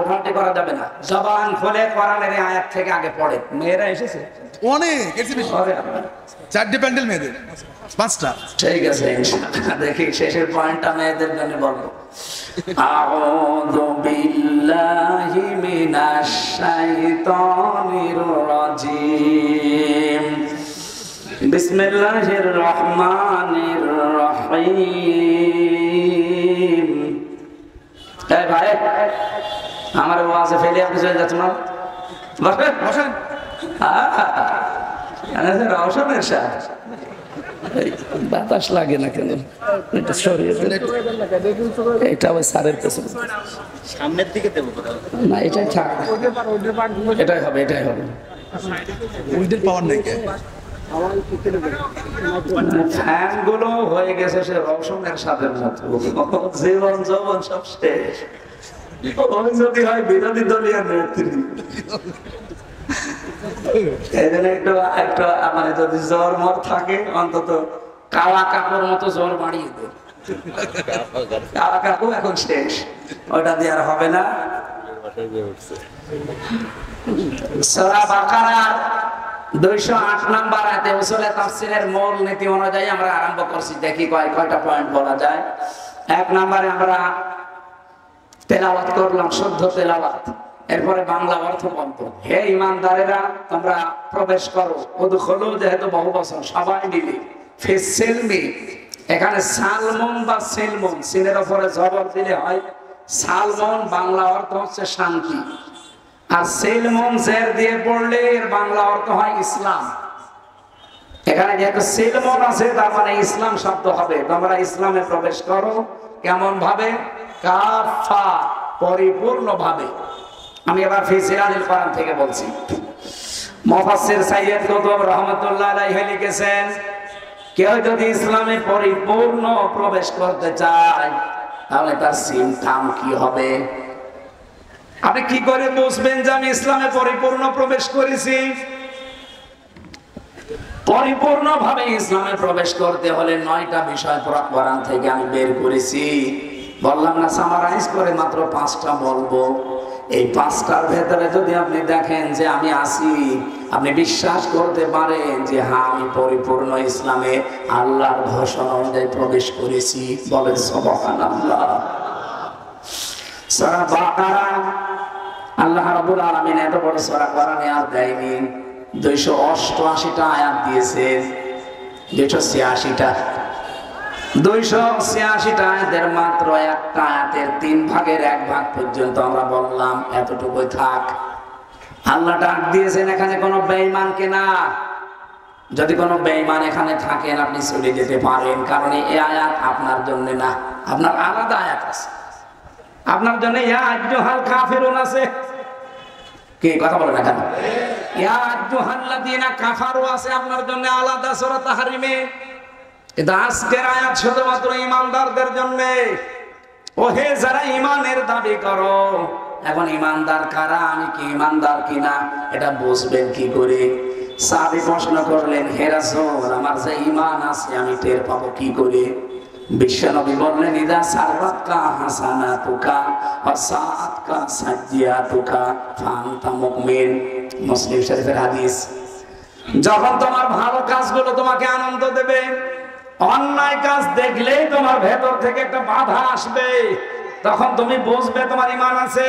Speaker 1: ওঠাটি করা যাবে না, জবান খুলে কোরআনের আয়াত থেকে আগে পড়ে। মেয়েরা এসেছে
Speaker 2: অনেক, 4টে প্যান্ডেল মেয়েদের, 5টা।
Speaker 1: ঠিক আছে, দেখি শেষের পয়েন্টটা মেয়েদের জন্য বলবো। আউযু বিল্লাহি মিনাশ শাইতানির রাজিম। বিসমিল্লাহির রহমানির রহিম। এই ভাই, আমার ওয়াজে ফেলে আপনি চলে যাচ্ছেন না? বসেন। রওশনের সাথে বাতাস লাগে না কেন? এটা সরিয়ে এটা ওই সারের পেছনে সামনের দিকে দেবো না, এটাই থাক, এটাই হবে, এটাই হবে।
Speaker 2: উইন্ডের পাওয়ার নেই কে?
Speaker 1: ফ্যান গুলো হয়ে গেছে সে রওশনের সাথে মতো, জীবন যৌবন সব শেষ। ওই যদি হয় বিরোধী দলীয় নেত্রী, এই জন্য একটু মানে যদি জ্বর মর থাকে অন্তত কালা কাপড় মতো জ্বর বাড়িয়ে দেয়। কালা কাপড় এখন শেষ, ওটা দিয়ে আর হবে না। সূরা বাকারার 208 নম্বর আয়াতে উসুলে তাফসীরের মূল নীতি অনুযায়ী আমরা আরম্ভ করছি। দেখি কয়টা পয়েন্ট বলা যায়। 1 নম্বরে আমরা তেলাওয়াত করলাম, শুদ্ধ তেলাওয়াত, এরপরে বাংলা অর্থ বলতো। হে ইমানদারেরা তোমরা প্রবেশ করো, উদখুলু যেহেতু বহু বচন, সবাই মিলে, ফিস সিলমি, এখানে সালমুন বা সিলমুন, সিনের উপরে জবর দিলে হয় সালমুন, বাংলা অর্থ হচ্ছে শান্তি। আর সিলমুন জের দিয়ে পড়লে এর বাংলা অর্থ হয় ইসলাম। এখানে যেহেতু সিলমুন আছে তার মানে ইসলাম শব্দ হবে। তোমরা ইসলামে প্রবেশ করো, কেমন ভাবে? কাফা, পরিপূর্ণ ভাবে। আমি এবার ফি সিরাজিল কোরআন থেকে বলছি। মুফাসসির সাইয়্যিদ কুতুব রাহমাতুল্লাহ আলাইহি লিখেছেন, কেউ যদি ইসলামে পরিপূর্ণ প্রবেশ করতে চায় তাহলে তার সিমটাম কি হবে? আপনি কি করে বুঝবেন যে আমি ইসলামে পরিপূর্ণ প্রবেশ করেছি? পরিপূর্ণভাবে ইসলামে প্রবেশ করতে হলে 9টা বিষয় কোরআন থেকে আমি বের করেছি। বললাম না সামারাইজ করে মাত্র 5টা বলবো। এই 5টার ভেতরে যদি আপনি দেখেন যে আমি আছি, আপনি বিশ্বাস করতে পারেন যে হ্যাঁ আমি পরিপূর্ণ ইসলামে আল্লাহর ঘোষণা অনুযায়ী প্রবেশ করেছি। বলেন সুবহানাল্লাহ। সূরা বাকারা, আল্লাহ রাব্বুল আলামিন এত বড় সূরা কোরআনে আর দেয়নি। 288টা আয়াত দিয়েছেন, 286টা 286টা আয়াতের মাত্র একটা আয়াতের 3 ভাগের 1 ভাগ পর্যন্ত আমরা বললাম এতটুকুই থাক। আল্লাহ ডাক দিয়েছেন এখানে কোনো বেঈমানকে না। যদি কোনো বেঈমান এখানে থাকেন আপনি চলে যেতে পারেন, কারণ এই আয়াত আপনার জন্য না, আপনার আলাদা আয়াত আছে। আপনার জন্য ইয়া আইয়ুহাল কাফিরুন আছে, কি কথা বলেন না কেন? ইয়া আইয়ুহাল্লাযীনা কাফারু আছে আপনার জন্য আলাদা সূরা তাহরিমে। এটা আজকের আয়াত শুধুমাত্র ঈমানদারদের জন্য। ওহে যারা ঈমানের দাবি করো, এখন ঈমানদার কারা, আমি কি ঈমানদার কিনা এটা বুঝবেন কি করে? সাহাবী প্রশ্ন করলেন, হে রাসূল আমার যে ঈমান আছে আমি টের পাবো কি করে? বিশ্বনবী বললেন, ইদা সাররাতকা হাসানাতুকা ওয়া সাআতকা সাজ্জিয়াতুকা ফাআনতা মুমিন। মুসলিম শরীফের হাদিস। যখন তোমার ভালো কাজগুলো তোমাকে আনন্দ দেবে, অন্যায় কাজ দেখলেই তোমার ভেতর থেকে একটা বাধা আসবে, তখন তুমি বুঝবে তোমার ঈমান আছে।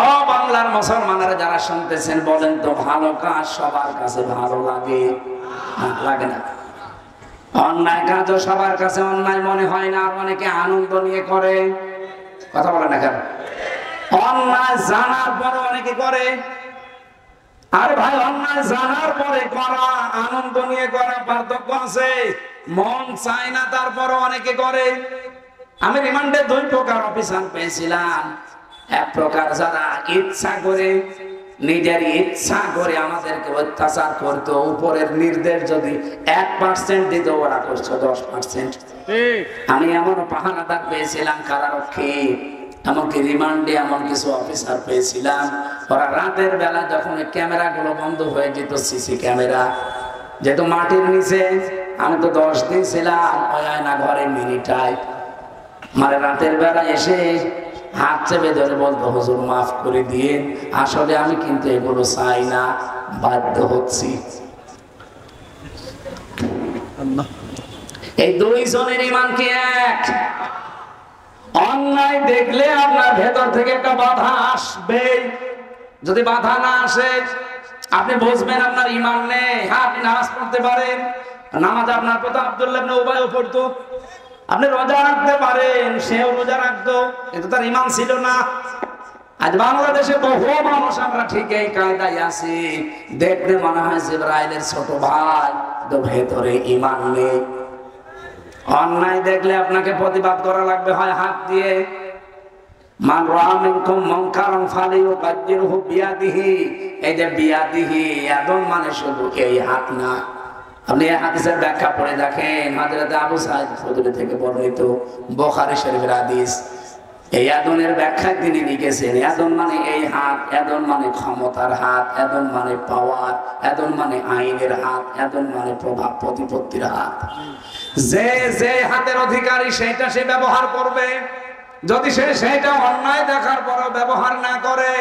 Speaker 1: ও বাংলার মুসলমানেরা যারা শুনতেছেন বলেন তো, ভালো কাজ সবার কাছে ভালো লাগে? লাগে না। অন্যায় কাজও সবার কাছে অন্যায় মনে হয় না, আর অনেকে আনন্দ নিয়ে করে। কথা বলে না কেন? অন্যায় জানার পরে অনেকে করে। আরে ভাই, অন্যায় জানার পরে করা আনন্দ নিয়ে করা পার্থক্য আছে। মন চায় না তারপরও অনেকে করে। আমি রিমান্ডে 2 প্রকার অফিসার পেয়েছিলাম। এক প্রকার যারা ইচ্ছা করে, নিজের ইচ্ছা করে আমাদেরকে অত্যাচার করতো, উপরের নির্দেশ যদি 1% দিত ওরা করছে 10%। আমি এমন পাহারাদার পেয়েছিলাম, কারারক্ষী, এমনকি রিমান্ডে এমন কিছু অফিসার পেয়েছিলাম। ওরা রাতের বেলা যখন ক্যামেরা গুলো বন্ধ হয়ে যেত, সিসি ক্যামেরা যেহেতু মাটির নিচে, আমি তো 10 দিন ছিলাম ওই আয়না ঘরে মিনিটায়, মানে রাতের বেলা এসে হাত চেপে ধরে বলতো, হুজুর মাফ করে দিয়ে, আসলে আমি কিন্তু এগুলো চাই না, বাধ্য হচ্ছি। এই 2 জনের ঈমান কি এক? অন্যায় দেখলে আপনার ভেতর থেকে একটা বাধা আসবে। যদি বাধা না আসে আপনি বুঝবেন আপনার ঈমান নেই। হ্যাঁ, আপনি নামাজ পড়তে পারেন, নামাজ আপনার কথা আব্দুল্লাহ ইবনে উবাইও পড়তো। আপনি রোজা রাখতে পারেন, সেও রোজা রাখতো, কিন্তু তার ঈমান ছিল না। আজ বাংলাদেশে বহু মানুষ আমরা ঠিক এই কায়দায় আছি, দেখলে মনে হয় জিবরাইলের ছোট ভাই, তো ভেতরে ঈমান নেই। অন্যায় দেখলে আপনাকে প্রতিবাদ করা লাগবে, হয় হাত দিয়ে। মান রাআ মিনকুম মুনকারান ফালিয়ুগায়্যিরহু বিয়াদিহি। এই যে বিয়াদিহি, ইয়াদুন মানে শুধু এই হাত না। আপনি এই হাদিসের ব্যাখ্যা পড়ে দেখেন, হযরত আবু সাঈদ খুদরি থেকে বর্ণিত বুখারী শরীফের হাদিস। এই ইয়াদুনের ব্যাখ্যা তিনি লিখেছেন, ইয়াদুন মানে এই হাত, ইয়াদুন মানে ক্ষমতার হাত, ইয়াদুন মানে পাওয়ার, ইয়াদুন মানে আইনের হাত, ইয়াদুন মানে প্রভাব প্রতিপত্তির হাত। যে যে হাতের অধিকারী সেটা সে ব্যবহার করবে। যদি সে সেটা অন্যায় দেখার পরও ব্যবহার না করে,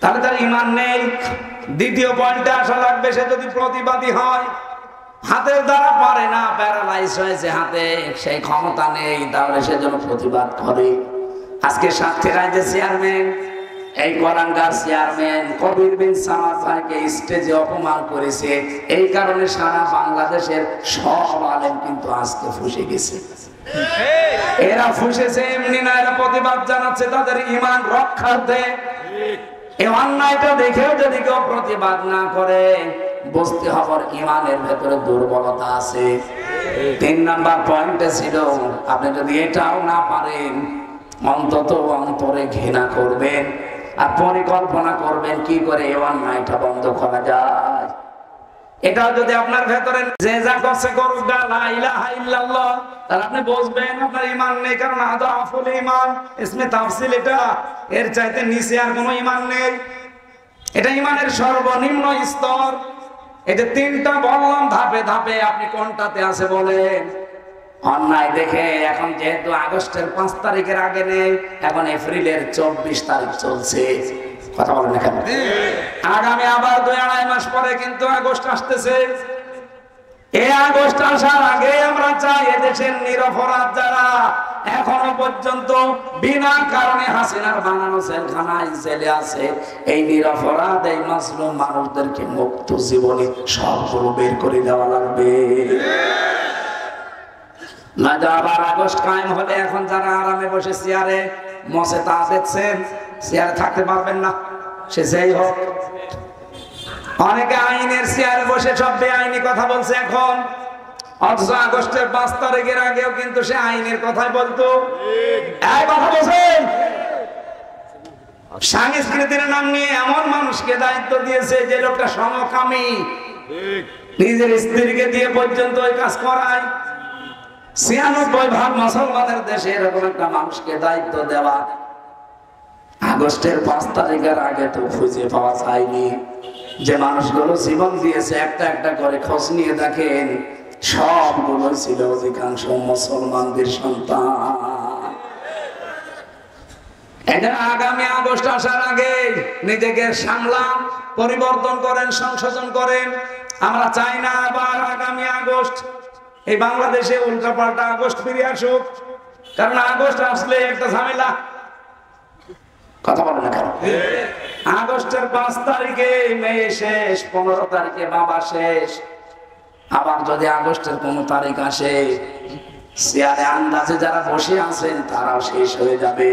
Speaker 1: তাহলে তার ঈমান নেই। দ্বিতীয় পয়েন্টে আসা লাগবে, সে যদি প্রতিবাদী হয়, হাতের দ্বারা পারে না, প্যারালাইজ হয়েছে হাতে, সেই ক্ষমতা নেই, তাহলে সে যেন প্রতিবাদ করে। আজকে সাতক্ষীরায় যে চেয়ারম্যান, এই কোরআনগার চেয়ারম্যান কবির বিন সামাদ ভাইকে স্টেজে অপমান করেছে, এই কারণে সারা বাংলাদেশের সব আলেম কিন্তু আজকে ফুঁসে গেছে। এরা ফুঁসেছে এমনি না, এরা প্রতিবাদ জানাচ্ছে তাদের ঈমান রক্ষার্থে। এই অন্যায়টা দেখেও যদি কেউ প্রতিবাদ না করে, বুঝতে হবে ঈমানের ভেতরে দুর্বলতা আছে। 3 নাম্বার পয়েন্টে ছিল, আপনি যদি এটাও না পারেন, অন্তত অন্তরে ঘৃণা করবেন আর পরিকল্পনা করবেন কি করে এই অন্যায়টা বন্ধ করা যায়। এটা যদি আপনার ভেতরে যে যা করছে করুক, লা ইলাহা ইল্লাল্লাহ, তাহলে আপনি বুঝবেন আপনার ঈমান নেই। কারণ আদাফুল ঈমান ইসমে তাফসিল, এটা এর চাইতে নিচে আর কোনো ঈমান নেই। এটা ঈমানের সর্বনিম্ন স্তর। এই যে 3টা বললাম ধাপে ধাপে, আপনি কোনটাতে আছে বলেন? অন্যায় দেখে, এখন যেহেতু আগস্টের 5 তারিখের আগে নেই, এখন এপ্রিলের 24 তারিখ চলছে। কথা বলেন না কেন? আগামী আবার 2-2.5 মাস পরে কিন্তু আগস্ট আসতেছে। এই আগস্ট আসার আগে আমরা চাই এদেশের নিরপরাধ যারা এখনো পর্যন্ত বিনা কারণে হাসিনার বানানো জেলখানায় জেলে আছে। এই নিরপরাধ এই মাসলুম মানুষদেরকে মুক্ত জীবনে সবগুলো বের করে দেওয়া লাগবে। আবার আগস্ট কায়েম হলে এখন যারা আরামে বসে চেয়ারে মসে তা দেখছেন, চেয়ারে থাকতে পারবেন না, সে যেই হোক। অনেকে আইনের চেয়ারে বসে সব বেআইনি কথা বলছে এখন, অথচ আগস্টের 5 তারিখের আগেও কিন্তু সে আইনের কথাই বলতো। এই কথা বলছেন, সংস্কৃতির নাম নিয়ে এমন মানুষকে দায়িত্ব দিয়েছে যে লোকটা সমকামী, নিজের স্ত্রীকে দিয়ে পর্যন্ত ওই কাজ করায়। 96% মুসলমানের দেশে এরকম একটা মানুষকে দায়িত্ব দেওয়া। আগস্টের 5 তারিখের আগে তো খুঁজে পাওয়া যায়নি। যে মানুষগুলো জীবন দিয়েছে একটা একটা করে খোঁজ নিয়ে দেখেন, সবগুলো ছিল অধিকাংশ মুসলমানদের সন্তান। এটা আগামী আগস্ট আসার আগে নিজেকে সামলান, পরিবর্তন করেন, সংশোধন করেন। আমরা চাই না আবার আগামী আগস্ট এই বাংলাদেশে উল্টাপাল্টা আগস্ট ফিরে আসুক, কারণ আগস্ট আসলে একটা ঝামেলা। কথা বলেন না কেন? আগস্টের 5 তারিখে মেয়ে শেষ, 15 তারিখে বাবা শেষ। আবার যদি আগস্টের কোনো তারিখ আসে, চেয়ারে আন্দাজে যারা বসে আছেন তারাও শেষ হয়ে যাবে।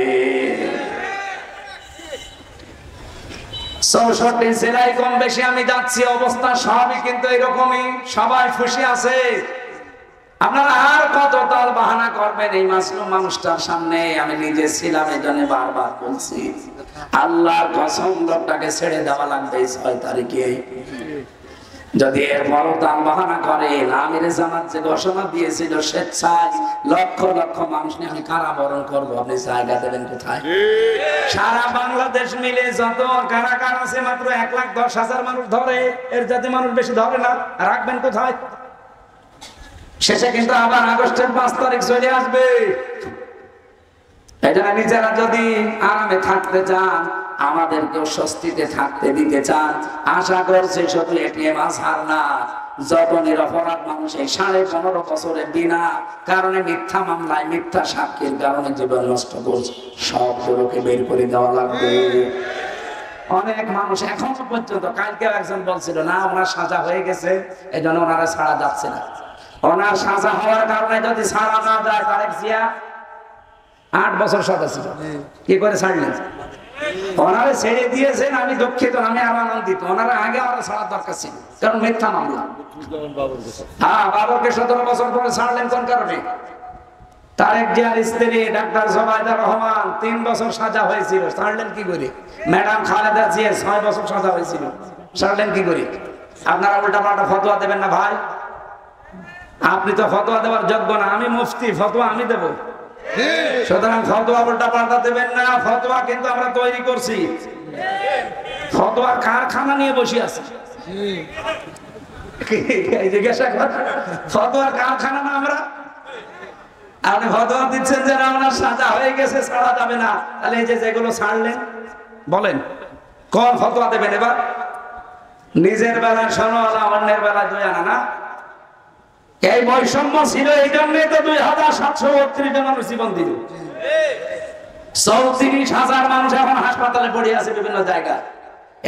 Speaker 1: 64 জেলায় কম বেশি আমি যাচ্ছি, অবস্থা সবই কিন্তু এরকমই, সবাই খুশি আছে। আপনারা আর কত তাল বাহানা করবেন এই মাসলুম মানুষটার সামনে? আমি নিজে ছিলাম, এই জন্য বারবার বলছি, আল্লাহর কসম লোকটাকে ছেড়ে দেওয়া লাগবে 6 তারিখে। যদি এর বড় তাল বাহানা করেন, আমির জামাত যে ঘোষণা দিয়েছিল স্বেচ্ছায় লক্ষ লক্ষ মানুষ নিয়ে আমি কারাবরণ করবো, আপনি জায়গা দেবেন কোথায়? সারা বাংলাদেশ মিলে যত কারাগার আছে মাত্র 1,10,000 মানুষ ধরে, এর যাতে মানুষ বেশি ধরে না, রাখবেন কোথায়? শেষে কিন্তু আবার আগস্টের 5 তারিখ চলে আসবে। এটা নিজেরা যদি আরামে থাকতে চান, আমাদেরকেও স্বস্তিতে থাকতে দিতে চান, আশা করছি শুধু এটিএম আজহার না, যত নিরপরাধ মানুষ এই 15.5 বছরে বিনা কারণে মিথ্যা মামলায় মিথ্যা সাক্ষীর কারণে জীবন নষ্ট করছে, সবগুলোকে বের করে দেওয়া লাগবে। অনেক মানুষ এখনো পর্যন্ত, কালকে একজন বলছিল না ওনার সাজা হয়ে গেছে এই জন্য ওনারা ছাড়া যাচ্ছে না। ওনার সাজা হওয়ার কারণে যদি ছাড়া না যায়, তারেক জিয়া 8 বছর সাজা ছিল, কি করে ছাড়লেন? ওনারা ছেড়ে দিয়েছেন, আমি দুঃখিত, আমি আর আনন্দিত। ওনারা আগে ওরা ছাড়ার দরকার ছিল, কারণ মিথ্যা মামলা। হ্যাঁ, বাবরকে 17 বছর পরে ছাড়লেন কোন কারণে? তারেক জিয়ার স্ত্রী ডাক্তার জোবাইদা রহমান 3 বছর সাজা হয়েছিল, ছাড়লেন কি করে? ম্যাডাম খালেদা জিয়া 6 বছর সাজা হয়েছিল, ছাড়লেন কি করে? আপনারা উল্টা পাল্টা ফতোয়া দেবেন না ভাই, আপনি তো ফতোয়া দেওয়ার যোগ্য না, আমি মুফতি, ফতোয়া আমি দেব। সুতরাং ফতোয়া উল্টা পাল্টা দেবেন না। ফতোয়া কিন্তু আমরা তৈরি করছি, ফতোয়ার কারখানা নিয়ে বসে আছি। জিজ্ঞাসা কর, ফতোয়ার কারখানা না আমরা? আপনি ফতোয়া দিচ্ছেন যে না ওনার সাজা হয়ে গেছে, ছাড়া যাবে না, তাহলে এই যে যেগুলো ছাড়লেন বলেন কোন ফতোয়া দেবেন এবার? নিজের বেলায় 16 আনা, অন্যের বেলায় 2 আনা না? এই বৈষম্য ছিল, এই জন্যই তো 2732 জন মানুষ জীবন দিল। 34,000 মানুষ এখন হাসপাতালে পড়ে আছে বিভিন্ন জায়গায়,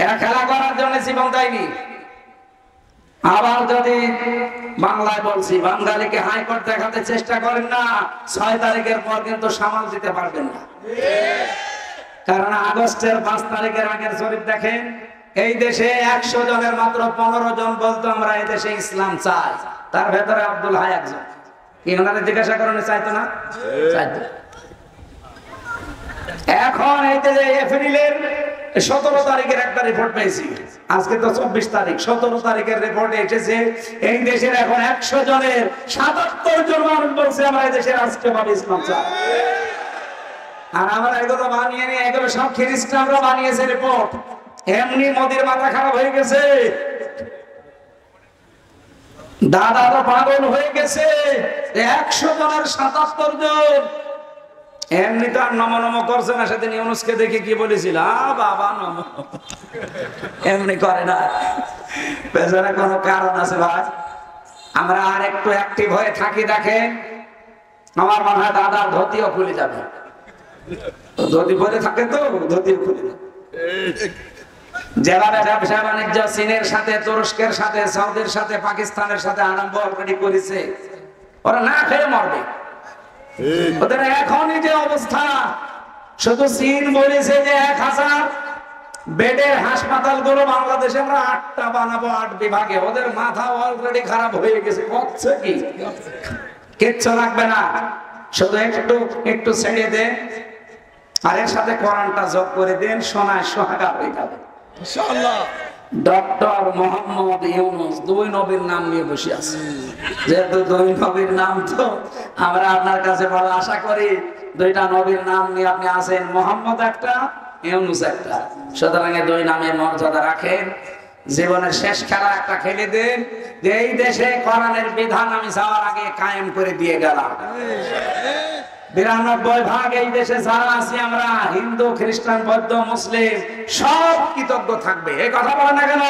Speaker 1: এরা খেলা করার জন্য জীবন দেয়নি। আবার যদি বাংলায় বলছি, বাঙালিকে হাইকোর্ট দেখাতে চেষ্টা করেন না, 6 তারিখের পর কিন্তু সামাল দিতে পারবেন না। কারণ আগস্টের 5 তারিখের আগের জরিপ দেখেন, এই দেশে 100 জনের মাত্র 15 জন বলতো আমরা এই দেশে ইসলাম চাই, তার ভেতরে আব্দুল হাই একজন। কি ওনারা জিজ্ঞাসা করেন চাইতো না? চাইতো। এখন এই যে এপ্রিলের 17 তারিখের একটা রিপোর্ট পেয়েছি, আজকে তো 24 তারিখ, 17 তারিখের রিপোর্টে এসেছে এই দেশের এখন 100 জনের 77 জন মানুষ বলছে আমরা এই দেশের রাষ্ট্রীয়ভাবে ইসলাম চাই। আর আমরা এগুলো বানিয়ে নিয়ে, এগুলো সব খ্রিস্টানরা বানিয়েছে রিপোর্ট। এমনি মোদির মাথা খারাপ হয়ে গেছে, দাদা তো পাগল হয়ে গেছে। 100 জনের 77 জন এমনি তো আর নম নম করছে না। সেদিন ইউনুসকে দেখে কি বলেছিল, বাবা নম, এমনি করে না, পেছনে কোনো কারণ আছে ভাই। আমরা আর একটু অ্যাক্টিভ হয়ে থাকি। দেখেন আমার মনে হয় দাদা ধুতিও খুলে যাবে, ধুতি পরে থাকে তো, ধুতিও খুলে যাবে। যেভাবে ব্যবসা বাণিজ্য চীনের সাথে, তুরস্কের সাথে, সৌদির সাথে, পাকিস্তানের সাথে আরম্ভ অলরেডি করেছে, ওরা না খেয়ে মরবে। ওদের এখনই যে অবস্থা, শুধু চীন বলেছে যে 1000 বেডের হাসপাতালগুলো বাংলাদেশে আমরা 8টা বানাবো, 8 বিভাগে। ওদের মাথা অলরেডি খারাপ হয়ে গেছে। হচ্ছে কি কিচ্ছু লাগবে না, শুধু একটু একটু ছেড়ে দেন, আর এর সাথে কোরআনটা যোগ করে দেন, সোনায় সোহাগা হয়ে যাবে
Speaker 2: ইনশাআল্লাহ।
Speaker 1: ডক্টর মোহাম্মদ ইউনূস 2 নবীর নাম নিয়ে বসে আছে। যেহেতু 2 নবীর নাম, তো আমরা আপনার কাছে বড় আশা করি 2টা নবীর নাম নিয়ে আপনি আছেন, মোহাম্মদ একটা, ইউনূস একটা। সুতরাং 2 নামের মর্যাদা রাখেন, জীবনের শেষ খেলা একটা খেলে দেন, যে এই দেশে কোরআনের বিধান আমি যাওয়ার আগে কায়েম করে দিয়ে গেলাম। 92% এই দেশে যারা আছি আমরা, হিন্দু, খ্রিস্টান, বৌদ্ধ, মুসলিম, সব কৃতজ্ঞ থাকবে। এই কথা বলে না কেন?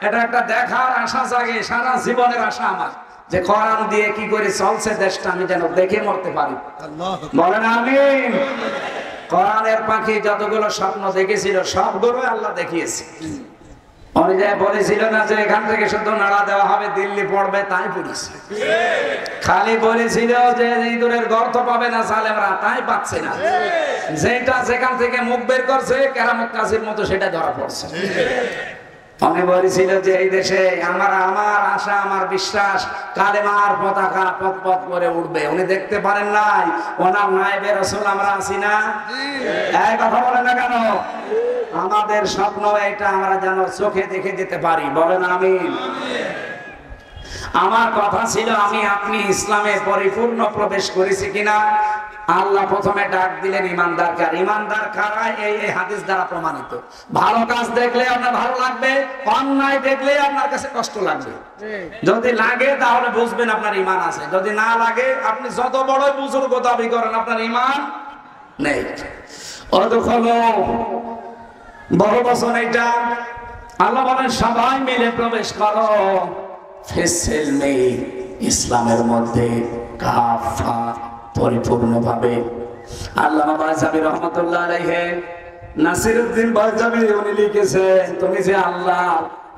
Speaker 1: এটা একটা দেখার আশা জাগে, সারা জীবনের আশা আমার, যে কোরআন দিয়ে কি করে চলছে দেশটা আমি যেন দেখে মরতে পারি। বলেন আমিন। কোরআনের পাখি যতগুলো স্বপ্ন দেখেছিল সবগুলো আল্লাহ দেখিয়েছে। উনি যে বলেছিল না যে এখান থেকে শুধু নাড়া দেওয়া হবে, দিল্লি পড়বে, তাই পড়েছে। খালি বলেছিল যে ইঁদুরের গর্ত পাবে না জালেমরা, তাই পাচ্ছে না। যেটা যেখান থেকে মুখ বের করছে কেরামত কাজীর মতো সেটা ধরা পড়ছে। উনি বলেছিল যে এই দেশে আমার আশা, আমার বিশ্বাস, কালেমার পতাকা পথ পথ করে উঠবে। উনি দেখতে পারেন নাই, ওনার নায়েবে রাসূল আমরা আছি না? এই কথা বলেন না কেন? আমাদের স্বপ্ন এটা, আমরা যেন চোখে দেখে যেতে পারি। বলেন আমিন। আমার কথা ছিল আমি আপনি ইসলামে পরিপূর্ণ প্রবেশ করেছি কিনা। আল্লাহ প্রথমে ডাক দিলেন ইমানদারকে। আর ইমানদার কারা? এই হাদিস দ্বারা প্রমাণিত। ভালো কাজ দেখলে আপনার ভালো লাগবে, অন্যায় দেখলে আপনার কাছে কষ্ট লাগবে। যদি লাগে তাহলে বুঝবেন আপনার ঈমান আছে, যদি না লাগে আপনি যত বড় বুজুর্গ দাবি করেন আপনার ঈমান নেই। অদখলো বড় বছর এটা। আল্লাহ বলেন সবাই মিলে প্রবেশ করো ফিসসিলমি, ইসলামের মধ্যে কাফা, পরিপূর্ণভাবে। আল্লামা বায়জাবি রহমাতুল্লাহ আলাইহি, নাসিরউদ্দিন বায়জাবি উনি লিখেছেন, তুমি যে আল্লাহ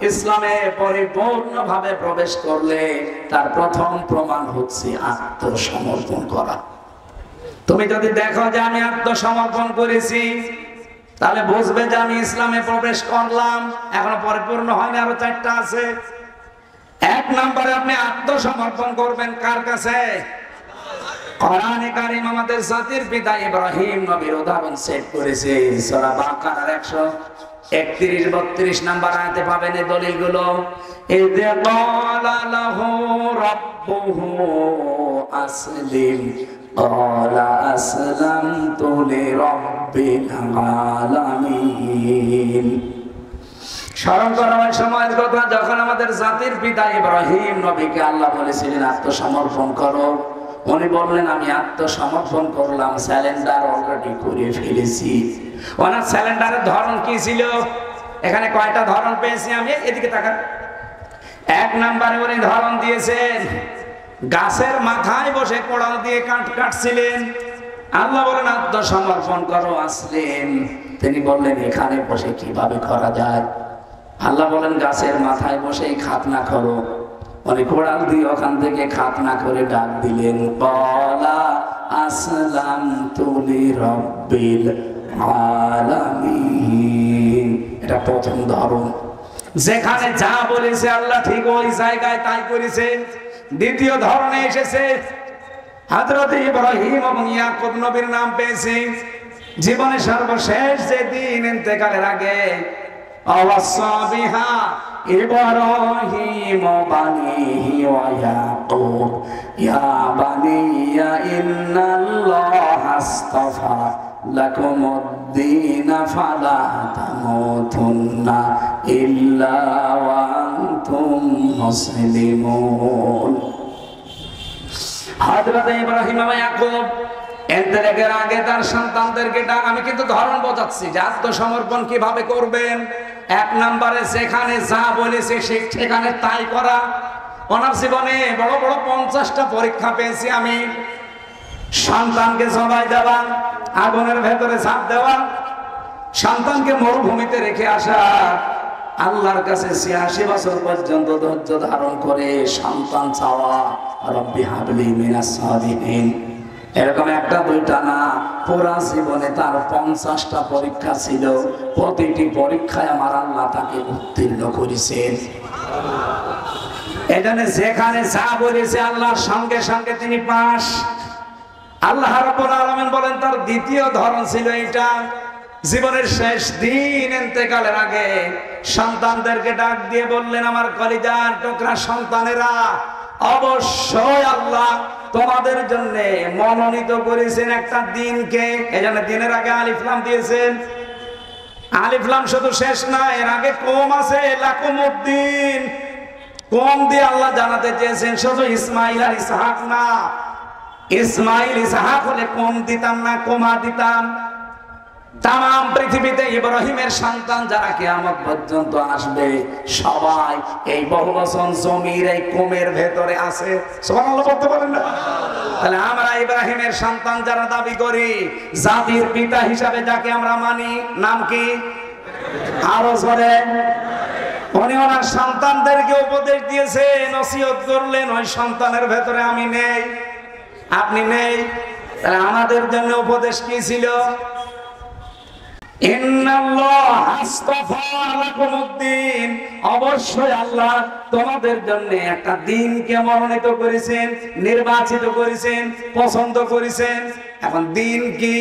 Speaker 1: ইসলামে পরিপূর্ণভাবে প্রবেশ করলে তার প্রথম প্রমাণ হচ্ছে আত্মসমর্পণ করা। তুমি যদি দেখো যে আমি আত্মসমর্পণ করেছি, তাহলে বুঝবে যে আমি ইসলামে প্রবেশ করলাম। এখনো পরিপূর্ণ হয়নি, আরো 4টা আছে। 1 নম্বরে আপনি আত্মসমর্পণ করবেন কার কাছে? কোরআনে কারীম আমাদের জাতির পিতা ইব্রাহিম নবীর উদাহরণ সেট করেছে। সূরা বাকারার 131-32 নম্বর আয়াতে পাবেন এই দলিলগুলো। ইয ক্বালা লাহু রাব্বুহু আসলিম ক্বালা আসলামতু লিরাব্বিল আলামিন। স্মরণ করা হয় সময়ের কথা, যখন আমাদের জাতির পিতা ইব্রাহিম নবীকে আল্লাহ বলেছিলেন আত্মসমর্পণ করো। উনি বললেন আমি আত্মসমর্পণ করলাম, স্যালেন্ডার অলরেডি করে ফেলেছি। ওনার স্যালেন্ডারের ধরন কি ছিল? এখানে কয়টা ধরন পেয়েছি আমি, এদিকে তাকান। 1 নম্বরে উনি ধরন দিয়েছেন, গাছের মাথায় বসে কোড়াল দিয়ে কাঠ কাটছিলেন। আল্লাহ বলেন আত্মসমর্পণ করো আসলিম। তিনি বললেন এখানে বসে কিভাবে করা যায়? আল্লাহ বলেন গাছের মাথায় বসেই খাতনা করো। উনি কোড়াল দিয়ে ওখান থেকে খাতনা করে ডাক দিলেন, ক্বালা আসলামতু লিরাব্বিল আলামিন। এটা প্রথম ধরন, যেখানে যা বলেছে আল্লাহ ঠিক ওই জায়গায় তাই করেছে। দ্বিতীয় ধরনে এসেছে হযরত ইব্রাহিম এবং ইয়াকুব নবীর নাম পেয়েছি। জীবনের সর্বশেষ যে দিন ইন্তেকালের আগে আওয়াসা বিহা ইব্রাহিম বানিহি ওয়া ইয়াকুব ইয়া বানিয়া ইন্নাল্লাহা আস্তাফা লাকুমুদ-দীন ফালা তামুতুন্না ইল্লা ওয়া আনতুম মুসলিমুন। হযরত ইব্রাহিম এবং ইয়াকুব ইন্তেকালের আগে তার সন্তানদেরকে আমি কিন্তু ধরন বোঝাচ্ছি যে আত্মসমর্পণ কিভাবে করবেন। 1 নম্বরে যেখানে যা বলেছে সেখানে তাই করা। ওনার জীবনে বড় বড় 50টা পরীক্ষা পেয়েছি আমি। সন্তানকে জবাই দেওয়া, আগুনের ভেতরে ঝাঁপ দেওয়া, সন্তানকে মরুভূমিতে রেখে আসা, আল্লাহর কাছে 86 বছর পর্যন্ত ধৈর্য ধারণ করে সন্তান চাওয়া, রব্বি হাবলি মিনাস সালিহিন। এরকম একটা দুইটা না, পুরা জীবনে তার 50টা পরীক্ষা ছিল। প্রতিটি পরীক্ষায় আমার আল্লাহ তাকে উত্তীর্ণ করেছেন। এখানে যেখানে যা বলেছে আল্লাহর সঙ্গে সঙ্গে তিনি পাস। আল্লাহ রাব্বুল আলামিন বলেন তার দ্বিতীয় ধরন ছিল এটা। জীবনের শেষ দিন ইন্তেকালের আগে সন্তানদেরকে ডাক দিয়ে বললেন, আমার কলিজার টুকরা সন্তানেরা, অবশ্যই আল্লাহ তোমাদের জন্য মনোনীত করেছেন একটা দিনকে। এজন্য দিনের আগে আলিফ লাম দিয়েছেন। আলিফ লাম শুধু শেষ না, এর আগে কম আছে, লাকুমুদ্দিন। কম দিয়ে আল্লাহ জানাতে চেয়েছেন শুধু ইসমাইল আর ইসহাক না। ইসমাইল ইসহাক হলে কম দিতাম না, কমা দিতাম। তাম পৃথিবীতে ইব্রাহিমের সন্তান যারা কিয়ামত পর্যন্ত আসবে সবাই এই বহুবচন জমির এই কমের ভেতরে আছে। সুবহানাল্লাহ বলতে পারেন না? তাহলে আমরা ইব্রাহিমের সন্তান যারা দাবি করি, জাতির পিতা হিসাবে যাকে আমরা মানি, নাম কি? আরো জোরে। উনি ওনার সন্তানদেরকে উপদেশ দিয়েছে, নসিহত করলেন, ওই সন্তানের ভেতরে আমি নেই, আপনি নেই। তাহলে আমাদের জন্য উপদেশ কি ছিল? অবশ্যই আল্লাহ তোমাদের জন্য একটা দিনকে মনোনীত করেছেন, নির্বাচিত করেছেন, পছন্দ করেছেন। এখন দিন কি?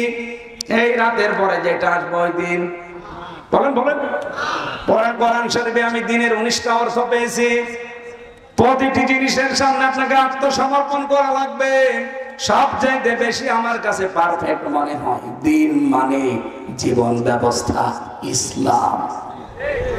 Speaker 1: এই রাতের পরে যেটা আসবে ওই দিন। বলেন বলেন। পরে কোরআন শরীফে আমি দিনের 19টা অর্থ পেয়েছি। প্রতিটি জিনিসের সামনে আপনাকে আত্মসমর্পণ করা লাগবে। সবচেয়ে বেশি আমার কাছে পারফেক্ট মনে হয় দিন মানে জীবন ব্যবস্থা, ইসলাম।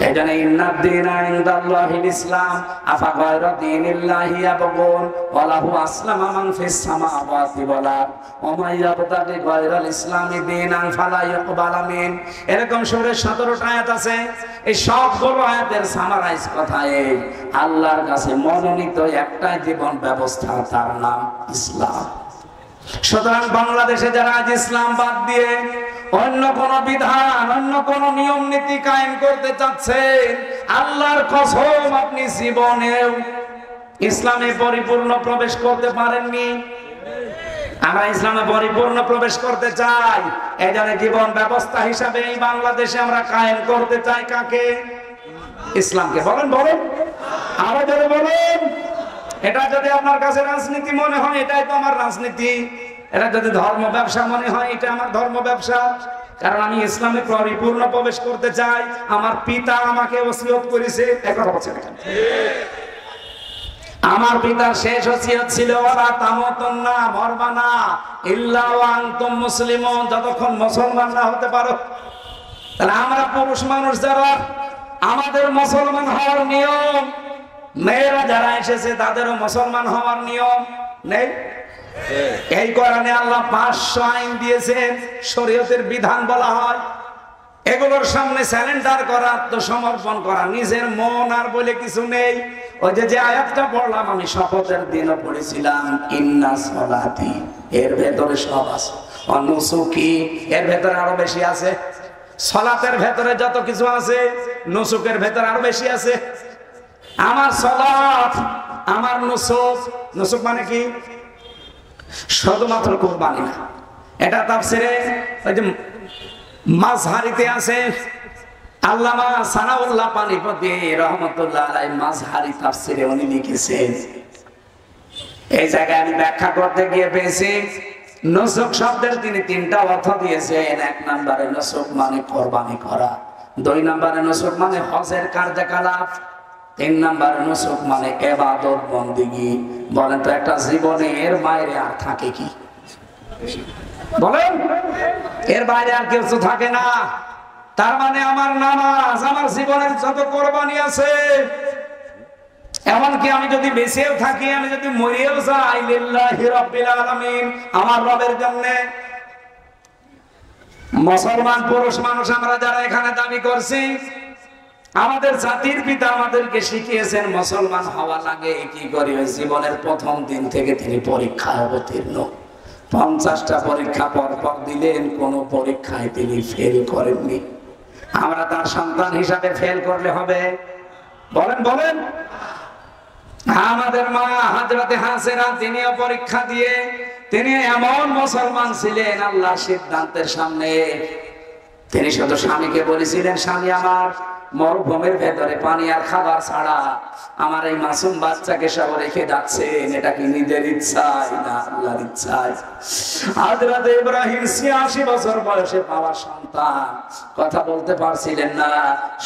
Speaker 1: এখানে ইন্নাদ-দীনা ইনদাল্লাহিল ইসলাম আফা গায়রা দীনিল্লাহি ইয়াবগুন ওয়া লাহু আসলামা মান ফিস সামাওয়াতি ওয়াল আরদ ওয়া মান ইয়াবতাগি গায়রাল ইসলামি দীনান ফালা ইউকবালা মিন। এরকম সূরা 17টা আয়াত আছে। এই সবগুলো আয়াতের সামারাইজ কথা এই, আল্লাহর কাছে মনোনীত একটাই জীবন ব্যবস্থা, তার নাম ইসলাম। সুতরাং বাংলাদেশে যারা আজ ইসলাম বাদ দিয়ে অন্য কোন বিধান, অন্য কোন নিয়ম নীতি কায়েম করতে চাচ্ছেন, আল্লাহর কসম আপনি জীবনেও ইসলামে পরিপূর্ণ প্রবেশ করতে পারেননি। আমরা ইসলামে পরিপূর্ণ প্রবেশ করতে চাই। এই জন্য জীবন ব্যবস্থা হিসাবে এই বাংলাদেশে আমরা কায়েম করতে চাই কাকে? ইসলামকে। বলেন বলেন, আরো জোরে বলেন। এটা যদি আপনার কাছে রাজনীতি মনে হয়, এটাই তো আমার রাজনীতি। এটা যদি ধর্ম ব্যবসা মনে হয়, এটা আমার ধর্ম ব্যবসা। কারণ আমি ইসলামে পরিপূর্ণ প্রবেশ করতে চাই। আমার পিতা আমাকে ওসিয়ত করেছে। একথা বলছেন এখানে। আমার পিতার শেষ ওসিয়ত ছিল, ওয়ালা তামুতুন্না, মরবা না, ইল্লা ওয়া আনতুম মুসলিমুন, যতক্ষণ মুসলমান না হতে পারো। তাহলে আমরা পুরুষ মানুষ যারা, আমাদের মুসলমান হওয়ার নিয়ম। মেয়েরা যারা এসেছে তাদেরও মুসলমান হওয়ার নিয়ম নেই। এই কোরআনে আল্লাহ 500 আইন দিয়েছেন, শরীয়তের বিধান বলা হয়। এগুলোর সামনে স্যারেন্ডার করা, আত্মসমর্পণ করা, নিজের মন আর বলে কিছু নেই। ওই যে আয়াতটা পড়লাম আমি শপথের দিনও পড়েছিলাম, ইন্না সলাতি, এর ভেতরে সব আছে। নুসুকি, এর ভেতরে আরো বেশি আছে। সলাতের ভেতরে যত কিছু আছে, নুসুকের ভেতরে আরো বেশি আছে। আমার সালাত, আমার নুসুক। নুসুক মানে কি? শুধুমাত্র কুরবানি না। এটা তাফসিরে ওই যে মাযহারিতে আছে, আল্লামা সানাউল্লাহ পানিপতি রহমাতুল্লাহ আলাইহি মাযহারি তাফসিরে উনি লিখেছেন। এই জায়গায় আমি ব্যাখ্যা করতে গিয়ে পেয়েছি, নুসুক শব্দের তিনি 3টা অর্থ দিয়েছেন। 1 নম্বরে নুসুক মানে কুরবানি করা, 2 নম্বরে নুসুক মানে হজের কার্যকলাপ, 3 নম্বরে নুসুক মানে ইবাদত বন্দেগী। বলেন তো একটা জীবনে এর বাইরে আর থাকে কি? বলেন, এর বাইরে আর কিছু থাকে না। তার মানে আমার নামাজ, আমার জীবনের যত কোরবানি আছে, এমনকি আমি যদি বেঁচেও থাকি, আমি যদি মরিয়েও যাই, লিল্লাহি রাব্বিল আলামিন, আমার রবের জন্য। মুসলমান পুরুষ মানুষ আমরা যারা এখানে দাবি করছি, আমাদের জাতির পিতা আমাদেরকে শিখিয়েছেন মুসলমান হওয়া লাগে কি করে। ওই জীবনের প্রথম দিন থেকে তিনি পরীক্ষায় অবতীর্ণ। 50টা পরীক্ষা পর পর দিলেন, কোন পরীক্ষায় তিনি ফেল করেননি। আমরা তার সন্তান হিসাবে ফেল করলে হবে? বলেন বলেন। আমাদের মা হযরতে হাজেরা তিনিও পরীক্ষা দিয়ে তিনি এমন মুসলমান ছিলেন আল্লাহ সিদ্ধান্তের সামনে। তিনি শুধু স্বামীকে বলেছিলেন, স্বামী আমার মরুভূমির ভেতরে পানি আর খাবার ছাড়া আমার এই মাসুম বাচ্চাকে সব রেখে যাচ্ছেন, এটা কি নিজের ইচ্ছায় না আল্লাহর ইচ্ছায়? হযরত ইব্রাহিম ৮৬ বছর বয়সে পাওয়া সন্তান, কথা বলতে পারছিলেন না,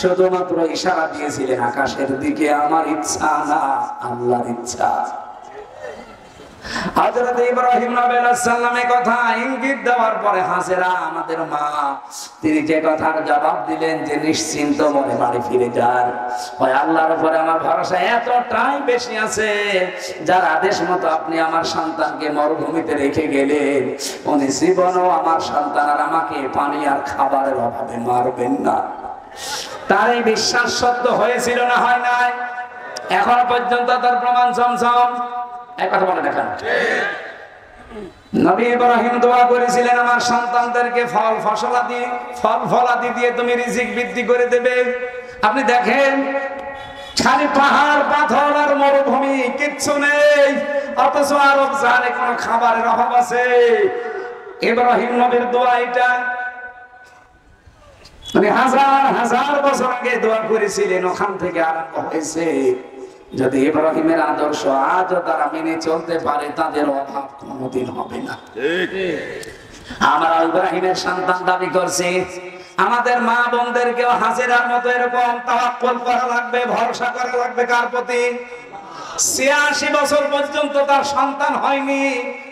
Speaker 1: শুধুমাত্র ইশারা দিয়েছিলেন আকাশের দিকে, আমার ইচ্ছা না আল্লাহর ইচ্ছা। হযরত ইব্রাহিম আলাইহিস সালামের কথা ইঙ্গিত দেওয়ার পরে হাজেরা আমাদের মা তিনি যে কথার জবাব দিলেন যে নিশ্চিন্ত মনে বাড়ি ফিরে যান। ওই আল্লাহর উপরে আমার ভরসা এতটাই বেশি আছে, যার আদেশ মতো আপনি আমার সন্তানকে মরুভূমিতে রেখে গেলেন, উনি জীবনও আমার সন্তান আর আমাকে পানি আর খাবারের অভাবে মারবেন না। তার এই বিশ্বাস সত্য হয়েছিল না হয় নাই? এখন পর্যন্ত তার প্রমাণ চমচম। কথা বলে দেখেন, নবী ইব্রাহিম দোয়া করেছিলেন আমার সন্তানদেরকে ফল ফলাদি দিয়ে তুমি রিজিক বৃদ্ধি করে দেবে। আপনি দেখেন খালি পাহাড় পাথর আর মরুভূমি, কিচ্ছু নেই, অথচ আরব জানে কোন খাবারের অভাব আছে। ইব্রাহিম নবীর দোয়া এটা, মানে হাজার হাজার বছর আগে দোয়া করেছিলেন, ওখান থেকে আরম্ভ হয়েছে। যদি ইব্রাহিমের আদর্শ আজও তারা মেনে চলতে পারে, তাদের অভাব কোনোদিন হবে না। আমরা ইব্রাহিমের সন্তান দাবি করছি, আমাদের মা বোনদেরকেও হাজেরার মতো এরকম তাওয়াক্কুল করা লাগবে, ভরসা করা লাগবে। কার প্রতি? ৮৬ বছর পর্যন্ত তার সন্তান হয়নি,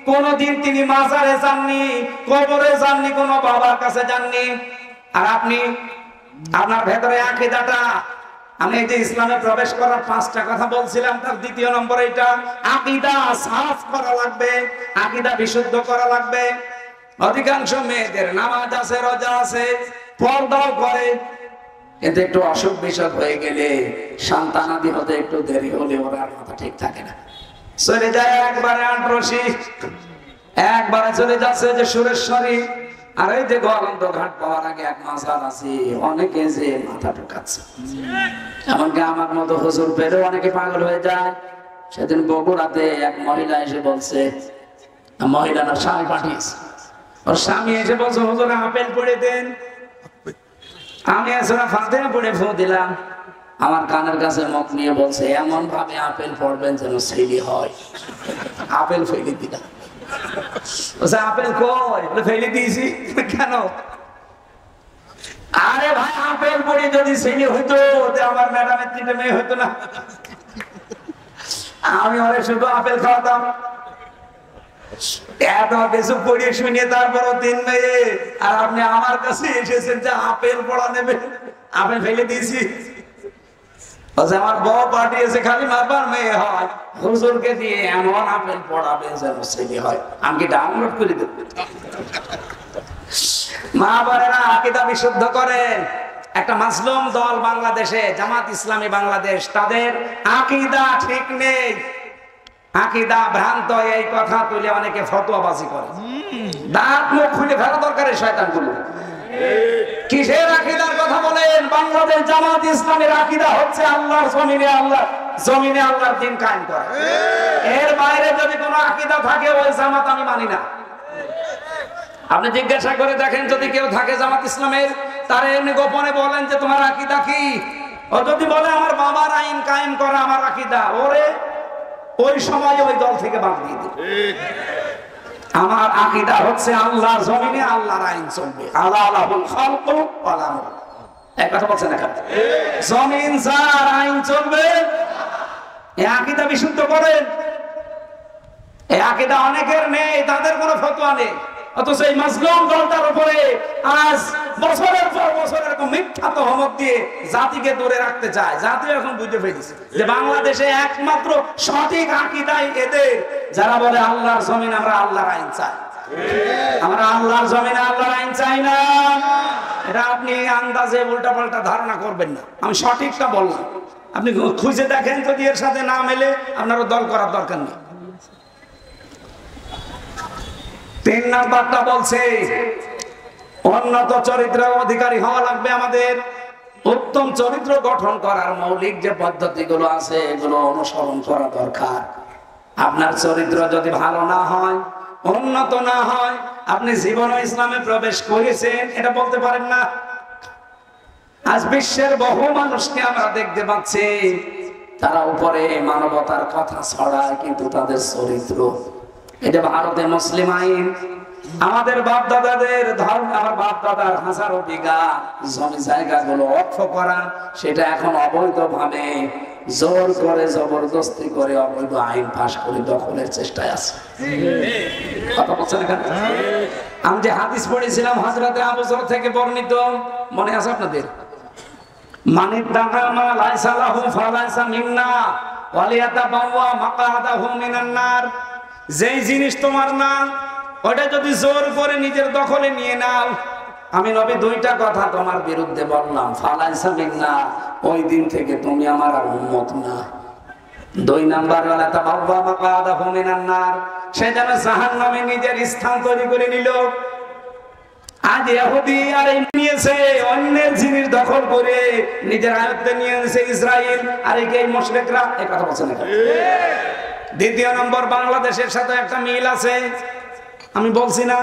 Speaker 1: কোনদিন তিনি মাজারে যাননি, কবরে যাননি, কোনো বাবার কাছে যাননি। আর আপনি আপনার ভেতরে আকীদাটা, আমি এই যে ইসলামে প্রবেশ করার 5টা কথা বলছিলাম, তার দ্বিতীয় নম্বর এটা, আকীদা সাফ করা লাগবে, আকীদা বিশুদ্ধ করা লাগবে। অধিকাংশ মেয়েদের নামাজ আছে, রোজা আছে, পর্দাও করে, কিন্তু একটু অসুখ বিসুখ হয়ে গেলে, সন্তানাদি হতে একটু দেরি হলে ওরা আর মাথা ঠিক থাকে না, চলে যায় একবারে আটরশি, একবারে চলে যাচ্ছে যে সুরেশ্বরী। আর এই যে গোয়ালন্দ ঘাট পাওয়ার আগে এক মাজার আছে, অনেকে যে মাথা ঢুকাচ্ছে, এমনকি আমার মতো হুজুর পেরে অনেকে পাগল হয়ে যায়। সেদিন বগুড়াতে এক মহিলা এসে বলছে, মহিলা না স্বামী পাঠিয়েছে, ওর স্বামী এসে বলছে হুজুর আপেল পড়ে দেন। আমি আসলে ফাতিহা পড়ে ফু দিলাম, আমার কানের কাছে মুখ নিয়ে বলছে এমন ভাবে আপেল পড়বেন যেন ছেলে হয়। আপেল ফেলে দিলাম। আপেল কই? ফেলে দিয়েছি। কেন? আরে ভাই আপেল পড়ে যদি ছেলে হইতো, আমার ম্যাডামের 3টে মেয়ে হইতো না? আমি অনেক শুধু আপেল খাওয়াতাম। এত কিছু পড়িয়ে শুনিয়ে তারপরও 3 মেয়ে, আর আপনি আমার কাছে এসেছেন যে আপেল পড়া নেবে। আপেল ফেলে দিয়েছি। আমার বউ পাঠিয়েছে খালি মারবার মেয়ে হয়, হুজুরকে দিয়ে এমন আপেল পড়াবে যেন ছেলে হয়। আমি কি ডাউনলোড করে দেব? মা বোনেরা আকীদা বিশুদ্ধ করেন। একটা মাসলুম দল বাংলাদেশে, জামাত ইসলামী বাংলাদেশ, তাদের আকীদা ঠিক নেই, আকীদা ভ্রান্ত। এই কথা তুলে অনেকে ফতোয়াবাজি করে, দাঁত মুখ খুলে ফেলা দরকার এই শয়তানগুলো। কিসের আকীদার কথা বলেন? বাংলাদেশ জামাত ইসলামের আকীদা হচ্ছে আল্লাহর জমিনে আল্লাহর দ্বীন কায়েম করা। এর বাইরে যদি কোনো আকীদা থাকে, ওই জামাত আমি মানি না। আপনি জিজ্ঞাসা করে দেখেন, যদি কেউ থাকে জামাত ইসলামের, তারা এমনি গোপনে বলেন যে তোমার আকীদা কি? ও যদি বলে আমার বাবার আইন কায়েম করা আমার আকীদা, ওরে ওই সময় ওই দল থেকে বাদ দিয়ে দিবে। আমার আকীদা হচ্ছে আল্লাহর জমিনে আল্লাহর আইন চলবে। আলাহুল খালকু ওয়াল আমর, এই কথা বলছেন না? জমিন যার আইন চলবে, এই আকীদা বিশুদ্ধ করেন। এই আকীদা অনেকের নেই, তাদের কোনো ফতোয়া নেই, অথচ এই মাসলুম দলটার উপরে আজ বছরের পর বছর এরকম মিথ্যা তহমত দিয়ে জাতিকে দূরে রাখতে চায়। জাতিও এখন বুঝতে পেরেছে যে বাংলাদেশে একমাত্র সঠিক আকীদাই এদের, যারা বলে আল্লাহর জমিন আমরা আল্লাহর আইন চাই। আমরা আল্লাহর জমিনে আল্লাহর আইন চাই না। এটা আপনি আন্দাজে উল্টা পাল্টা ধারণা করবেন না, আমি সঠিকটা বললাম। আপনি খুঁজে দেখেন যদি এর সাথে না মেলে আপনারও দল করার দরকার নেই। 3 নাম্বারটা বলছে উন্নত চরিত্রের অধিকারী হওয়া লাগবে আমাদের। উত্তম চরিত্র গঠন করার মৌলিক যে পদ্ধতিগুলো আছে এগুলো অনুসরণ করা দরকার। আপনার চরিত্র যদি ভালো না হয়, উন্নত না হয়, আপনি জীবন ইসলামে প্রবেশ করেছেন এটা বলতে পারেন না। আজ বিশ্বের বহু মানুষকে আমরা দেখতে পাচ্ছি, তারা উপরে মানবতার কথা ছড়ায় কিন্তু তাদের চরিত্র, এটা ভারতে মুসলিম আইন। আমাদের বাপ দাদাদের ধর্ম, আমার বাপ দাদার হাজারো বিঘা জমি জায়গাগুলো অক্ষ করা, সেটা এখন অবৈধভাবে জোর করে জবরদস্তি করে অবৈধ আইন পাশ করে দখলের চেষ্টায় আছে। কথা বলছেন এখানে? আমি যে হাদিস পড়েছিলাম হযরতে আবু যর থেকে বর্ণিত, মনে আছে আপনাদের? মানিদ দাগা মা লাইসা লাহু ফালাইসা মিন্না ওয়ালিয়াতাবাওয়া মাকআদাহু মিনান নার। যেই জিনিস তোমার না ওটা যদি জোর করে নিজের দখলে নিয়ে নাও, আমি নবী 2টা কথা তোমার বিরুদ্ধে বললাম, ফালাইসা মিন্না, ওই দিন থেকে তুমি আমার আর উম্মত না। 2 নাম্বার ওয়ালিয়াতাবাওয়া মাকআদাহু মিনান নার, সে যেন জাহান্নামে নিজের স্থান তৈরি করে নিল। আজ ইহুদি আর নিয়েছে অন্যের জিনিস দখল করে নিজের আয়ত্তে নিয়ে এনেছে ইসরায়েল, আর এই মুশরিকরা এই কথা বলছে না। 2 নম্বর বাংলাদেশের সাথে একটা মিল আছে, আমি বলছি না,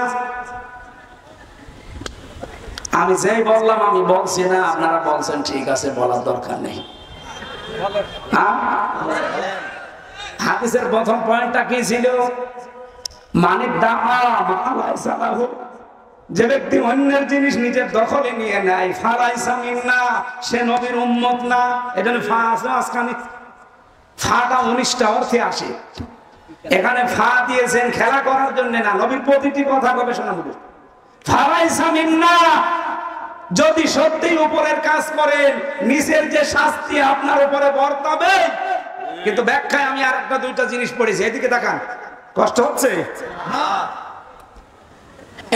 Speaker 1: আমি যেই বললাম আমি বলছি না, আপনারা বলছেন ঠিক আছে, বলার দরকার নেই। হাদিসের প্রথম পয়েন্টটা কি ছিল? মানিদ দাআ মা লাইসা লাহু, যে ব্যক্তি অন্যের জিনিস নিজের দখলে নিয়ে নেয়, ফালাইসা মিন্না, সে নবীর উম্মত না। এখানে ফা আছে মাঝখানে, ফাটা 19টা অর্থে আসে। এখানে ফা দিয়েছেন খেলা করার জন্য না, নবীর প্রতিটি কথা গবেষণা করুন। ফালাইসা মিন্না, যদি সত্যি উপরের কাজ করেন নিচের যে শাস্তি আপনার উপরে বর্তাবে। কিন্তু ব্যাখ্যায় আমি আর একটা 2টা জিনিস পড়েছি, এদিকে তাকান, কষ্ট হচ্ছে?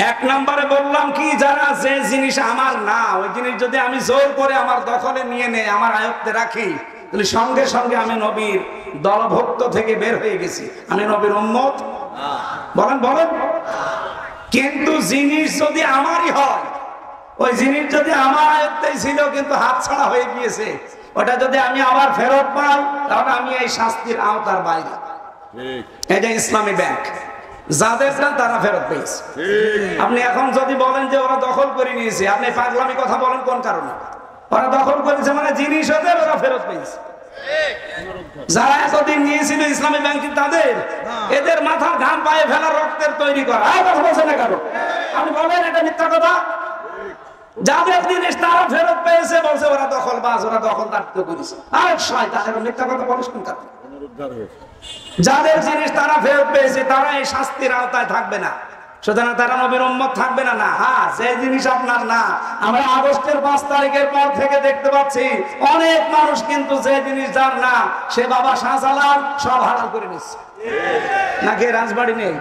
Speaker 1: 1 নম্বরে বললাম কি, যারা যে জিনিস আমার না ওই জিনিস যদি আমি জোর করে আমার দখলে নিয়ে নেই, আমার আয়ত্তে রাখি, তাহলে সঙ্গে সঙ্গে আমি নবীর দলভুক্ত থেকে বের হয়ে গেছি, আমি নবীর উম্মত। বলেন বলেন। কিন্তু জিনিস যদি আমারই হয়, ওই জিনিস যদি আমার আয়ত্তেই ছিল কিন্তু হাতছাড়া হয়ে গিয়েছে, ওটা যদি আমি আবার ফেরত পাই তাহলে আমি এই শাস্তির আওতার বাইরে। এটা ইসলামী ব্যাংক, যাদের তারা ফেরত পেয়েছে। আপনি এখন যদি বলেন যে ওরা দখল করে নিয়েছে, আপনি পাগলামি কথা বলেন কোন কারণে? ওরা দখল করেছে মানে জিনিস ওদের, ওরা ফেরত পেয়েছে। যারা এতদিন নিয়েছিল ইসলামী ব্যাংকে, তাদের এদের মাথার ঘাম পায়ে ফেলা, রক্তের তৈরি করা, আর কথা বলছে না কারো। আপনি বলেন এটা মিথ্যা কথা? যাদের জিনিস তারা ফেরত পেয়েছে বলছে ওরা দখলবাজ, ওরা দখলদার করেছে। আর শয়তান, মিথ্যা কথা বলিস কোন কারণে? যাদের জিনিস তারা ফেরত পেয়েছে তারা এই শাস্তির আওতায় থাকবে না, সুতরাং তারা নবীর উম্মত থাকবে না। না, হ্যাঁ, যে জিনিস আপনার না, আমরা আগস্টের 5 তারিখের পর থেকে দেখতে পাচ্ছি অনেক মানুষ কিন্তু যে জিনিস যার না, সে বাবা শাহজালাল সব হালাল করে নিচ্ছে। নাকি রাজবাড়ি নেই?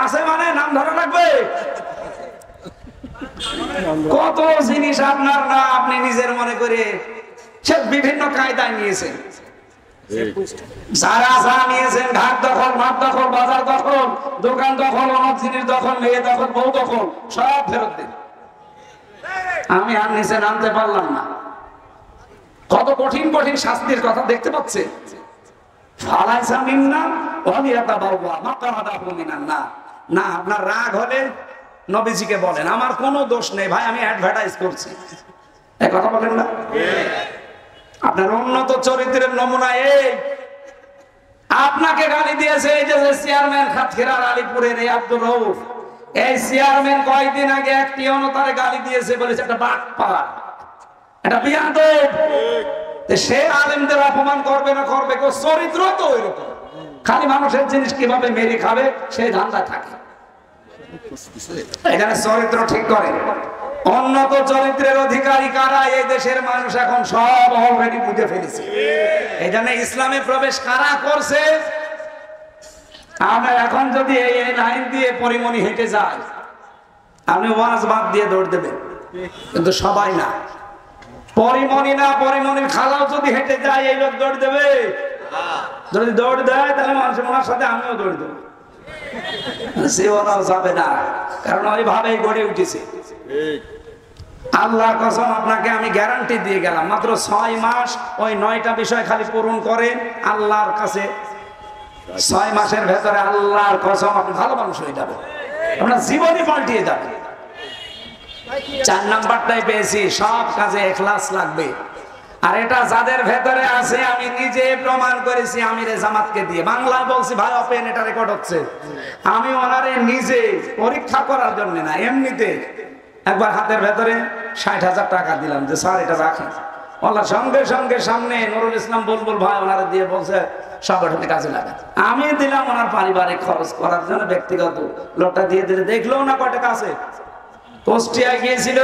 Speaker 1: আছে, মানে নাম ধরা লাগবে। কত জিনিস আপনার না, আপনি নিজের মনে করে সে বিভিন্ন কায়দায় নিয়েছেন। যারা যা নিয়েছেন, ঘাট দখল, মাঠ দখল, বাজার দখল, দোকান দখল, অনেক জিনিস দখল, মেয়ে দখল, বউ দখল, সব ফেরত দিন। আমি আর নিচে নামতে পারলাম না। কত কঠিন কঠিন শাস্তির কথা দেখতে পাচ্ছে। ফালাইসা মিন্না ওয়ালিয়াতাবাওয়া মাকআদাহু মিনান নার। না, আপনার রাগ হলে নবীজিকে বলেন, আমার কোনো দোষ নেই ভাই, আমি অ্যাডভার্টাইজ করছি, এই কথা বলেন না। আপনার উন্নত চরিত্রের নমুনা এই, আপনাকে গালি দিয়েছে এই যে চেয়ারম্যান খাতখিরার আলীপুরের এই আব্দুর রউফ, এই চেয়ারম্যান কয়েকদিন আগে একটি অনতারে গালি দিয়েছে, বলেছে একটা বাটপার, একটা বিয়াদব। সে আলেমদের অপমান করবে না করবে, চরিত্র তো ওইরকম, খালি মানুষের জিনিস কিভাবে মেরে খাবে সেই ধান্দায় থাকে। এখানে চরিত্র ঠিক করে। উন্নত চরিত্রের অধিকারী কারা? এই দেশের মানুষ এখন সব অলরেডি বুঝে ফেলেছে। এই জন্য ইসলামে প্রবেশ কারা করছে? আমরা এখন যদি এই লাইন দিয়ে পরিমণি হেঁটে যায়, আপনি ওয়াজ বাদ দিয়ে দৌড় দেবেন, কিন্তু সবাই না। পরিমণি না, পরিমণির খালাও যদি হেঁটে যায়, এই লোক দৌড় দেবে? যদি দৌড় দেয় তাহলে মানুষের ওনার সাথে আমিও দৌড় দেবো, জীবনও যাবে না, কারণ ওইভাবেই গড়ে উঠেছে। আল্লাহর কসম আপনাকে আমি গ্যারান্টি দিয়ে গেলাম, মাত্র 6 মাস ওই 9টা বিষয় খালি পূরণ করেন আল্লাহর কাছে, 6 মাসের ভেতরে আল্লাহর কসম আপনি ভালো মানুষ হয়ে যাবেন, আপনার জীবনই পাল্টিয়ে যাবে। 4 নাম্বারটাই পেয়েছি, সব কাজে ইখলাস লাগবে। আর এটা যাদের ভেতরে আছে আমি নিজে প্রমাণ করেছি আমিরে জামাতকে দিয়ে। বাংলা বলছি ভাই, ওপেন, এটা রেকর্ড হচ্ছে। আমি ওনারে নিজে পরীক্ষা করার জন্য না, এমনিতে একবার হাতের ভেতরে 60,000 টাকা দিলাম যে স্যার এটা রাখেন। ওনার সঙ্গে সঙ্গে সামনে নুরুল ইসলাম বুলবুল ভাই ওনারা দিয়ে বলছে সংগঠনে কাজে লাগে। আমি দিলাম ওনার পারিবারিক খরচ করার জন্য, ব্যক্তিগত। লোকটা দিয়ে দিলে দেখলেও না কয় টাকা আছে। কুষ্টিয়ায় গিয়েছিল,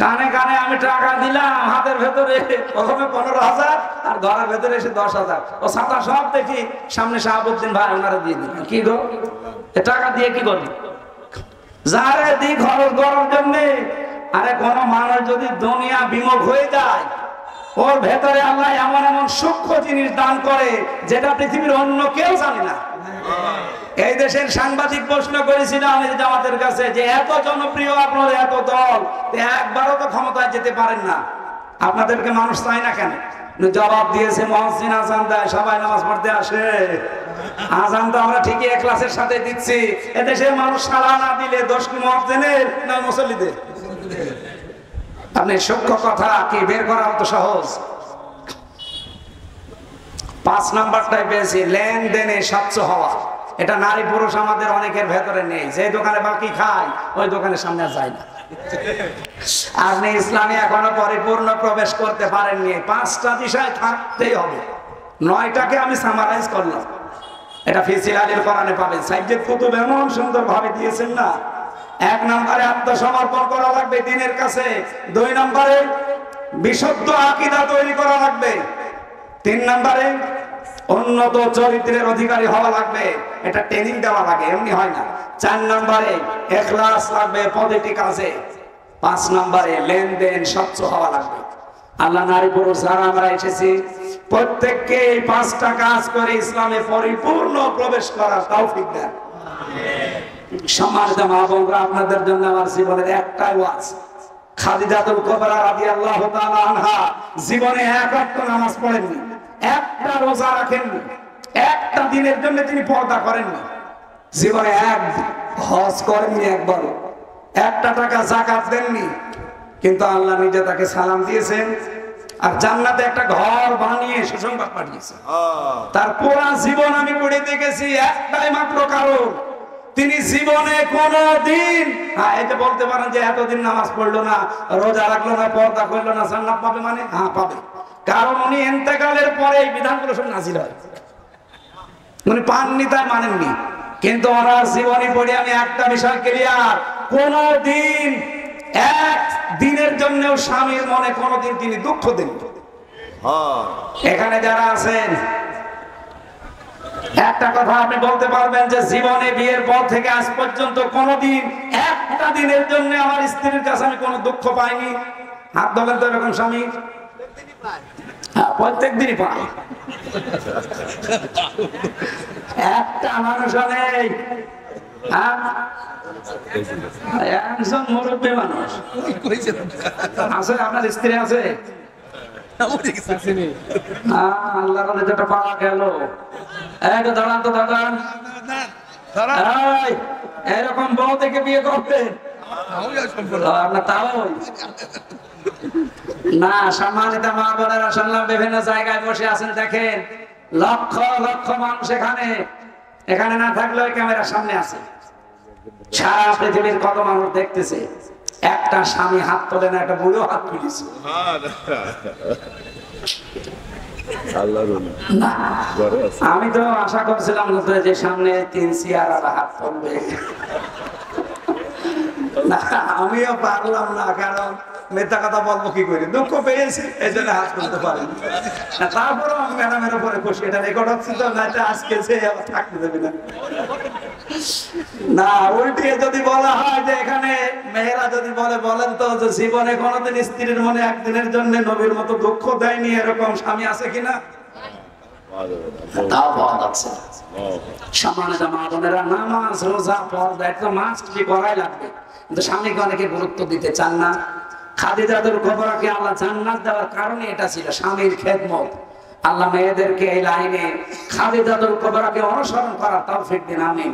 Speaker 1: কানে কানে আমি টাকা দিলাম, হাতের ভেতরে প্রথমে 15,000 আর ঘরের ভেতরে এসে 10,000। ও ছাতা সব দেখি সামনে শাহাবুদ্দিন ভাই ওনারা দিয়ে দিলেন। কি গো, এ টাকা দিয়ে কি করবি? যারে দি খরচ করার জন্য। আরে কোন মানুষ যদি দুনিয়া বিমুখ হয়ে যায়, ওর ভেতরে আল্লাহ এমন এমন সূক্ষ্ম জিনিস দান করে যেটা পৃথিবীর অন্য কেউ জানে না। এই দেশের সাংবাদিক প্রশ্ন করেছিল আমির জামাতের কাছে যে এত জনপ্রিয় আপনার এত দল, একবারও তো ক্ষমতায় যেতে পারেন না, আপনাদেরকে মানুষ চায় না কেন? জবাব দিয়েছে, মহসিন আজান দেয়, সবাই নামাজ পড়তে আসে। আজান তো আমরা ঠিকই ইখলাসের সাথে দিচ্ছি, এদেশের মানুষ সাড়া না দিলে দোষ কি মুয়াজ্জিনের না মুসল্লিদের? আপনি সূক্ষ্ম কথা কি বের করা তো সহজ। 5 নাম্বারটাই পেয়েছি, লেনদেনে স্বচ্ছ হওয়া। এটা নারী পুরুষ আমাদের অনেকের ভেতরে নেই। যে দোকানে বাকি খায় ওই দোকানের সামনে যায় না। আপনি ইসলামে এখনো পরিপূর্ণ প্রবেশ করতে পারেননি, 5টা বিষয় থাকতেই হবে। 9টাকে আমি সামারাইজ করলাম, এটা ফিসিল আলীর কোরআনে পাবেন। সাইয়েদ কুতুব এমন সুন্দর ভাবে দিয়েছেন না। 1 নম্বরে আত্মসমর্পণ করা লাগবে দ্বীনের কাছে, 2 নম্বরে বিশুদ্ধ আকীদা তৈরি করা লাগবে, 3 নম্বরে উন্নত চরিত্রের অধিকারী হওয়া লাগবে, এটা ট্রেনিং দেওয়া লাগে, এমনি হয় না। 4 নম্বরে ইখলাস লাগবে প্রতিটি কাজে, 5 নম্বরে লেনদেন স্বচ্ছ হওয়া লাগবে। আল্লাহ নারী পুরুষ যারা আমরা এসেছি প্রত্যেককে এই 5টা কাজ করে ইসলামে পরিপূর্ণ প্রবেশ করার তৌফিক দেন। সম্মানিত মা বোনরা, আপনাদের জন্য আমার জীবনের একটাই ওয়াজ। খাদিজাতুল কুবরা রাদিয়াল্লাহু তাআলা আনহা জীবনে এক ওয়াক্ত নামাজ পড়েননি, একটা রোজা রাখেননি, একটা দিনের জন্য তিনি পর্দা করেননি, জীবনে এক হজ করেননি, একবারও 1টা টাকা যাকাত দেননি। কিন্তু আল্লাহ নিজে তাকে সালাম দিয়েছেন আর জান্নাতে একটা ঘর বানিয়ে সুসংবাদ পাঠিয়েছেন। তার পুরো জীবন আমি পড়ে দেখেছি, একটাই মাত্র কারণ, তিনি জীবনে কোনদিন এটা বলতে পারেন যে এতদিন নামাজ পড়লো না, রোজা রাখলো না, পর্দা করলো না, জান্নাত পাবে মানে? হ্যাঁ পাবে, কারণ উনি ইন্তেকালের পরে এই বিধানগুলো সব নাজিল হয়। উনি পাননি তাই মানেননি, কিন্তু ওনার জীবনী পড়ে আমি একটা বিষয় ক্লিয়ার, কোনদিন এক দিনের জন্য স্বামীর মনে কোনদিন তিনি দুঃখ দেন। এখানে যারা আছেন একটা কথা আপনি বলতে পারবেন যে জীবনে বিয়ের পর থেকে আজ পর্যন্ত কোনদিন একটা দিনের জন্য আমার স্ত্রীর কাছে আমি কোনো দুঃখ পাইনি? হাত ধরেন তো এরকম স্বামী। প্রত্যেক দিনই পাই, একটা মানুষ নেই। একজন মুরব্বী মানুষ আছে, আপনার স্ত্রী আছে? আল্লাহ যেটা পাওয়া গেল। দাঁড়ান তো দাদা, এরকম বউ থেকে বিয়ে করবেন আপনার? তাও না। সম্মানিত মা বোনেরা, শুনলাম বিভিন্ন জায়গায় বসে আছেন, দেখেন লক্ষ লক্ষ মানুষ এখানে না থাকলেও ক্যামেরার সামনে আছে। সারা পৃথিবীর কত মানুষ দেখতেছে, একটা স্বামী হাত তোলে না, একটা বুড়ো হাত তুলেছে। আমি তো আশা করছিলাম যে সামনে 3 চেয়ারওয়ালা হাত তুলবে, না আমিও পারলাম না, কারণ মিথ্যা কথা বলবো কি করে, দুঃখ পেয়েছি এই জন্য হাত তুলতে পারিনি। তারপরে আমি ম্যাডামের উপরে খুশি, এটা রেকর্ড হচ্ছে তো, না আজকে সে আবার থাকতে দেবে না। না উল্টিয়ে যদি বলা হয় যে এখানে মেয়েরা যদি বলেন তো যে জীবনে কোনোদিন স্ত্রীর মনে একদিনের জন্য নবীর মতো দুঃখ দেয়নি, এরকম স্বামী আছে কিনা? তাও পাওয়া যাচ্ছে। সম্মানিত মা বোনেরা, নামাজ রোজা পর্দা এটা মাস্ট বি করাই লাগবে, কিন্তু স্বামীকে অনেকে গুরুত্ব দিতে চান না। খাদিজাতুল কুবরাকে আল্লাহ জান্নাত দেওয়ার কারণে এটা ছিল স্বামীর খেদমত। আল্লাহ মেয়েদেরকে এই লাইনে খাদিজাতুল কুবরাকে অনুসরণ করার তৌফিক দিন, আমিন।